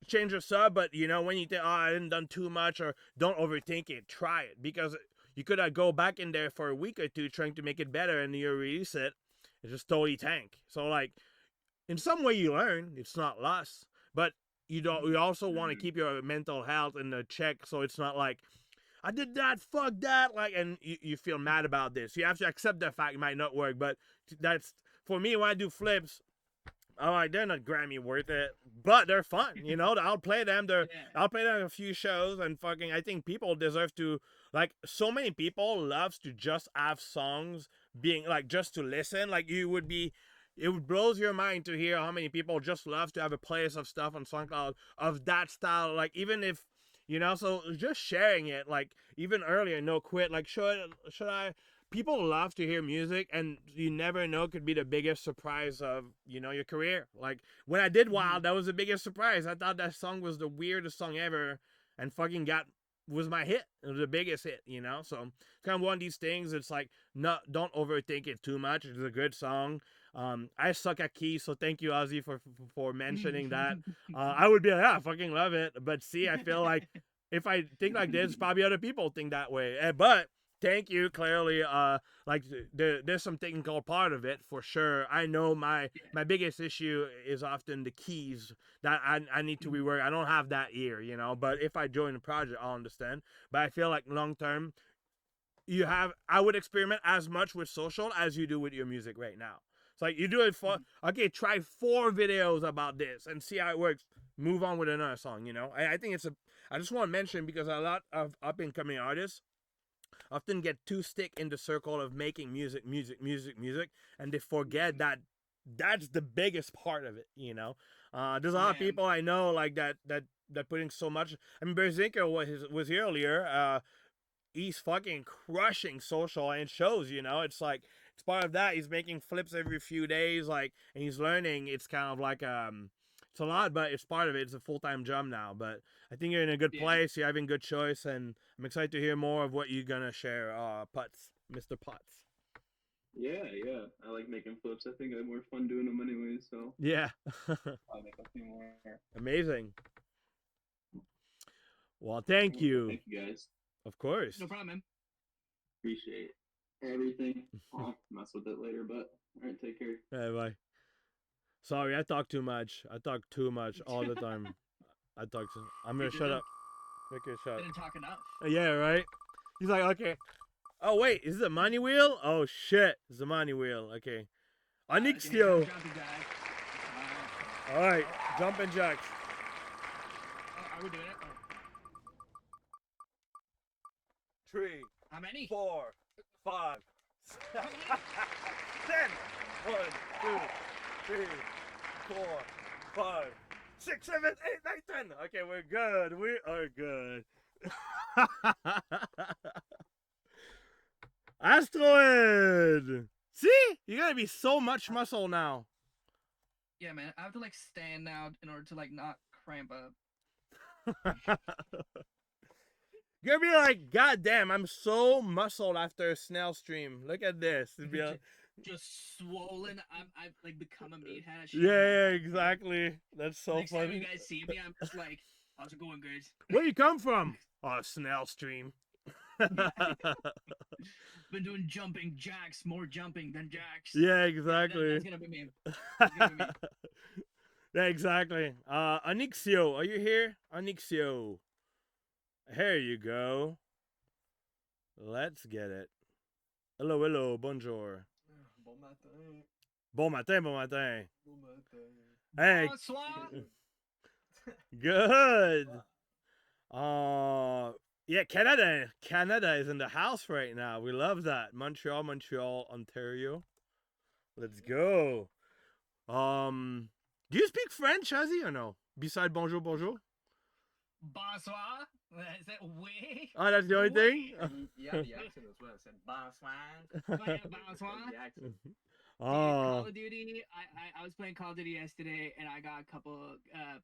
change your sub, but when you think, oh, I didn't done too much, or don't overthink it, try it, because you could go back in there for a week or two trying to make it better, and you release it, it's just totally tank. So like, in some way you learn, it's not lost, but you also want to keep your mental health in the check, so it's not like, I did that, fuck that, like, and you feel mad about this. You have to accept that fact it might not work, but that's, for me, when I do flips, I'm like, they're not Grammy worth it, but they're fun, I'll play them. I'll play them a few shows, and fucking, I think people deserve to, like, so many people loves to just have songs being like just to listen. Like you would be, it blows your mind to hear how many people just love to have a playlist of stuff on SoundCloud of that style. Like even if so just sharing it. Like even earlier, no quit. Like should I? People love to hear music, and you never know, could be the biggest surprise of your career. Like when I did Wild, that was the biggest surprise. I thought that song was the weirdest song ever, and fucking was my hit. It was the biggest hit, so it's kind of one of these things. It's like, don't overthink it too much. It's a good song. I suck at keys, so thank you, Ozzy, for mentioning that. I would be like, I fucking love it, but see, I feel like if I think like this, probably other people think that way. But thank you. Clearly, like there's some technical part of it for sure. I know my biggest issue is often the keys that I need to rework. I don't have that ear, But if I join the project, I'll understand. But I feel like long term, I would experiment as much with social as you do with your music right now. It's like you do it for okay, try 4 videos about this and see how it works. Move on with another song, I think I just want to mention because a lot of up and coming artists often get too stuck in the circle of making music, and they forget that that's the biggest part of it. There's a lot of people I know like that putting so much. I mean, Berzinker was here earlier. He's fucking crushing social and shows. It's like it's part of that. He's making flips every few days, like, and he's learning. It's kind of like it's a lot, but it's part of it. It's a full-time job now. But I think you're in a good place. You're having good choice, and I'm excited to hear more of what you're gonna share, Putz, Mr. Putz. Yeah. I like making flips. I think I have more fun doing them anyway. So yeah. I'll make a few more. Amazing. Well, thank you. Thank you guys. Of course. No problem, man. Appreciate everything. I'll mess with it later, but all right, take care. Hey, bye. Sorry, I talk too much. I talk too much all the time. I'm gonna shut up. Make it shut. Didn't talk enough. Yeah, right. He's like, okay. Oh wait, is it the money wheel? Oh shit, it's the money wheel. Okay. Anixio. All right, jumping jacks. Are we doing it? 3. How many? 4, 5, 10. 1, 2, 3, 4, 5, 6, 7, 8, 9, 10. Okay, we're good. We are good. Asteroid! See? You're gonna be so much muscle now. Yeah, man. I have to like stand now in order to like not cramp up. You're gonna be like, God damn, I'm so muscled after a snail stream. Look at this. It'd be like, just swollen. I've like become a meathead. yeah, exactly. That's so Next funny. time you guys see me, I'm just like, how's it going, guys? Where you come from? Oh, snail stream. Been doing jumping jacks, more jumping than jacks. Yeah, exactly. That's gonna be me. That's gonna be me. Yeah, exactly. Anixio, are you here? Anixio. Here you go. Let's get it. Hello, bonjour. Bon matin. Bon matin, bon matin. Bon matin. Hey. Bonsoir. Good. Yeah, Canada is in the house right now. We love that. Montreal, Ontario. Let's go. Do you speak French, Ozzy, or no? Beside bonjour, bonjour? Bonsoir. Is that oui? Oh, that's the only thing? You have the accent as well. I said bonsoir. Bonsoir. The accent. Call of Duty. I was playing Call of Duty yesterday, and I got a couple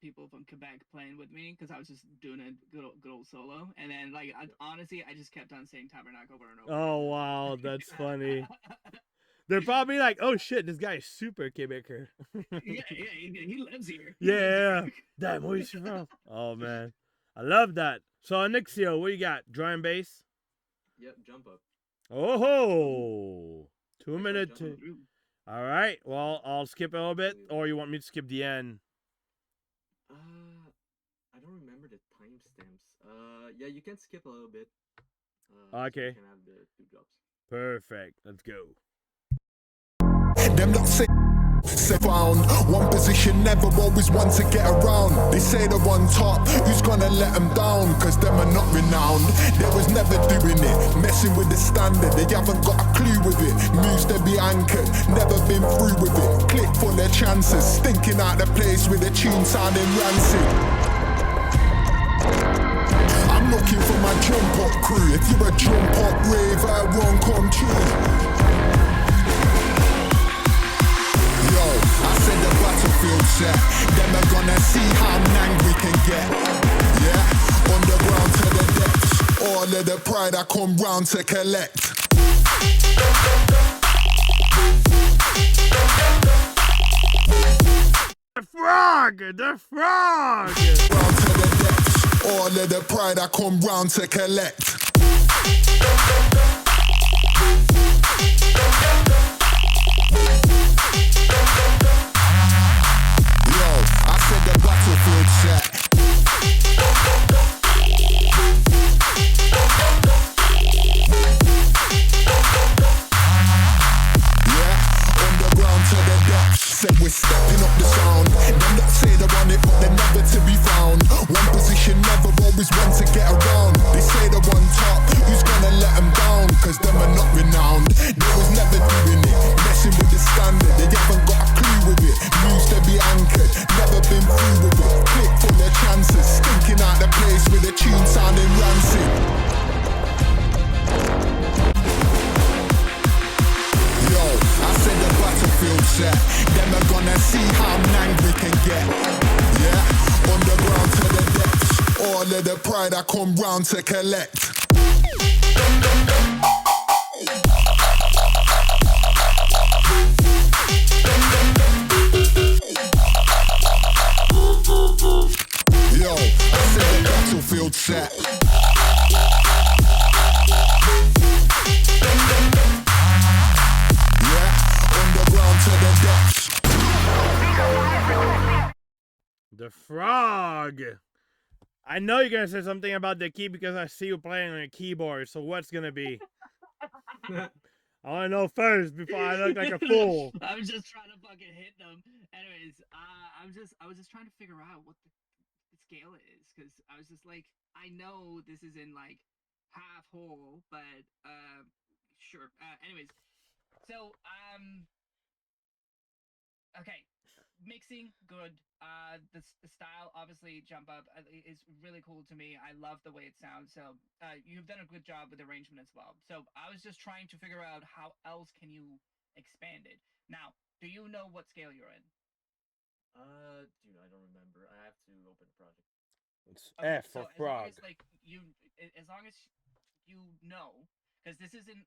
people from Quebec playing with me because I was just doing a good old solo. And then, like, honestly, I just kept on saying Tabernacle over and over. Oh, wow. That's funny. They're probably like, oh, shit, this guy is super Quebecer. yeah, he lives here. Yeah. Damn, where's he from? Oh, man. I love that. So, Anixio, what you got? Drum and bass? Yep, jump up. Oh, 2 minutes. All right. Well, I'll skip a little bit, or you want me to skip the end? I don't remember the timestamps. Yeah, you can skip a little bit. Okay. So you can have the 2 drops. Perfect. Let's go. Them not say Set found one position, never always one to get around. They say the one top, who's gonna let them down? Cause them are not renowned. They was never doing it, messing with the standard. They haven't got a clue with it. Moves to be anchored, never been through with it. Click for their chances, stinking out the place with a tune sounding rancid. I'm looking for my jump up crew. If you're a jump up rave, I won't come true. Yo, I said the battlefield set. Then they're gonna see how nang we can get. Yeah, underground to the depths. All of the pride I come round to collect. The frog! The frog! Round to the depths. All of the pride I come round to collect. Yo, I said the battlefield set. Yeah, underground to the depths. Said we're stepping up the sound. Them that say they want it, but they're never to be found. One position, never always one to get around. They say the one top, who's gonna let them down? Cause them are not renowned. They was never doing it, messing with the standard. They haven't got a clue with it. Moves to be anchored, never been through with it. Click for their chances, stinking out the place with a tune sounding rancid. Yo, I said the battlefield set. Them are gonna see how nang we can get. Yeah, underground to the depths. All of the pride I come round to collect. Yo, I said the battlefield set. The frog. I know you're gonna say something about the key because I see you playing on a keyboard. So what's gonna be? I wanna know first before I look like a fool. I was just trying to fucking hit them. Anyways, I was just trying to figure out what the scale is because I was just like, I know this is in like half whole, but sure. Anyways, so okay, mixing good. The style obviously jump up is really cool to me. I love the way it sounds. So you've done a good job with arrangement as well. So I was just trying to figure out how else can you expand it. Now, do you know what scale you're in? Dude, I don't remember. I have to open the project. It's Okay, F for so frog. as long as you know, because this isn't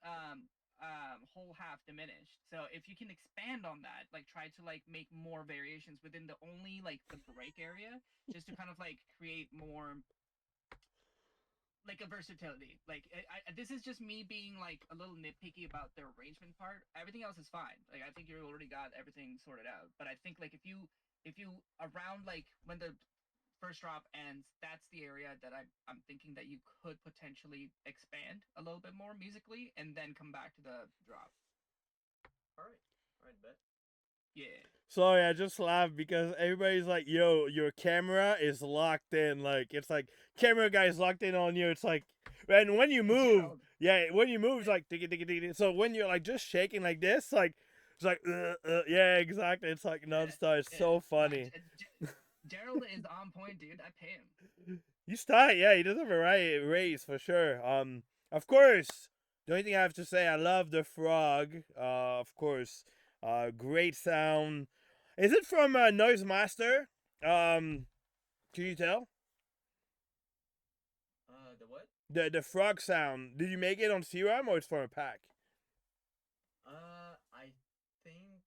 whole half diminished. So if you can expand on that, like try to like make more variations within the only like the break area, just to kind of like create more like a versatility. Like this is just me being like a little nitpicky about the arrangement part. Everything else is fine. Like I think you already got everything sorted out. But I think like if you around like when the first drop ends, that's the area that I'm thinking that you could potentially expand a little bit more musically and then come back to the drop. All right, bet. Yeah. Sorry, I just laughed because everybody's like, yo, your camera is locked in. Like, it's like, camera guy's locked in on you. It's like, and when you move, yeah, when you move, it's like, diggy, diggy, diggy. So when you're like just shaking like this, like, it's like, yeah, exactly. It's like nonstop. It's so funny. Gerald is on point, dude. I pay him. He's tight, yeah. He does have a right raise for sure. Of course, the only thing I have to say, I love the frog. Of course, great sound. Is it from Noise Master? Can you tell? The what? The frog sound. Did you make it on CRAM or it's from a pack? I think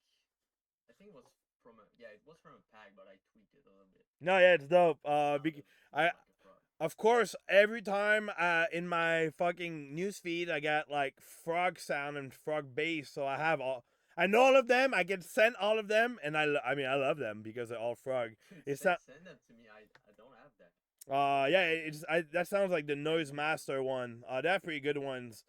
it was from it was from a pack, but I tweaked it a little bit. No, yeah, it's dope. Of course, every time in my fucking newsfeed, I got like frog sound and frog bass. So I know all of them. I get sent all of them, and I love them because they're all frog. Send them to me. I don't have that. Yeah, that sounds like the Noise Master one. They're pretty good ones.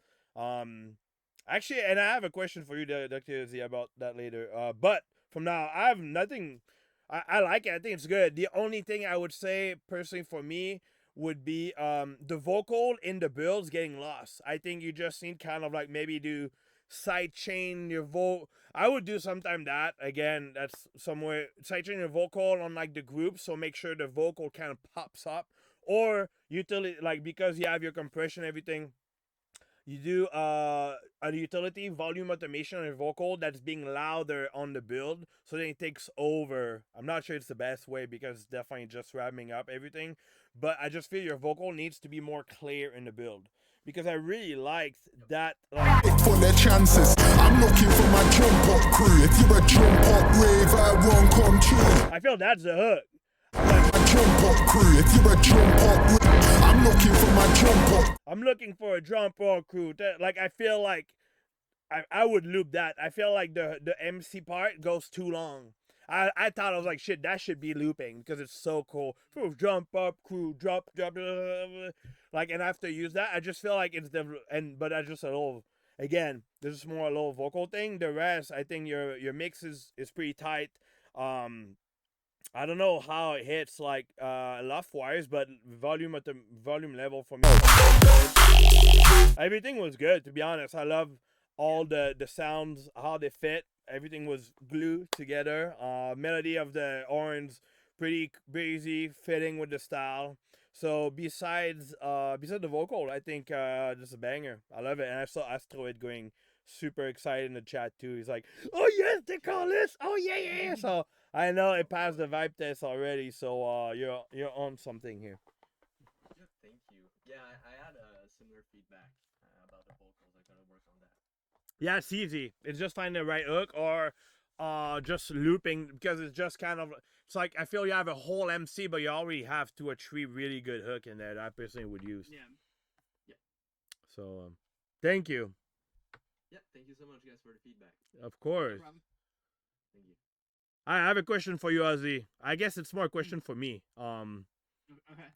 Actually, and I have a question for you, Dr. Z, about that later. But from now. I have nothing. I like it. I think it's good. The only thing I would say personally for me would be the vocal in the builds getting lost. I think you just need kind of like maybe do side chain your vocal. I would do sometime that again. That's somewhere side chain your vocal on like the group, so make sure the vocal kind of pops up, or utility like because you have your compression everything. You do a utility volume automation on your vocal that's being louder on the build, so then it takes over. I'm not sure it's the best way because it's definitely just ramming up everything, but I just feel your vocal needs to be more clear in the build because I really liked that. For their chances, I'm looking for my jump up crew. If you're a jump up rave, I won't come true. I feel that's the hook. My jump up crew. If you're a jump up rave, I'm looking for my jump up. I'm looking for a jump up crew. Like I feel like I would loop that. I feel like the MC part goes too long. I thought I was like shit that should be looping because it's so cool. Jump up crew, drop, like, and I have to use that. I just feel like it's but that's just a little. Again, this is more a little vocal thing. The rest, I think your mix is pretty tight. I don't know how it hits like left wires, but volume at the volume level for me. Everything was good, to be honest. I love all the sounds, how they fit. Everything was glued together. Melody of the horns, pretty breezy, fitting with the style. So besides the vocal, I think just a banger. I love it, and I saw Asteroid going super excited in the chat too. He's like, "Oh yes, they call this. Oh yeah." So I know it passed the vibe test already. So you're on something here. Yeah, thank you. Yeah, I had a similar feedback about the vocals. I gotta work on that. Yeah, it's easy. It's just finding the right hook or just looping because it's just kind of it's like I feel you have a whole MC but you already have 2 or 3 really good hook in there that I personally would use. Yeah. So thank you. Yeah, thank you so much guys for the feedback. Of course. Thank you. I have a question for you, Ozzy. I guess it's more a question for me. Okay.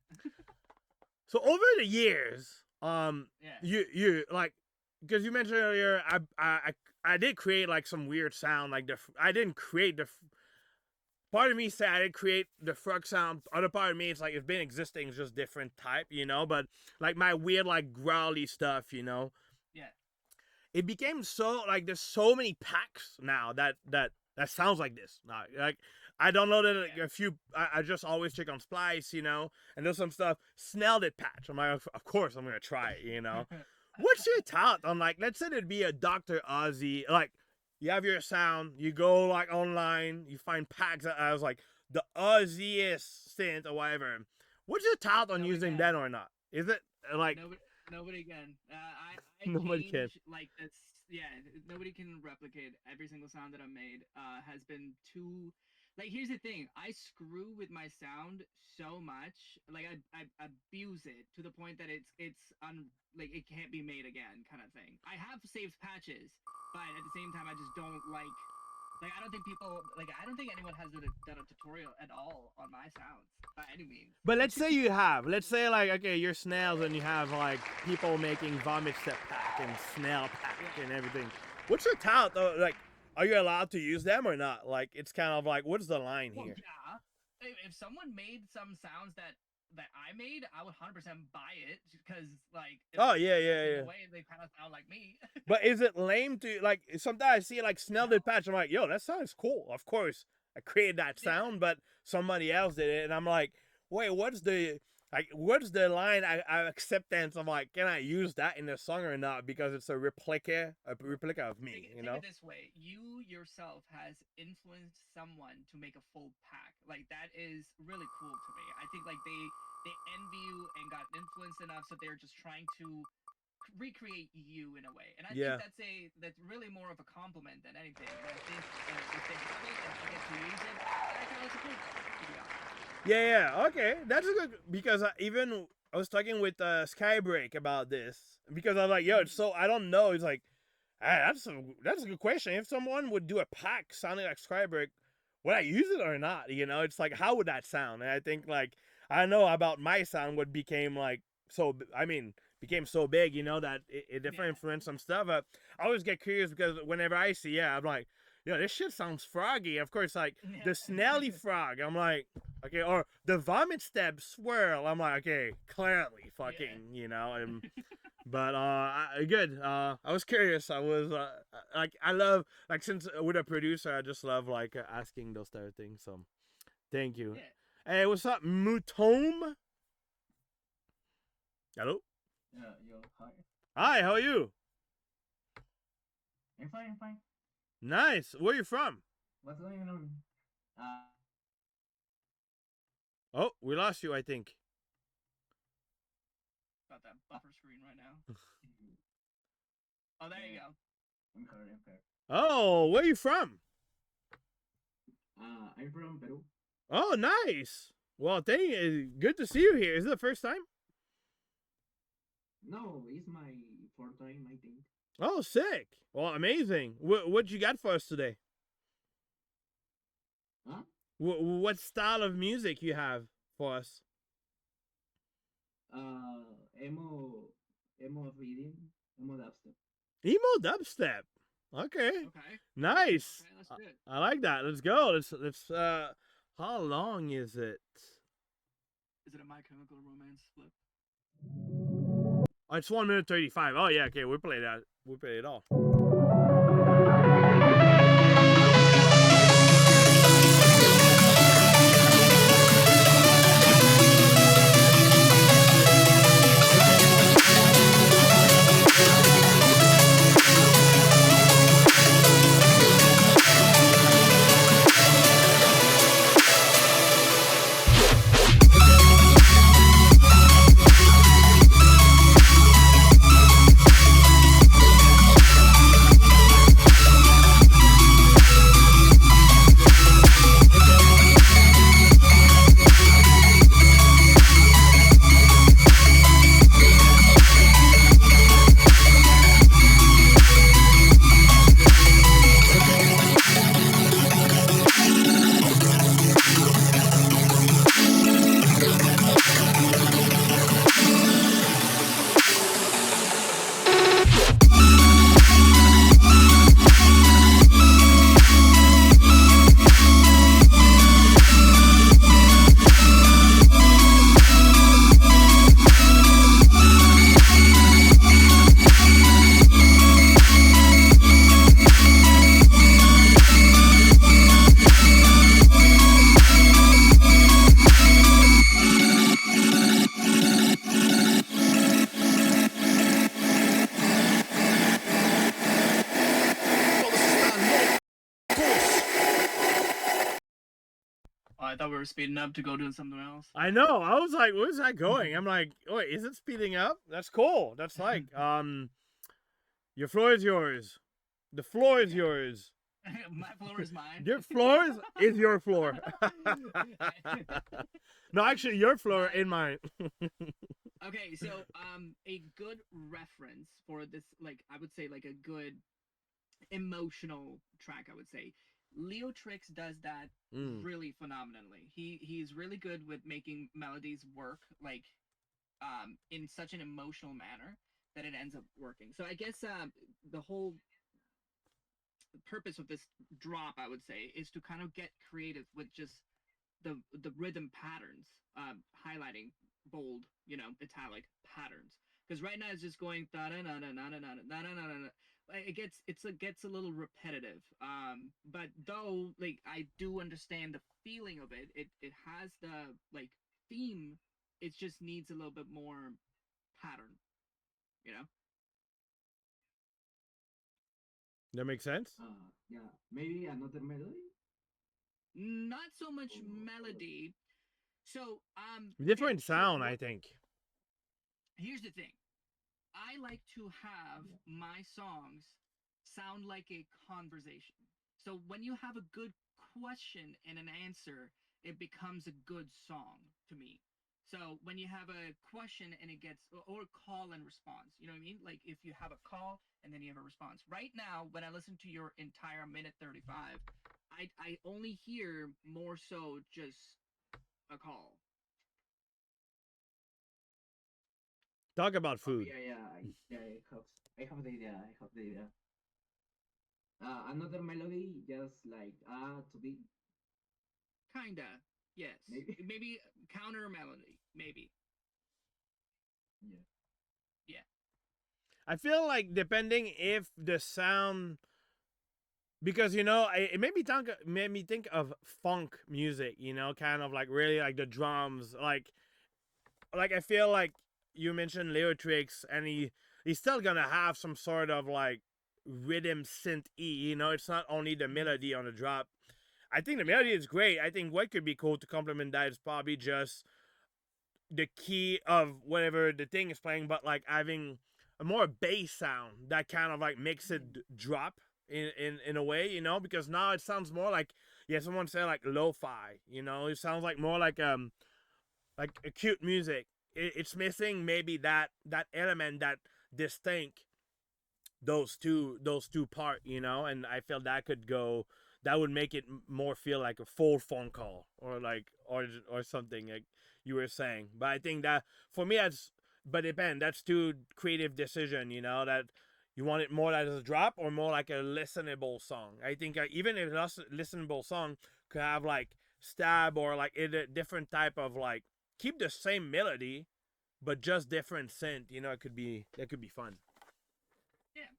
So over the years, Yeah. you like because you mentioned earlier, I did create like some weird sound. Like I didn't create the. Part of me said I didn't create the frog sound. Other part of me, it's like it's been existing, it's just different type, you know. But like my weird like growly stuff, you know. Yeah. It became so like there's so many packs now that sounds like this. Like I don't know that like, a few. I just always check on Splice, you know, and there's some stuff. Snailed it patch. I'm like, of course I'm gonna try it, you know. What's your thought on like, let's say it'd be a Dr. Ozzy, like you have your sound, you go like online, you find packs that I was like the Ozzyest synth or whatever. What's your thought on using that or not? Is it like nobody can? I Nobody can. like this. Yeah, nobody can replicate every single sound that I made. Has been too. Like here's the thing, I screw with my sound so much, like I abuse it to the point that it's like it can't be made again, kind of thing. I have saved patches, but at the same time, I just don't like I don't think people I don't think anyone has done a tutorial at all on my sounds by any means. But let's say you have. Let's say like okay, you're Snails and you have like people making vomit step pack and snail pack and everything. What's your thought though? Like, are you allowed to use them or not? Like, it's kind of like, what's the line here? Yeah. If someone made some sounds that I made, I would 100% buy it because like. Oh yeah. In a way, they kind of sound like me. But is it lame to like? Sometimes I see like Snell did patch. I'm like, yo, that sounds cool. Of course, I created that sound, but somebody else did it, and I'm like, wait, what's the line I acceptance of like, can I use that in the song or not because it's a replica of me, you know? Think it this way, you yourself has influenced someone to make a full pack. Like that is really cool to me. I think like they envy you and got influenced enough so they're just trying to recreate you in a way. And I think that's really more of a compliment than anything. And I think if they have it and I get to use it, that kind of looks cool, to be honest. Yeah, okay, that's a good because I was talking with Skybreak about this because I was like, yo, it's so I don't know. It's like, that's a good question. If someone would do a pack sounding like Skybreak, would I use it or not? You know, it's like how would that sound? And I think like I know about my sound what became like became so big, you know, that it definitely influenced some stuff. I always get curious because whenever I see, I'm like, yo, this shit sounds froggy. Of course, like the Snelly frog. I'm like, okay, or the vomit step swirl. I'm like, okay, clearly, fucking, you know. But good. I was curious. I was like, I love like since with a producer, I just love like asking those type of things. So, thank you. Yeah. Hey, what's up, Mutome? Hello. Yeah, yo, hi. Hi, how are you? I'm fine, I'm fine. Nice. Where you from? What's going on? Oh, we lost you, I think. Got that buffer screen right now. Oh, there you go. I'm heard, I'm heard. Oh, where you from? I'm from Peru. Oh, nice. Well, good to see you here. Is it the first time? No, it's my fourth time, I think. Oh, sick. Well, amazing. What you got for us today? Huh? What style of music you have for us? Emo reading, emo dubstep. Emo dubstep. Okay. Nice. Okay, that's good. I like that. Let's go. Let's how long is it? Is it a My Chemical Romance flip? Oh, it's 1 minute 35. Oh yeah, okay, we play that. We play it all. Oh, I thought we were speeding up to go do something else. I know. I was like, where's that going? I'm like, wait, is it speeding up? That's cool. That's like, your floor is yours. The floor is yours. My floor is mine. Your floor is your floor. No, actually, your floor in mine. Okay, so a good reference for this, like I would say, like a good emotional track, I would say. Leo Trix does that really phenomenally. He's really good with making melodies work like in such an emotional manner that it ends up working. So I guess the whole purpose of this drop, I would say, is to kind of get creative with just the rhythm patterns, highlighting bold, italic patterns. Because right now it's just going da da da da da da da da da da. It gets a little repetitive. But though like I do understand the feeling of it, it has the like theme. It just needs a little bit more pattern, you know. That makes sense. Yeah, maybe another melody. Not so much melody. So Different okay, so sound, I think. here's the thing. I like to have my songs sound like a conversation. So when you have a good question and an answer, it becomes a good song to me. So when you have a question and it gets or call and response, you know what I mean? Like if you have a call and then you have a response. Right now, when I listen to your entire minute 35, I only hear more so just a call. Talk about food. Yeah, I have the idea. I have the idea. Another melody, just like to be Kinda. Yes. Maybe counter melody. Maybe. Yeah. Yeah. I feel like depending if the sound, because it made me think of funk music, kind of like really like the drums, like I feel like you mentioned Lyritrix, and he's still gonna have some sort of like rhythm synth E. It's not only the melody on the drop. I think the melody is great. I think what could be cool to complement that is probably just the key of whatever the thing is playing, but like having a more bass sound that kind of like makes it drop in a way, because now it sounds more like, someone said like lo-fi, it sounds like more like acute music. It's missing maybe that element that distinct those two part, and I feel that would make it more feel like a full phone call, or like or something like you were saying. But I think that for me, that's too creative decision, that you want it more as a drop or more like a listenable song. I think even if it's a listenable song could have like stab or like a different type of like, keep the same melody but just different synth, that could be fun. Yeah.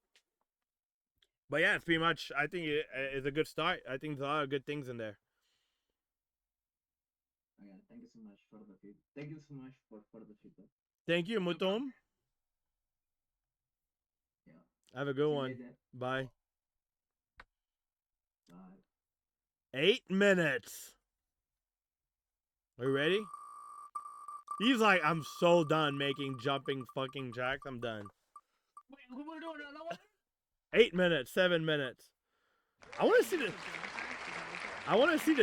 But yeah, it's pretty much, I think it's a good start. I think there's a lot of good things in there. Yeah, thank you so much for the feedback. Thank you so much for the feedback. Thank you, Mutom. Yeah. Have a good See you one. later. Bye. Bye. 8 minutes. Are you ready? He's like, I'm so done making jumping fucking jacks. I'm done. Wait, we're doing another one? 8 minutes, 7 minutes. I want to see the. I want to see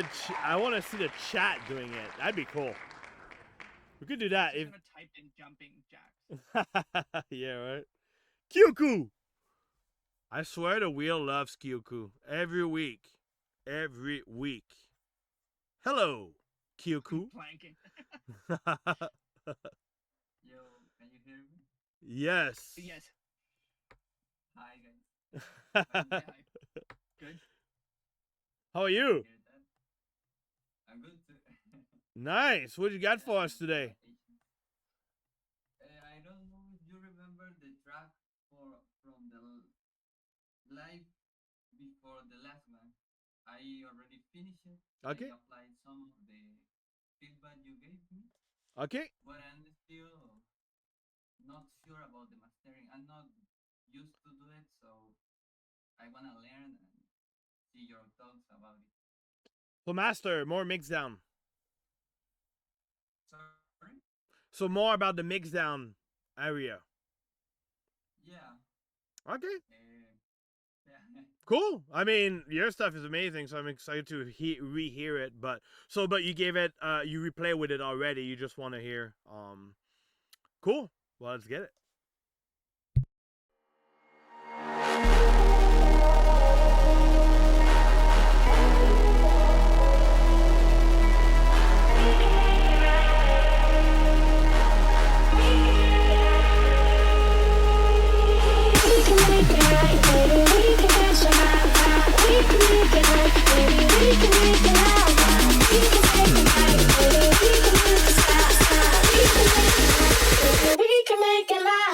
the chat doing it. That'd be cool. We could do that I'm if. gonna type in jumping jacks. Yeah, right. Kyoku. I swear the wheel loves Kyoku every week. Every week. Hello, Kyoku. Planking. Yo, can you hear me? Yes. Yes. Hi guys. Good. How are you? I'm good too. Nice. What you got for us today? I don't know if you remember the track from the live before the last one. I already finished it. Okay. I applied some of the feedback you gave me. Okay. But I'm still not sure about the mastering. I'm not used to do it, so I wanna learn and see your thoughts about it. So master, more mix down. Sorry? So more about the mix down area. Yeah. Okay. Yeah. Cool. I mean, your stuff is amazing, so I'm excited to rehear it. But you gave it, you replay with it already. You just want to hear. Cool. Well, let's get it. We can make it live.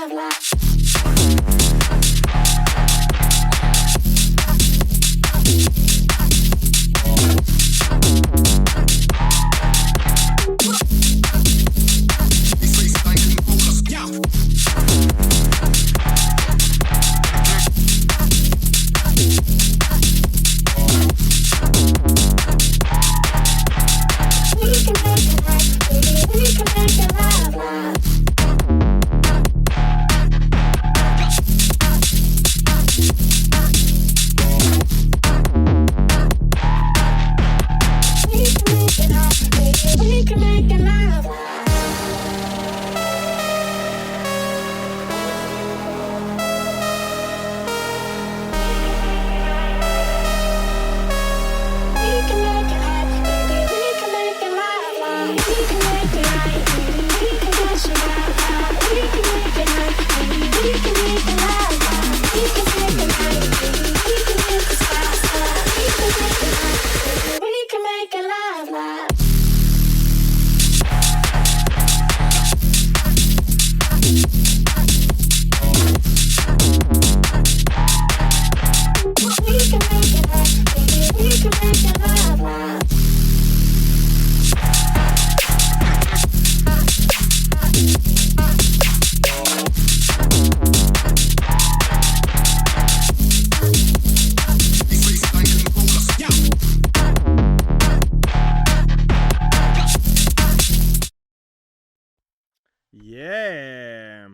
Yeah.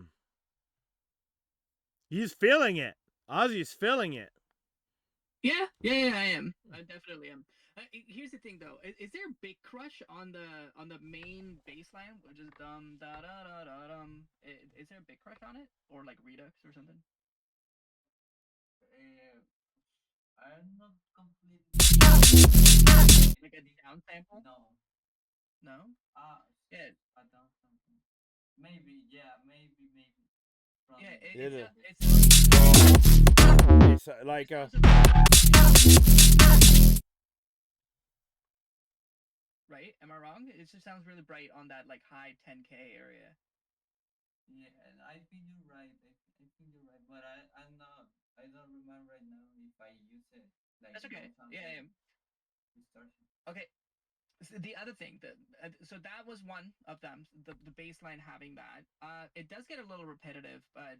He's feeling it. Ozzy's feeling it. Yeah, I am. I definitely am. Here's the thing, though. Is there a big crush on the main bass line, which is dum da da da da dum? Is there a big crush on it, or like Redux or something? I'm not completely. Like a down sample? No. No. Ah, Yeah. I don't something. Maybe, yeah, maybe. Yeah, Probably. It's like right? Am I wrong? It just sounds really bright on that like high 10K area. Yeah, and I think you're right. I think you're right, but I'm not. I don't remember right now if I use it like That's okay. down sample Yeah. distortion. Okay. The other thing that so that was one of them, the baseline having that it does get a little repetitive, but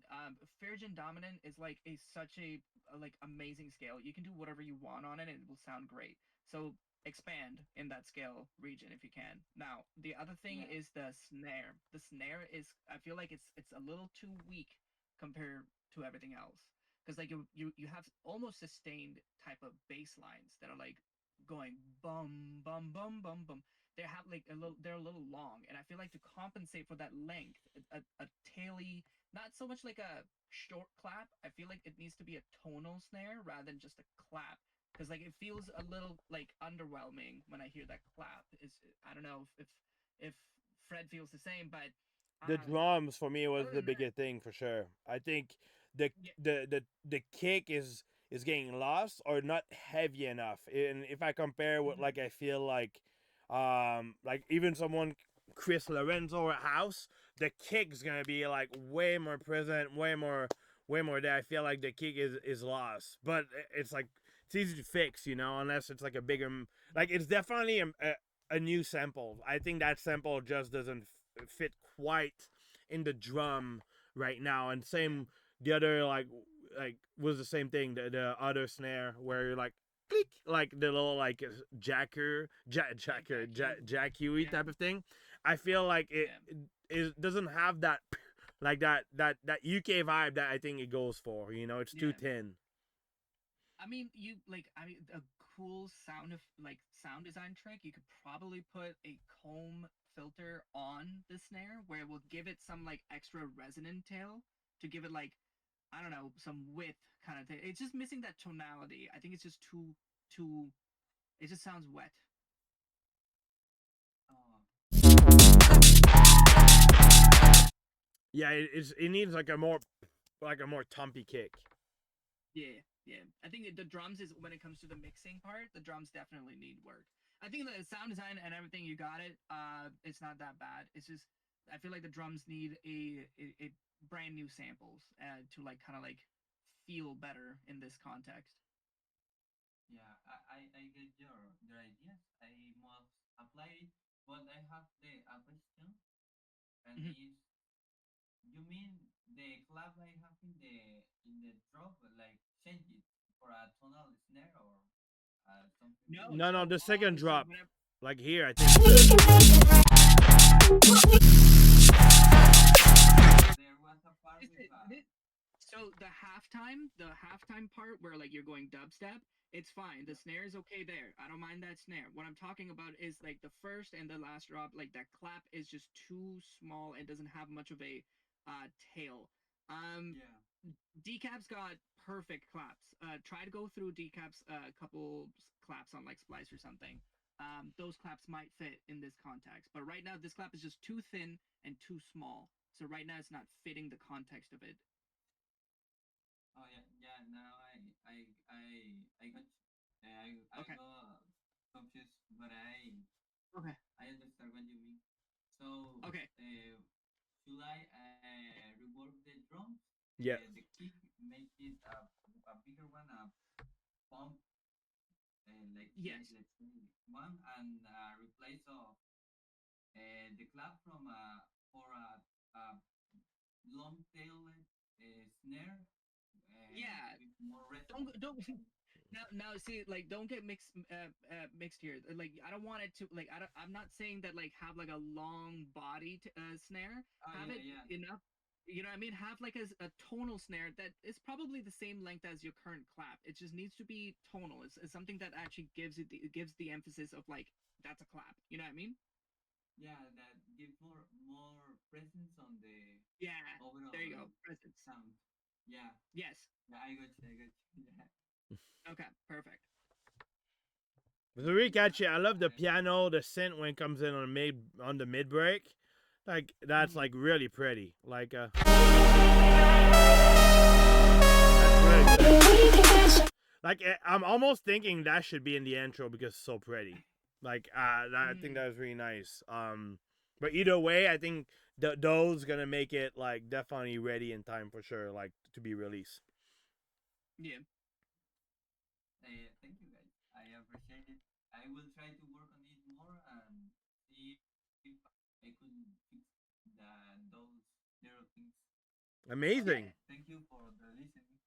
Phrygian dominant is like a such a like amazing scale. You can do whatever you want on it and it will sound great. So expand in that scale region if you can. Now the other thing is the snare is, I feel like it's a little too weak compared to everything else, because like you have almost sustained type of bass lines that are like going bum bum bum bum bum. They have like they're a little long, and I feel like to compensate for that length, a taily, not so much like a short clap. I feel like it needs to be a tonal snare rather than just a clap, because like it feels a little like underwhelming when I hear that clap. Is I don't know if Fred feels the same, but the drums for me was other the than that, biggest thing for sure. I think the yeah, the kick is getting lost or not heavy enough. And if I compare what like I feel like even someone Chris Lorenzo or House, the kick's gonna be like way more present, way more there. I feel like the kick is lost, but it's like it's easy to fix, you know, unless it's like a bigger like it's definitely a new sample. I think that sample just doesn't fit quite in the drum right now. And same the other like was the same thing. The other snare where you're like click like the little like Jack Huey type of thing. I feel like it doesn't have that like that UK vibe that I think it goes for. You know, it's too thin. I mean, I mean, a cool sound of like sound design trick. You could probably put a comb filter on the snare where it will give it some like extra resonant tail to give it like, I don't know, some width kind of thing. It's just missing that tonality. I think it's just too. It just sounds wet. Yeah, it needs like a more tumpy kick. Yeah. I think the drums is when it comes to the mixing part, the drums definitely need work. I think the sound design and everything you got it. It's not that bad. It's just I feel like the drums need a brand new samples to like kind of like feel better in this context. Yeah, I get your ideas. I must apply it, but I have a question, and is you mean the clap I have in the drop like change it for a tonal snare or something No, No, no, so the second so drop, whenever like here, I think. there was a part Is with it- so the halftime part where like you're going dubstep, it's fine. The snare is okay there. I don't mind that snare. What I'm talking about is like the first and the last drop, like that clap is just too small and doesn't have much of a tail. yeah. Decap's got perfect claps. Try to go through Decap's couple claps on like Splice or something. Those claps might fit in this context, but right now this clap is just too thin and too small. So right now it's not fitting the context of it. Oh yeah. Now I got you. I Okay. got confused, but Okay. I understand what you mean. So Okay. should I rework the drums? Yeah. The kick, make it a bigger one, a pump, like Yes. let's say one, and replace of the clap from for a long tailed snare Yeah. with more Don't resonance. don't No, see, like, don't get mixed here. Like, I don't want it to, like, I'm not saying that, like, have like a long body snare. Oh, Have it yeah. enough. You know what I mean? Have like a tonal snare that is probably the same length as your current clap. It just needs to be tonal. It's something that actually gives the emphasis of like that's a clap. You know what I mean? Yeah, that gives more presence on the Yeah. overall There you go. Presence. sound. Yeah. Yes. Yeah, I got you. Yeah. Okay. Perfect. To recap, I love the piano, the synth when it comes in on the mid break. Like that's like really pretty. Like like I'm almost thinking that should be in the intro because it's so pretty. Like I think that was really nice. But either way, I think those gonna make it like definitely ready in time for sure, like to be released. Yeah. Thank you guys. I appreciate it. I will try to work on it more and see if I could fix those little things. Amazing. Thank you for the listening.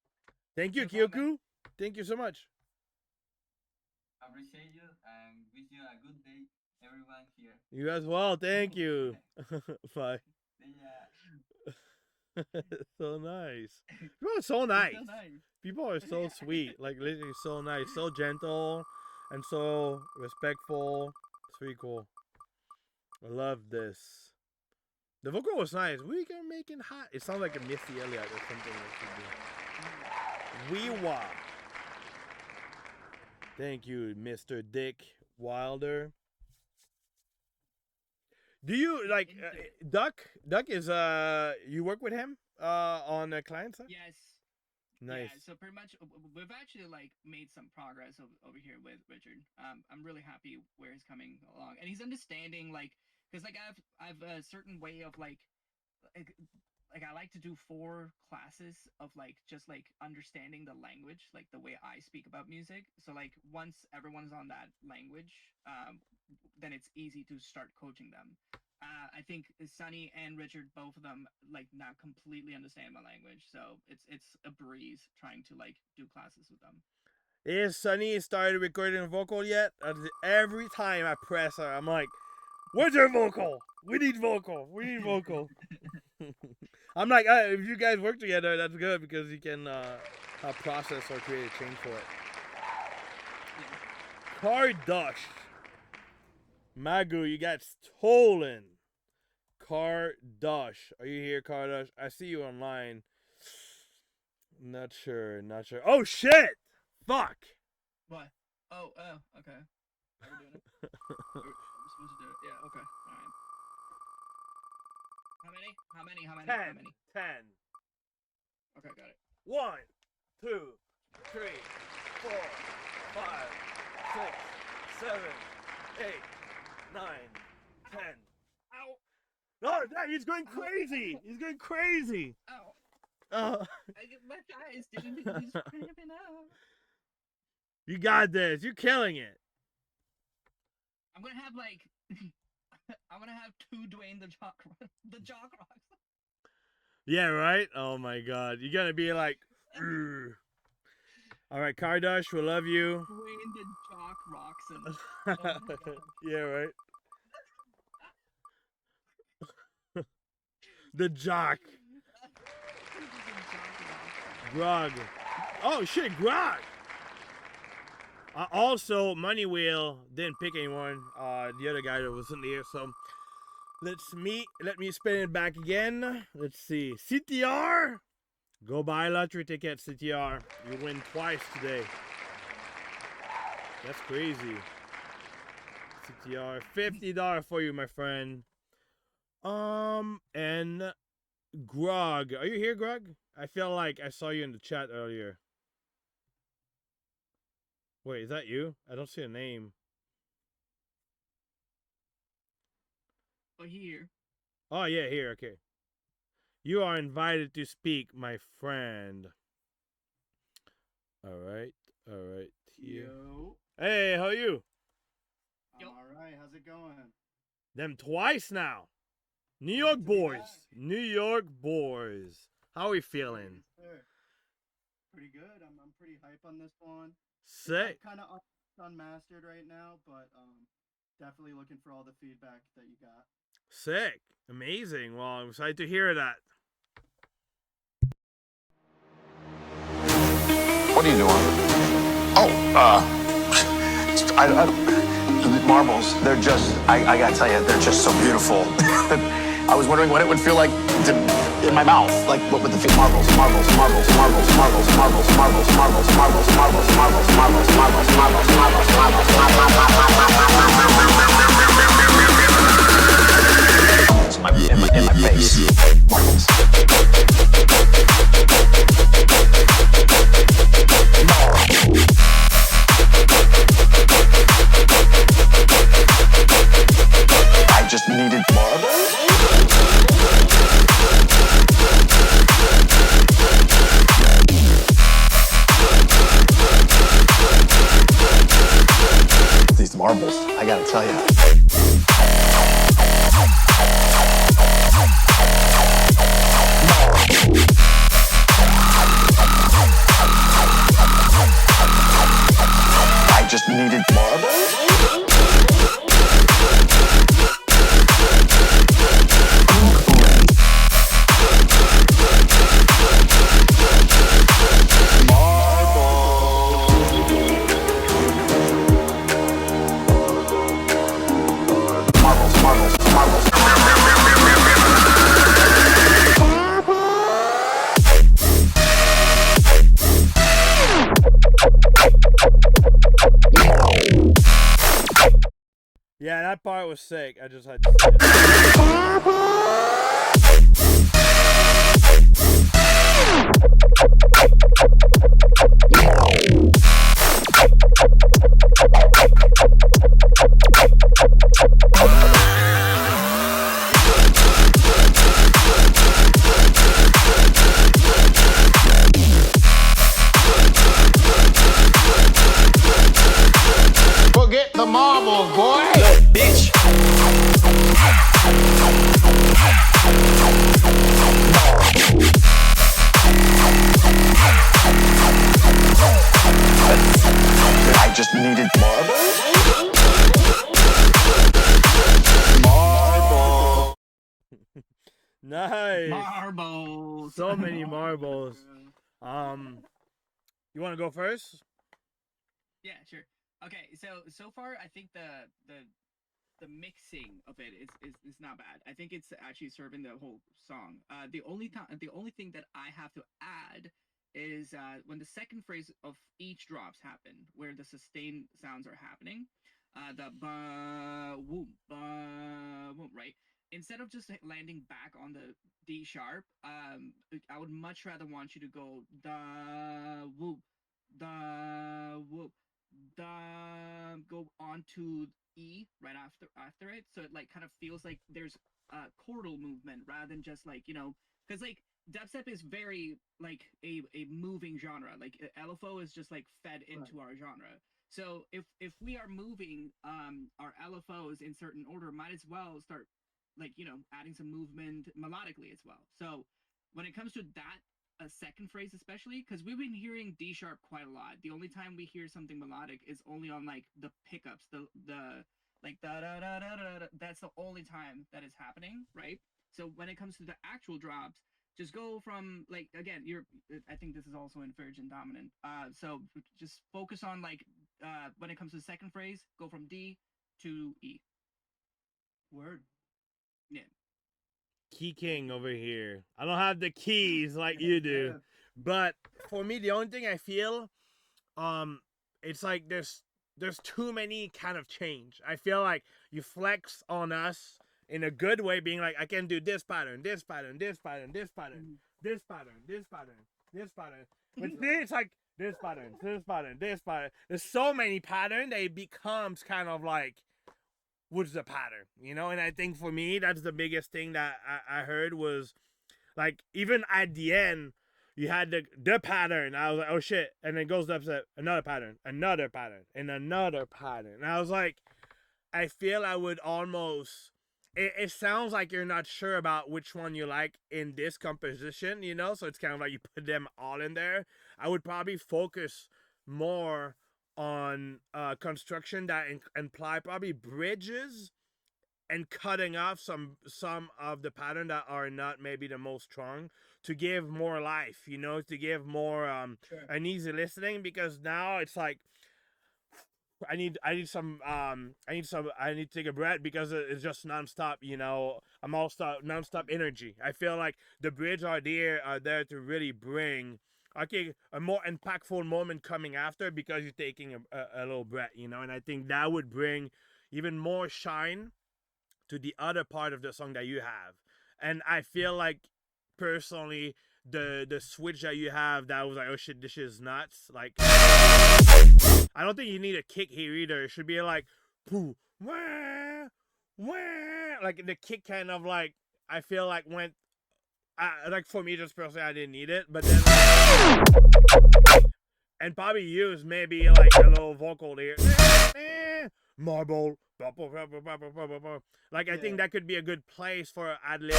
Thank you, No problem, Kyoku. Thank you so much. Appreciate you and wish you a good day, everyone here. You as well. Thank you. Bye. Yeah. So nice. People are so nice. So nice. People are so sweet. Like literally so nice, so gentle, and so respectful. It's pretty cool. I love this. The vocal was nice. We can make it hot. It sounds like a Missy Elliott or something. We wa. Thank you, Mr. Dick Wilder. Do you like Duck? Duck is you work with him on the client side? Yes. Nice. Yeah, so pretty much we've actually like made some progress over here with Richard. I'm really happy where he's coming along, and he's understanding like because like I've a certain way of like I like to do 4 classes of like just like understanding the language, like the way I speak about music. So like once everyone's on that language, then it's easy to start coaching them. I think Sunny and Richard, both of them, like now completely understand my language, so it's a breeze trying to like do classes with them. Is Sunny started recording a vocal yet? Every time I press her, I'm like, "Where's your vocal? We need vocal. We need vocal." I'm like, if you guys work together, that's good because you can process or create a change for it. Kardash. Magu, you got stolen. Kardash. Are you here, Kardash? I see you online. Not sure. Oh, shit! Fuck! What? Oh, okay. Are we doing it? We're supposed to do it. Yeah, okay. Alright. How many? 10. Okay, got it. 1, 2, 3, 4, 5, 6, 7, 8, 9, 10. Ow! No, he's going crazy! He's going crazy! Ow! Oh. My eyes didn't he's cramping out. You got this. You're killing it. I'm gonna have like I'm gonna have 2 Dwayne the Jock Rocks. Yeah, right? Oh my god. You're gonna be like, alright, Kardash, we love you. Dwayne the Jock Roxon. Oh my god. Yeah, right? The Jock. Grog. Oh shit, Grog! Also, Money Wheel didn't pick anyone. The other guy that wasn't there, so let me spin it back again. Let's see. CTR! Go buy a lottery ticket, CTR. You win twice today. That's crazy. CTR, $50 for you, my friend. And Grog. Are you here, Grog? I feel like I saw you in the chat earlier. Wait, is that you? I don't see a name. Oh, here. Oh, yeah, here, okay. You are invited to speak, my friend. Alright. Here. Yo. Hey, how are you? I'm alright, how's it going? Them twice now. New York boys. New York boys. How are we feeling? Pretty good. I'm pretty hype on this one. Sick. Kind of unmastered right now, but definitely looking for all the feedback that you got. Sick. Amazing. Well, I'm excited to hear that. What are you doing? Oh, marbles. They're just, I gotta tell you, they're just so beautiful. I was wondering what it would feel like in my mouth. Like, what would the feel? Marbles, marbles, marbles, marbles, marbles, marbles, marbles, marbles, marbles, marbles, marbles, marbles, marbles, marbles, marbles, marbles, in my face. Marbles. I just needed marbles. These marbles, I gotta tell you. I just needed marbles. Yeah, that part was sick. I just had to say Forget the marbles, boy. Bitch. I just needed marbles. marble. Nice. Marbles. So many marbles. You want to go first? Yeah, sure. Okay, so far I think the mixing of it is not bad. I think it's actually serving the whole song. The only thing that I have to add is when the second phrase of each drops happen, where the sustained sounds are happening, the ba whoop, right? Instead of just landing back on the D sharp, I would much rather want you to go da whoop, da whoop, da, go on to E right after it, so it like kind of feels like there's chordal movement rather than just like, you know, because like dubstep is very like a moving genre. Like LFO is just like fed into our genre. So if we are moving our LFOs in certain order, might as well start like, you know, adding some movement melodically as well. So when it comes to that a second phrase, especially because we've been hearing D sharp quite a lot. The only time we hear something melodic is only on like the pickups, the like da da da da da. That's the only time that is happening, right? So when it comes to the actual drops, just go from like, again, I think this is also in Virgin dominant. So just focus on like when it comes to the second phrase, go from D to E. Word. Yeah. Key King over here. I don't have the keys like you do, but for me, the only thing I feel, it's like there's too many kind of change. I feel like you flex on us in a good way, being like, I can do this pattern, this pattern, this pattern, this pattern, this pattern, this pattern, this pattern. But then it's like this pattern, this pattern, this pattern. There's so many patterns that it becomes kind of like, what's the pattern, you know? And I think for me, that's the biggest thing that I heard was like, even at the end, you had the pattern. I was like, oh shit. And then goes up to another pattern, another pattern, and another pattern. And I was like, I feel I would almost, it sounds like you're not sure about which one you like in this composition, you know? So it's kind of like you put them all in there. I would probably focus more on construction that imply probably bridges and cutting off some of the pattern that are not maybe the most strong to give more life, you know, to give more an easy listening, because now it's like I need I need to take a breath because it's just nonstop, you know. I'm all nonstop energy. I feel like the bridge are there to really bring a more impactful moment coming after because you're taking a little breath, you know, and I think that would bring even more shine to the other part of the song that you have. And I feel like personally the switch that you have, that was like, oh shit, this is nuts. Like I don't think you need a kick here either. It should be like poo wah, wah. Like the kick kind of like I feel like went like for me just personally I didn't need it, but then and probably use maybe like a little vocal here. Marble. Like I think that could be a good place for ad lib.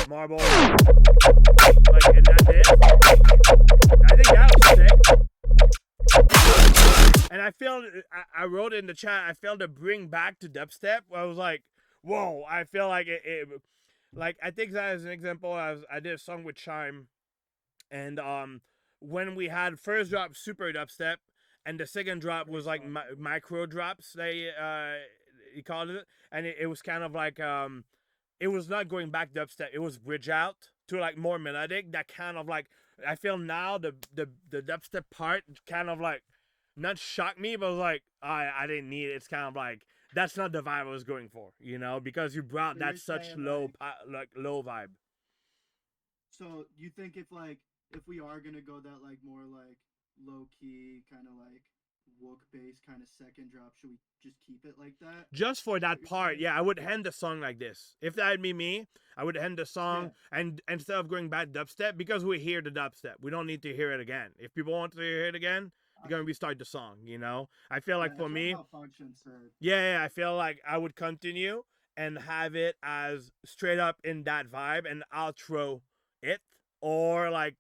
Marble. Like and that did. I think that was sick. And I feel I wrote in the chat, I felt to bring back to dubstep. I was like, whoa, I feel like it like I think that as an example, I did a song with Chime, and when we had first drop super dubstep, and the second drop was like micro drops, they he called it, and it was kind of like it was not going back dubstep, it was bridge out to like more melodic. That kind of like I feel now the dubstep part kind of like not shocked me, but was like I didn't need it. It's kind of like that's not the vibe I was going for, you know, because you brought that such low like low vibe. So you think if we are gonna go that like more like low key kind of like wook bass kind of second drop, should we just keep it like that? Just for that part, yeah, I would end the song like this. If that'd be me, I would end the song and instead of going back dubstep, because we hear the dubstep, we don't need to hear it again. If people want to hear it again, you're gonna restart the song. You know, I feel like for me, yeah, I feel like I would continue and have it as straight up in that vibe and outro it, or like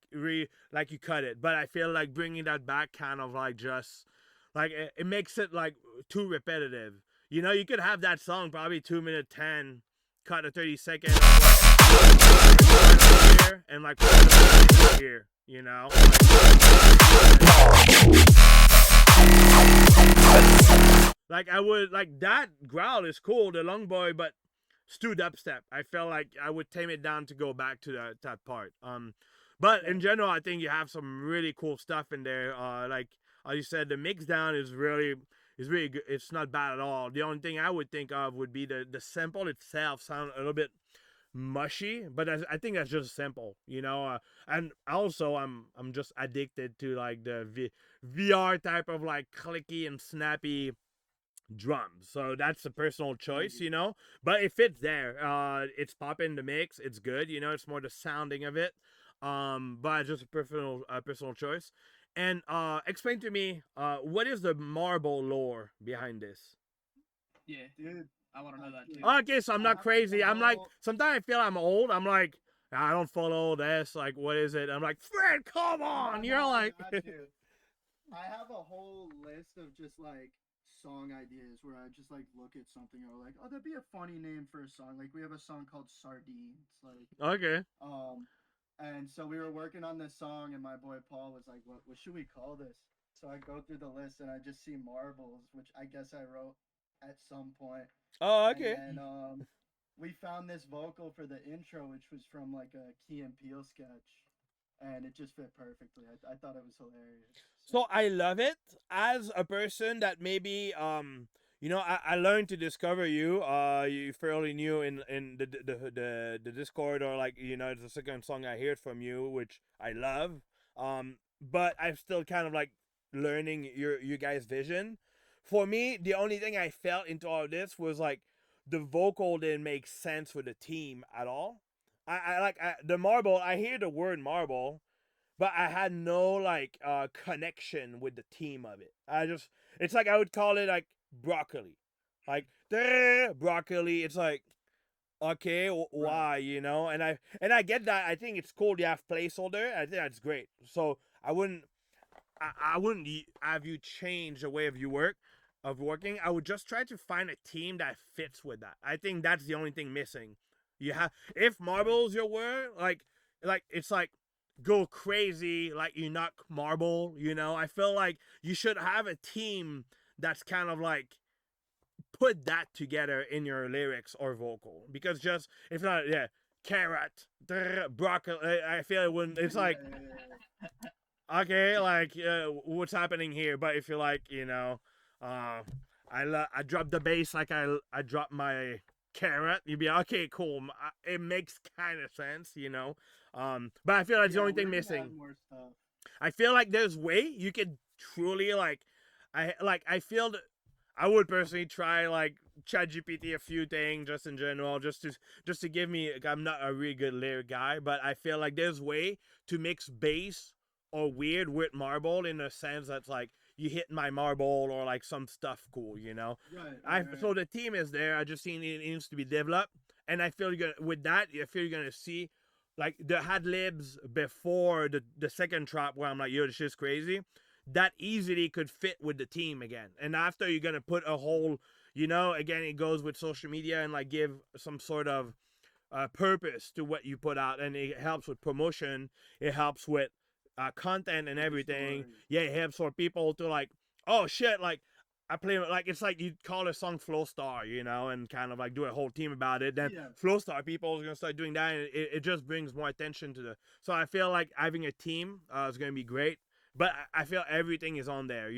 like you cut it. But I feel like bringing that back kind of like just like it makes it like too repetitive. You know, you could have that song probably 2 minute 10, cut to 30 seconds, here and like here. You know. Like I would like that growl is cool, the long boy, but Stu dubstep. I felt like I would tame it down to go back to that part. But in general, I think you have some really cool stuff in there. Like you said, the mix down is really good. It's not bad at all. The only thing I would think of would be the sample itself sound a little bit mushy, but I think that's just simple, you know. And also, I'm just addicted to like the VR type of like clicky and snappy drums, so that's a personal choice, you know, but it fits there. It's popping the mix, it's good, you know, it's more the sounding of it, but just a personal choice. And explain to me what is the marble lore behind this. Yeah, dude, I want to know that too. Okay, so I'm not crazy. I'm like, sometimes I feel I'm old. I'm like, I don't follow this, like what is it? I'm like, Fred, come on. You're like I have a whole list of just like song ideas where I just like look at something or like, oh, that'd be a funny name for a song. Like we have a song called Sardines. Like okay. And so we were working on this song and my boy Paul was like, what should we call this? So I go through the list and I just see marbles, which I guess I wrote at some point. Oh, okay. And we found this vocal for the intro, which was from like a Key and Peele sketch. And it just fit perfectly. I thought it was hilarious. So I love it. As a person that maybe you know, I learned to discover you. You fairly new in the Discord, or like, you know, it's the second song I heard from you, which I love. But I'm still kind of like learning your guys' vision. For me, the only thing I felt into all of this was like the vocal didn't make sense for the team at all. I like the marble. I hear the word marble, but I had no like connection with the team of it. It's like I would call it like broccoli, like broccoli. It's like, okay, why, you know? And I get that. I think it's cool. You have placeholder. I think that's great. So I wouldn't. I wouldn't have you change the way of you work of working. I would just try to find a team that fits with that. I think that's the only thing missing. You have if marbles your word, like it's like go crazy, like you knock marble, you know. I feel like you should have a team that's kind of like put that together in your lyrics or vocal, because just if not, yeah, carrot, broccoli. I feel it wouldn't. It's like okay, like what's happening here? But if you're like, you know, I dropped the bass like I dropped my carrot, you'd be okay, cool. It makes kind of sense, you know. But I feel that's the only thing missing. More stuff. I feel like there's way you could truly I feel that I would personally try like ChatGPT a few things just in general, just to give me. I'm not a really good lyric guy, but I feel like there's way to mix bass or weird with marble in a sense that's like you hit my marble or like some stuff cool, you know. Right. So the team is there. I just seen it needs to be developed, and I feel you're gonna with that. I feel you're gonna see like the ad libs before the second drop where I'm like, yo, this shit's crazy. That easily could fit with the team again. And after you're gonna put a whole, you know, again it goes with social media and like give some sort of purpose to what you put out, and it helps with promotion. It helps with content and everything. Yeah, it helps for people to like, oh shit, like I play like it's like you call a song Flow Star, you know, and kind of like do a whole team about it. Then Flow Star people are gonna start doing that, and it just brings more attention to the. So I feel like having a team is gonna be great. But I feel everything is on there.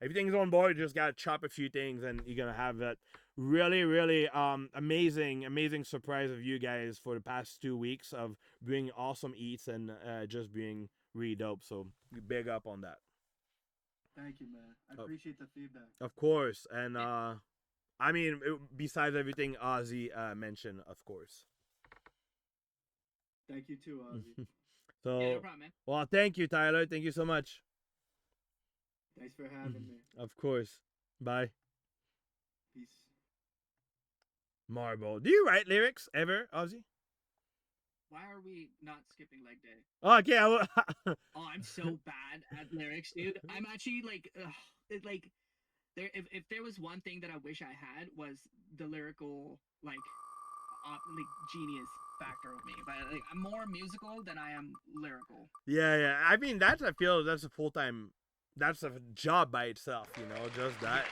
Everything's on board. You just gotta chop a few things, and you're gonna have that really, really amazing surprise of you guys for the past 2 weeks of bringing awesome eats and just being really dope. So big up on that. Thank you, man. I appreciate the feedback. Of course, and I mean, besides everything Ozzy mentioned, of course. Thank you too, Ozzy. So, yeah, no problem, man. Well, thank you, Tyler. Thank you so much. Thanks for having me. Of course. Bye. Peace. Marble. Do you write lyrics ever, Ozzy? Why are we not skipping leg day? Oh, okay. Oh, I'm so bad at lyrics, dude. I'm actually like, if there was one thing that I wish I had was the lyrical like genius factor of me, but like I'm more musical than I am lyrical. Yeah. I mean, I feel that's a full-time, that's a job by itself, you know. Just that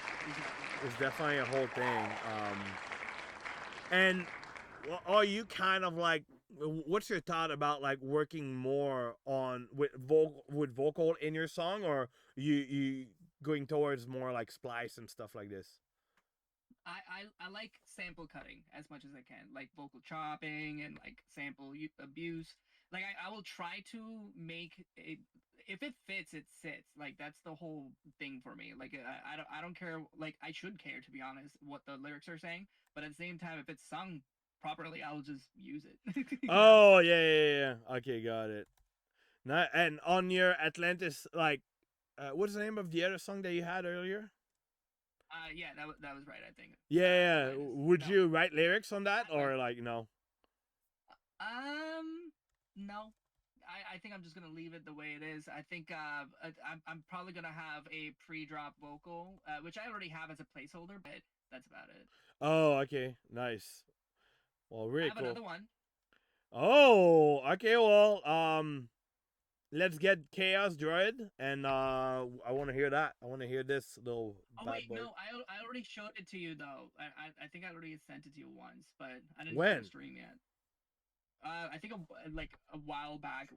is definitely a whole thing. And are you kind of like, what's your thought about like working more on with vocal in your song, or you going towards more like splice and stuff like this? I like sample cutting as much as I can, like vocal chopping and like sample abuse. Like I will try to make it, if it fits, it sits. Like that's the whole thing for me. Like I don't care. Like I should care, to be honest, what the lyrics are saying. But at the same time, if it's sung properly, I'll just use it. Oh yeah. Okay, got it. Now, and on your Atlantis, like, what's the name of the other song that you had earlier? Yeah, that was right, I think. Yeah. Would you write lyrics on that, or like no? No. I think I'm just gonna leave it the way it is. I think I'm probably gonna have a pre-drop vocal, which I already have as a placeholder, but that's about it. Oh, okay, nice. Well, really I have cool. another one. Oh, okay. Well, let's get Chaos Droid, and I want to hear that. I want to hear this little. Oh wait, no, I already showed it to you though. I think I already sent it to you once, but I didn't When? stream yet. I think like a while back,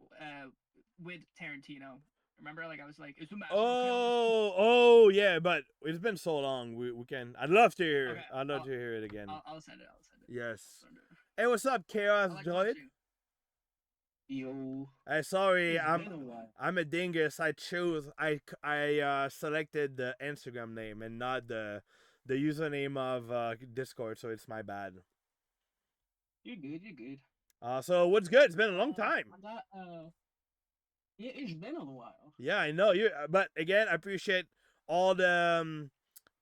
with Tarantino. Remember, like I was like, "Is the master?" Oh, yeah, but it's been so long. We can. I'd love to hear. Okay, I'd love to hear it again. I'll send it. Yes. Hey, what's up, Chaos Droid? Yo. Sorry, It's been a while. I'm a dingus. I selected the Instagram name and not the username of Discord, so it's my bad. You're good. You're good. So what's good? It's been a long time. I got yeah, it's been a while. Yeah, I know you. But again, I appreciate all the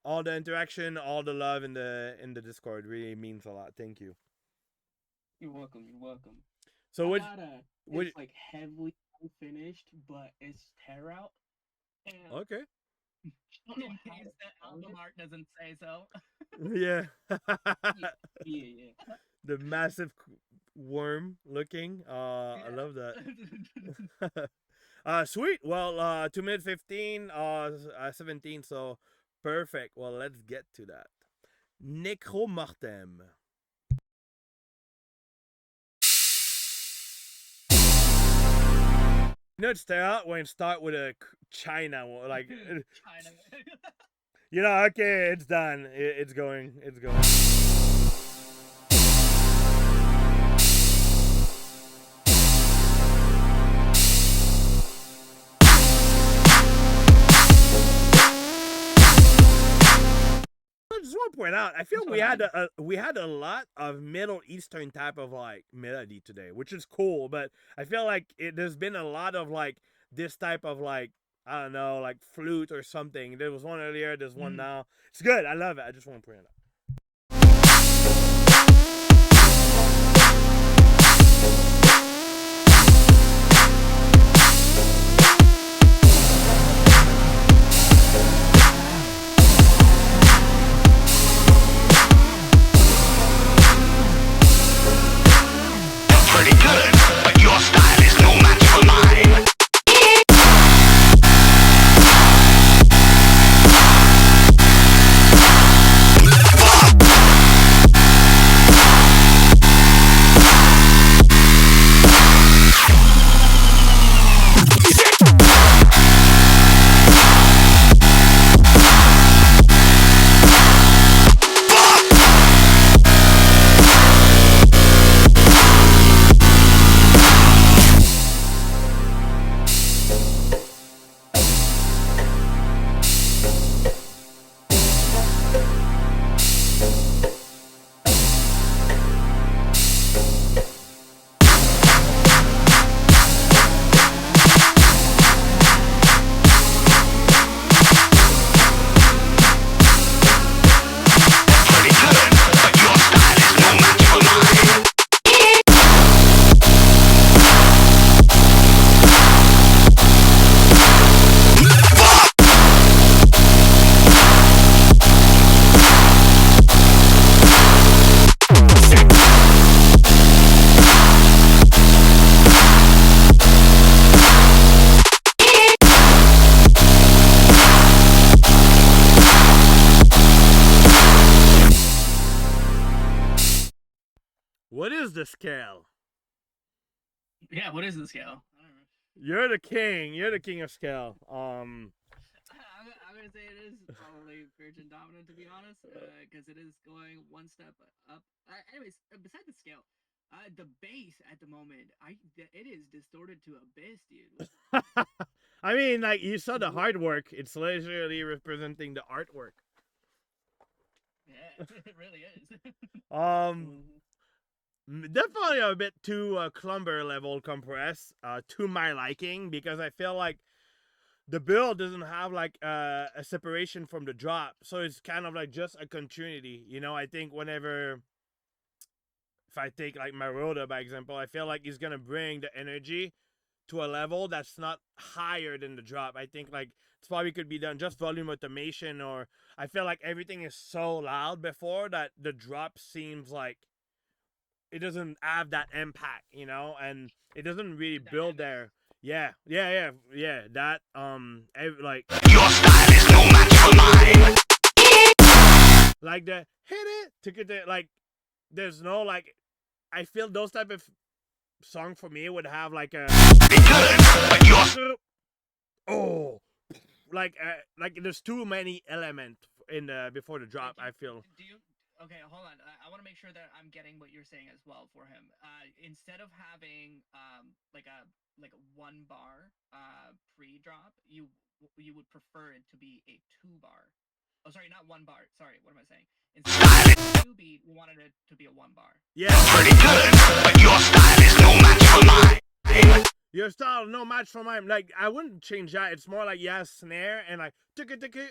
interaction, all the love in the Discord. Really means a lot. Thank you. You're welcome. You're welcome. So it's like heavily unfinished, but it's tear out. Okay. In case the album art doesn't say so. Yeah. Yeah. The massive worm looking. I love that. Sweet. Well, 2 minute 15, 17. So perfect. Well, let's get to that. Necromortem. You know, it's out when start with a China one, like China. you know. Okay, it's done. It's going. It's going. I just want to point out, I feel we had a lot of Middle Eastern type of like melody today, which is cool. But I feel like there's been a lot of like this type of like, I don't know, like flute or something. There was one earlier. There's one now. It's good. I love it. I just want to point it out. Pretty good, but your style is no match for mine. What is the scale? Yeah, what is the scale? You're the king. You're the king of scale. I'm gonna say it is probably virgin dominant, to be honest, because it is going one step up. Anyways, beside the scale, the bass at the moment, it is distorted to abyss, dude. I mean, like you saw the hard work. It's literally representing the artwork. Yeah, it really is. Definitely a bit too clumber level compressed to my liking, because I feel like the build doesn't have like a separation from the drop, so it's kind of like just a continuity. You know, I think whenever, if I take like Maroda by example, I feel like he's gonna bring the energy to a level that's not higher than the drop. I think like it's probably could be done just volume automation, or I feel like everything is so loud before that the drop seems like it doesn't have that impact, you know, and it doesn't really build there. Yeah. That like your style is no match for mine. Like the hit it, took it, like there's no like, I feel those type of song for me would have like a like there's too many elements in the before the drop. I feel. Do you? Okay, hold on. I want to make sure that I'm getting what you're saying as well for him. Instead of having like a 1 bar pre-drop, you would prefer it to be a 2 bar. Oh, sorry, not 1 bar. Sorry, what am I saying? Instead of 2 beat, we wanted it to be a 1 bar. Yeah, pretty good, but your style is no match for mine. Your style no match for mine. Like I wouldn't change that. It's more like yeah, snare and like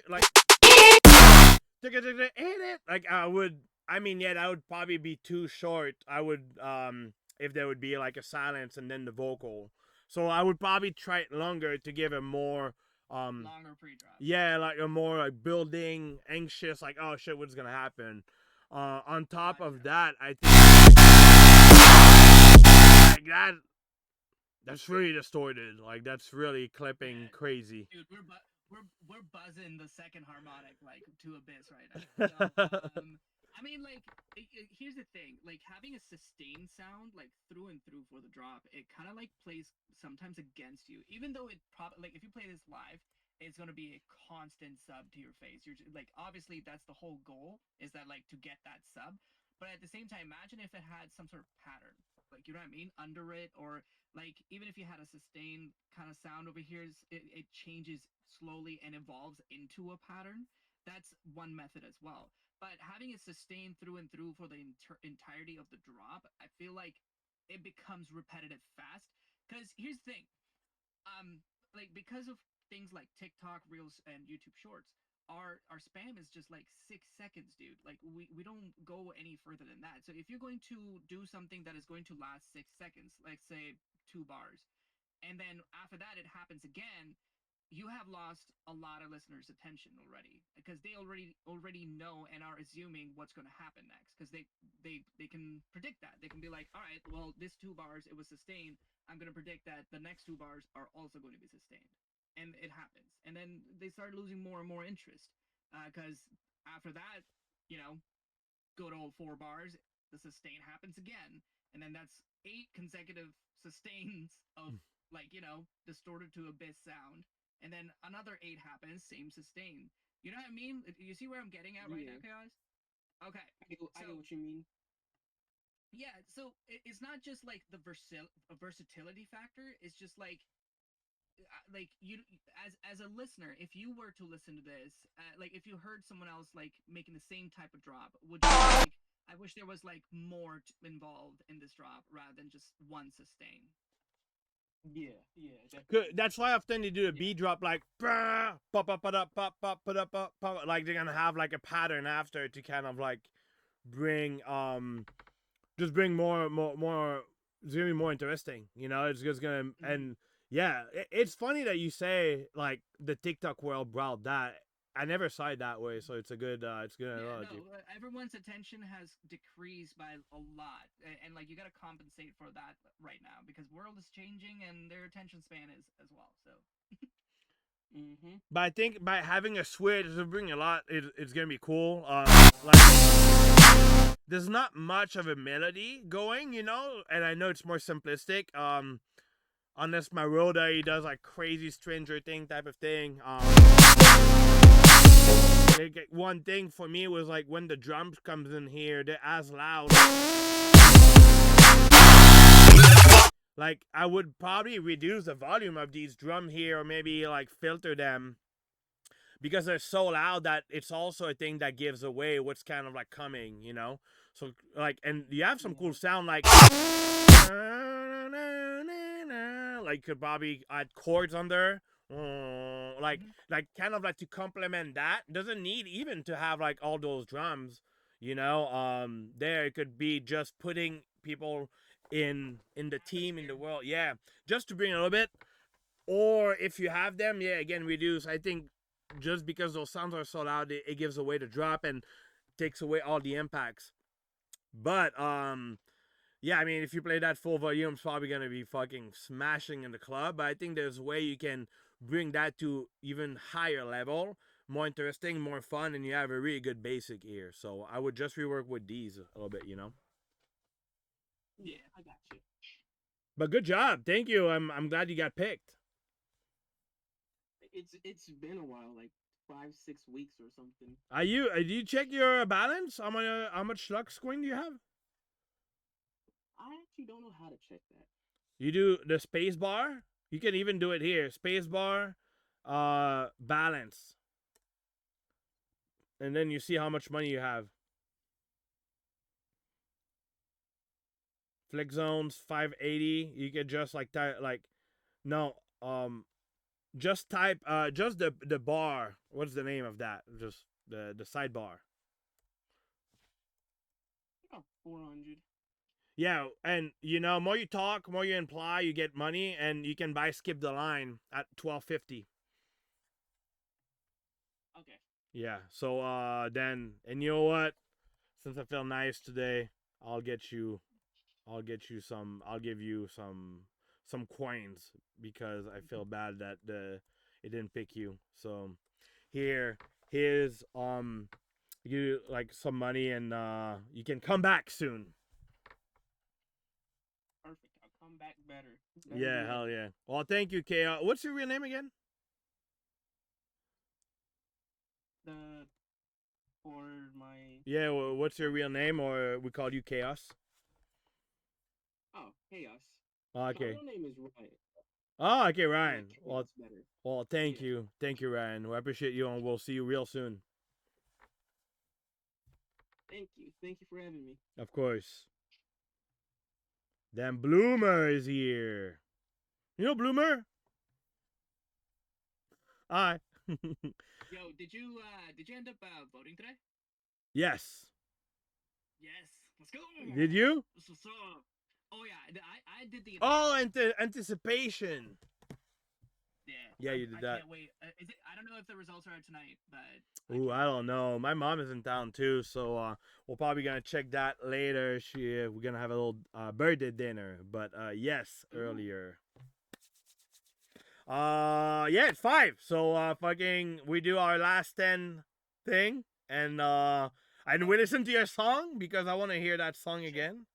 like like I would. I mean, yeah, that would probably be too short. I would if there would be like a silence and then the vocal. So I would probably try it longer to give a more Longer pre-drop. Yeah, like a more like building, anxious, like oh shit, what's gonna happen? On top of that, I think like that's really distorted. Like that's really clipping crazy. Dude, we're buzzing the second harmonic like to abyss right now. So, I mean, like, here's the thing: like having a sustained sound, like through and through for the drop, it kind of like plays sometimes against you. Even though it probably like if you play this live, it's gonna be a constant sub to your face. You're like, obviously, that's the whole goal is that like to get that sub. But at the same time, imagine if it had some sort of pattern, like you know what I mean, under it, or like even if you had a sustained kind of sound over here, it changes slowly and evolves into a pattern. That's one method as well. But having it sustained through and through for the entirety of the drop, I feel like it becomes repetitive fast. Because here's the thing, like because of things like TikTok, Reels, and YouTube Shorts, our spam is just like 6 seconds, dude. Like we don't go any further than that. So if you're going to do something that is going to last 6 seconds, like say 2 bars, and then after that it happens again, you have lost a lot of listeners' attention already because they already know and are assuming what's going to happen next because they can predict that. They can be like, all right, well, this 2 bars it was sustained. I'm going to predict that the next 2 bars are also going to be sustained, and it happens. And then they start losing more and more interest because after that, you know, good old 4 bars, the sustain happens again, and then that's 8 consecutive sustains of like distorted to abyss sound, and then another 8 happens, same sustain. You know what I mean? You see where I'm getting at right now, guys? Okay. I get what you mean. Yeah, so it's not just like the versatility factor. It's just like you as a listener, if you were to listen to this, like if you heard someone else like making the same type of drop, would you be like, I wish there was like more involved in this drop rather than just one sustain? Yeah, Good. That's why often they do a B drop like pop pop pop pop pop pop pop pop. Like they're gonna have like a pattern after to kind of like bring just bring more. It's gonna be more interesting. You know, it's just gonna and yeah, it's funny that you say like the TikTok world brought that. I never saw it that way, so it's a good it's good analogy. No, everyone's attention has decreased by a lot, and like you got to compensate for that right now because world is changing and their attention span is as well. So. But I think by having a switch to bring a lot, it's gonna be cool. Like there's not much of a melody going, you know, and I know it's more simplistic. Unless my Rhoda he does like crazy Stranger Thing type of thing. One thing for me was like when the drums comes in here, they're as loud. Like I would probably reduce the volume of these drum here, or maybe like filter them, because they're so loud that it's also a thing that gives away what's kind of like coming, you know. So like, and you have some cool sound like could probably add chords on there. Like kind of like to complement that. Doesn't need even to have like all those drums, you know. There it could be just putting people in the team, in the world, yeah, just to bring a little bit. Or if you have them, yeah, again reduce. I think just because those sounds are so loud, it gives away the drop and takes away all the impacts. But yeah, I mean, if you play that full volume, it's probably gonna be fucking smashing in the club. But I think there's a way you can bring that to even higher level, more interesting, more fun, and you have a really good basic here. So I would just rework with these a little bit, you know. Yeah, I got you. But good job, thank you. I'm glad you got picked. It's been a while, like 5-6 weeks or something. Are you? Do you check your balance? How much SLUGZ coin do you have? I actually don't know how to check that. You do the space bar. You can even do it here. Space bar, balance, and then you see how much money you have. Flick zones 580. You can just like type like, no, just type just the bar. What's the name of that? Just the sidebar. Oh, 400. Yeah, and you know, more you talk, more you imply, you get money, and you can buy skip the line at 1250. Yeah. So then, and you know what? Since I feel nice today, I'll get you I'll get you some. I'll give you some coins because I feel bad that it didn't pick you. So here's you like some money and you can come back soon. Perfect. I'll come back better. Yeah, hell yeah. Well, thank you, K. What's your real name again? The for my Yeah, well, what's your real name, or we call you Chaos? Chaos. Okay. My real name is Ryan. Oh, okay, Ryan. Chaos better. Well, thank you, Ryan. We appreciate you, and we'll see you real soon. Thank you for having me. Of course. Then Bloomer is here. You know Bloomer? Hi. Yo, did you end up voting today? Yes. Yes. Let's go. Did you? What's up? Oh yeah, I did the. Oh, anticipation. Yeah. Yeah, you did I that. can't wait. Is it? I don't know if the results are out tonight, but. Ooh, I don't know. My mom is in town too, so we're probably gonna check that later. We're gonna have a little birthday dinner, but yes, earlier. Yeah, it's 5. So fucking, we do our last 10 thing, and we listen to your song because I want to hear that song again,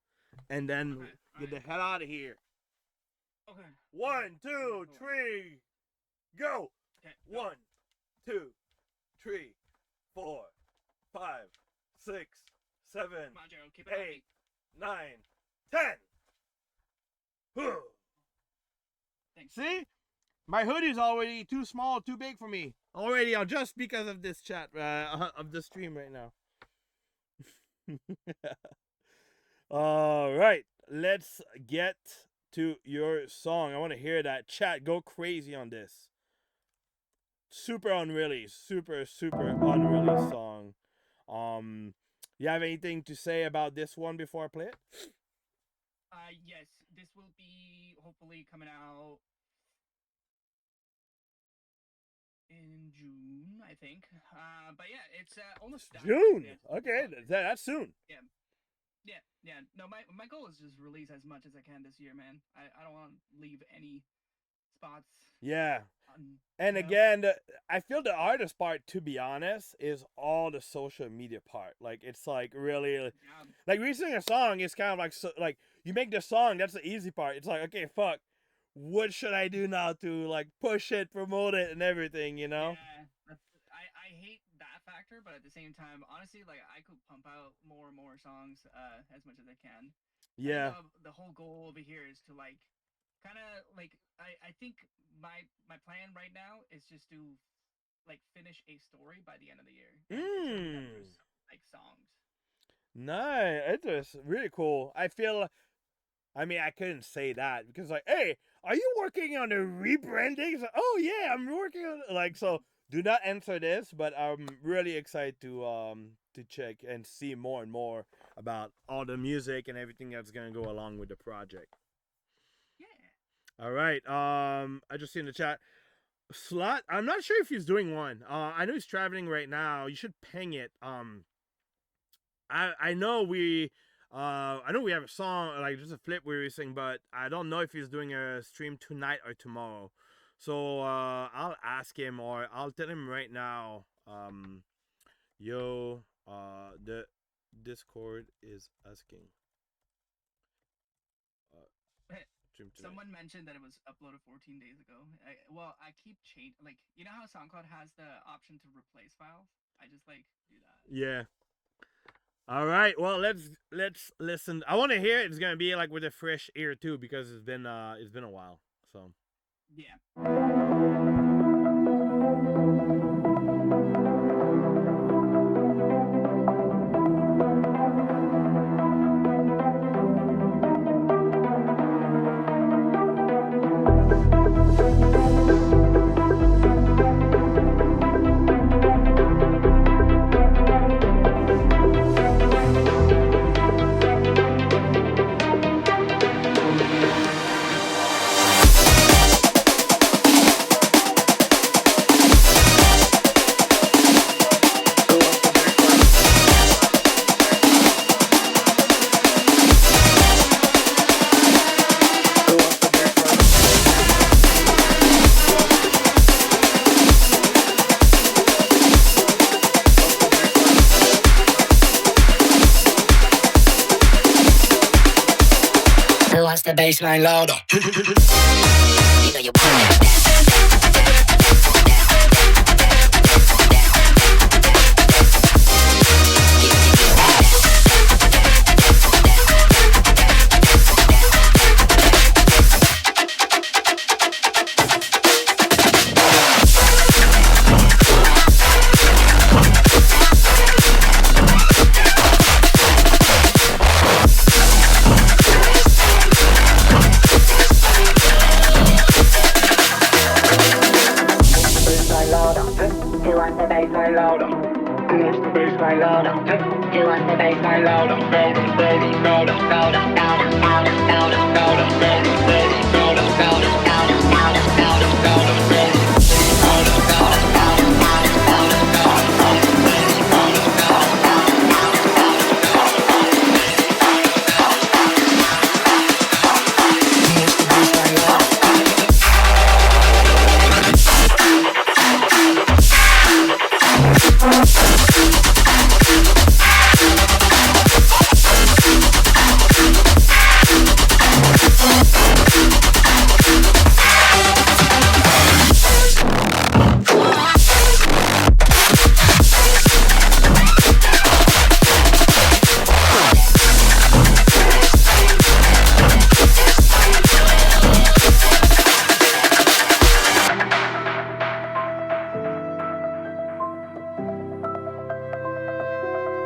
and then get the hell out of here. Okay. 1, 2, 3, go. Okay. 1, 2, 3, 4, 5, 6, 7, Come on, Gerald, keep it 8, 9, 10. Thanks. See? My hoodie's already too small, too big for me. Already, just because of this chat, of the stream right now. All right, let's get to your song. I want to hear that. Chat, go crazy on this. Super unreally song. You have anything to say about this one before I play it? Yes, this will be hopefully coming out in June, I think. But yeah, it's almost done. June. Yeah. Okay, that's soon. Yeah. No, my goal is just release as much as I can this year, man. I don't want to leave any spots. Yeah. And again, I feel the artist part, to be honest, is all the social media part. Like, it's like really, like releasing a song is kind of like, like you make the song, that's the easy part. It's like, okay, fuck, what should I do now to like push it, promote it, and everything, you know? Yeah, I hate that factor, but at the same time, honestly, like I could pump out more and more songs as much as I can. Yeah. The whole goal over here is to like kind of like I think my plan right now is just to like finish a story by the end of the year. Like songs. Nice. It's really cool. I feel, I mean, I couldn't say that because like, hey, are you working on a rebranding? It's like, oh yeah, I'm working on like, so do not answer this, but I'm really excited to check and see more and more about all the music and everything that's gonna go along with the project. All right. I just see in the chat, Slot. I'm not sure if he's doing one. I know he's traveling right now. You should ping it. I know we have a song, like just a flip we're releasing, but I don't know if he's doing a stream tonight or tomorrow. So I'll ask him, or I'll tell him right now. Yo, the Discord is asking. Someone mentioned that it was uploaded 14 days ago. I keep like, you know how SoundCloud has the option to replace files? I just like do that. Yeah. All right. Well, let's listen. I want to hear it. It's gonna be like with a fresh ear too, because it's been a while. So. Yeah. the baseline louder? You know you want it.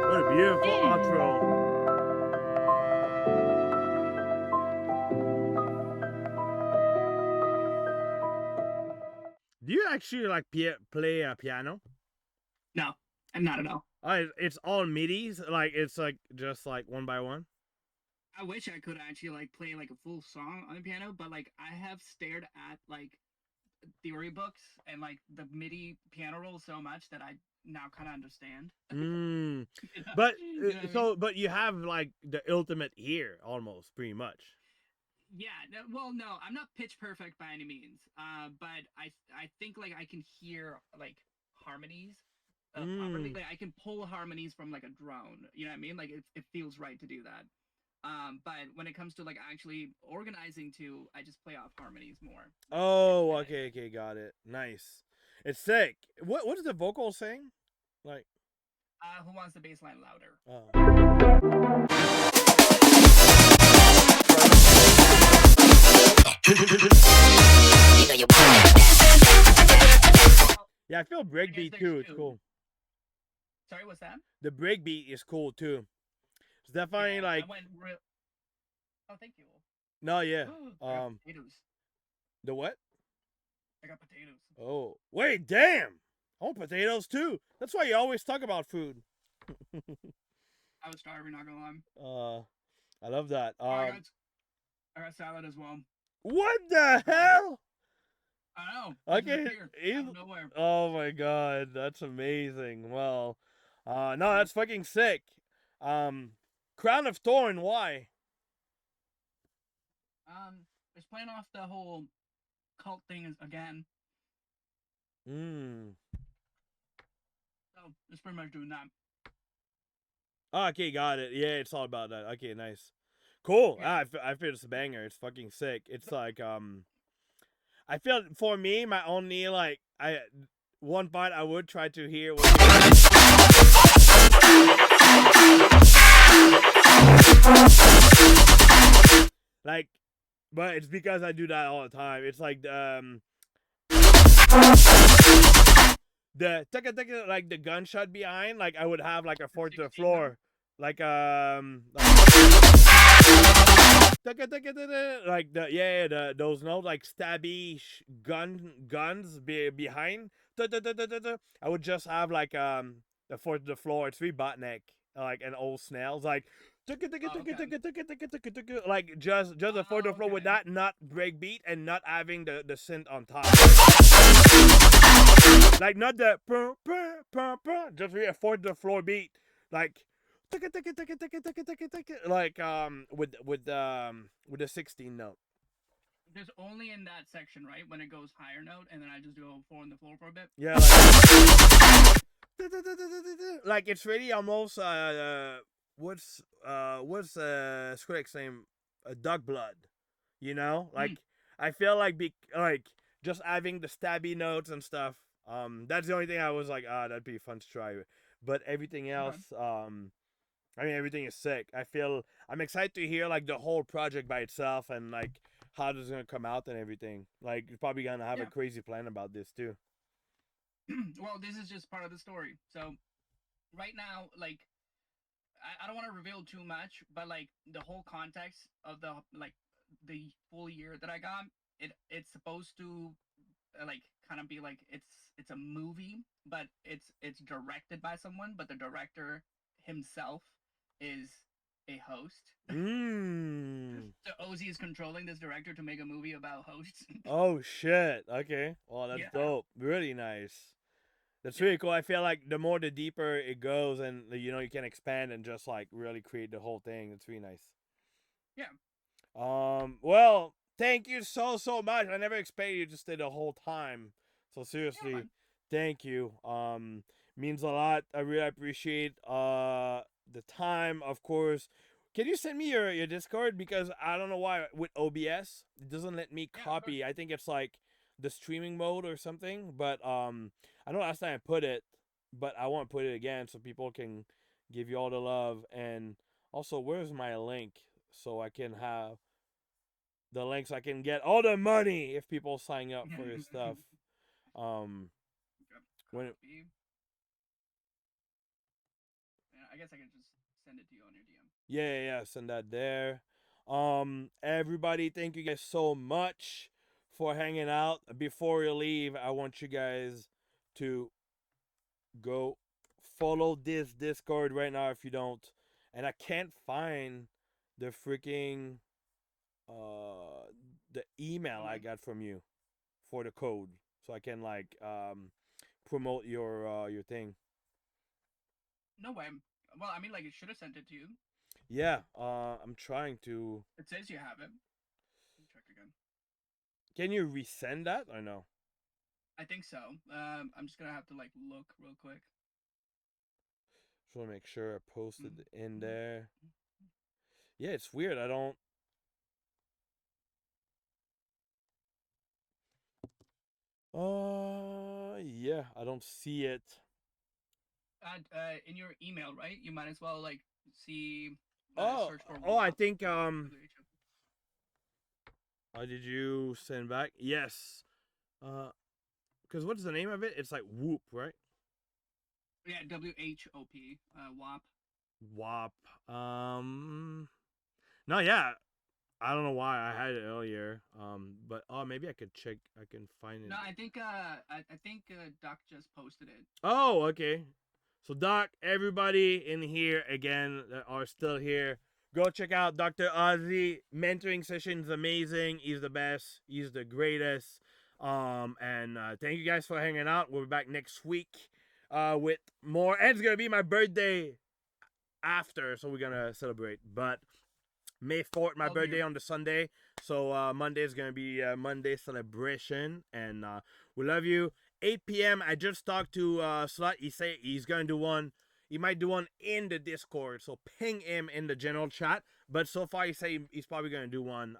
What a beautiful outro. Do you actually like play a piano? No, I'm not at all. It's all midis. Like it's like just like one by one. I wish I could actually like play like a full song on the piano, but like I have stared at like theory books and like the MIDI piano roll so much that I now kind of understand. Mm. You know? But You know what I mean? so but you have like the ultimate ear almost pretty much. Yeah, no, I'm not pitch perfect by any means. But I think like I can hear like harmonies properly. Like I can pull harmonies from like a drone. You know what I mean? Like it feels right to do that. But when it comes to like actually organizing to, I just play off harmonies more. Oh, okay, got it. Nice. It's sick. What is the vocal saying? Like Who wants the bass line louder? Yeah, I feel breakbeat too. It's cool. Sorry, what's that? The breakbeat is cool too. It's definitely like. I went real. Oh, thank you. No, yeah. I got potatoes. The what? I got potatoes. Oh, wait, damn! I want potatoes too. That's why you always talk about food. I was starving, not gonna lie. I love that. I got salad as well. What the hell? I know. Okay. Out of nowhere. Oh my god, that's amazing. Well, no, that's fucking sick. Crown of Thorn, why? It's playing off the whole cult thing again. So it's pretty much doing that. Okay, got it. Yeah, it's all about that. Okay, nice. Cool. Yeah. I feel it's a banger. It's fucking sick. It's like I feel for me, my only like one part I would try to hear was like, but it's because I do that all the time. It's like the like the gunshot behind, like I would have like a fourth to the floor, like like the those notes like stabby guns behind. I would just have like the fourth to the floor. It's very Botneck, like an old Snails, like like just a fourth to the floor with that not break beat and not having the synth on top. Like not the just really a fourth to the floor beat, like like with the 16 note. There's only in that section, right, when it goes higher note, and then I just do a 4 on the floor for a bit. Yeah, like it's really almost what's SLUGZ name? Dog blood. You know, like I feel like like just having the stabby notes and stuff. That's the only thing I was like, that'd be fun to try. But everything else, I mean, everything is sick. I'm excited to hear like the whole project by itself and like how this is gonna come out and everything. Like you're probably gonna have a crazy plan about this too. Well, this is just part of the story. So right now, like I don't want to reveal too much, but like the whole context of the full year that I got, it's supposed to like kind of be like it's a movie, but it's directed by someone, but the director himself is a host. So Ozzy is controlling this director to make a movie about hosts. Oh shit. Okay. Well, that's dope. Really nice. That's really cool. I feel like the more the deeper it goes and you know you can expand and just like really create the whole thing. It's really nice. Yeah. Well, thank you so much. I never expected you to stay the whole time. So seriously, thank you. Means a lot. I really appreciate the time, of course. Can you send me your Discord? Because I don't know why with OBS it doesn't let me copy. I think it's like the streaming mode or something. But I know last time I put it, but I won't put it again so people can give you all the love. And also, where's my link so I can have the links? I can get all the money if people sign up for your stuff. When I guess I can just send it to you on your DM. yeah, send that there. Everybody, thank you guys so much for hanging out. Before you leave, I want you guys to go follow this Discord right now if you don't. And I can't find the freaking the email I got from you for the code, so I can like promote your thing. No way. Well, I mean, like it should have sent it to you. Yeah, I'm trying to. It says you have it. Let me check again. Can you resend that or no? I think so. I'm just gonna have to like look real quick. Just want to make sure I posted in there. Yeah, it's weird. I don't. Yeah, I don't see it. In your email, right? You might as well like see. Search for I think did you send back? Yes. Because what's the name of it? It's like Whoop, right? Yeah, WHOP. WAP. WAP. No, yeah. I don't know why I had it earlier. But maybe I could check. I can find it. No, I think Doc just posted it. Oh, okay. So Doc, everybody in here again that are still here, go check out Dr. Ozzy. Mentoring sessions amazing. He's the best. He's the greatest. And thank you guys for hanging out. We'll be back next week with more. And it's gonna be my birthday after, so we're gonna celebrate. But May 4th, my birthday on the Sunday. So Monday is going to be a Monday celebration. And we love you. 8 p.m. I just talked to Slut. He said he's going to do one. He might do one in the Discord. So ping him in the general chat. But so far he said he's probably going to do one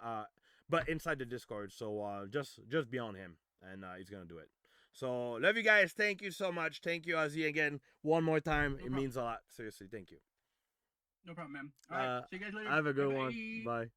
but inside the Discord. So just be on him. And he's going to do it. So love you guys. Thank you so much. Thank you, Ozzy, again. One more time. It means a lot. Seriously. Thank you. No problem, man. All right. See you guys later. Have a good Bye-bye. one. Bye.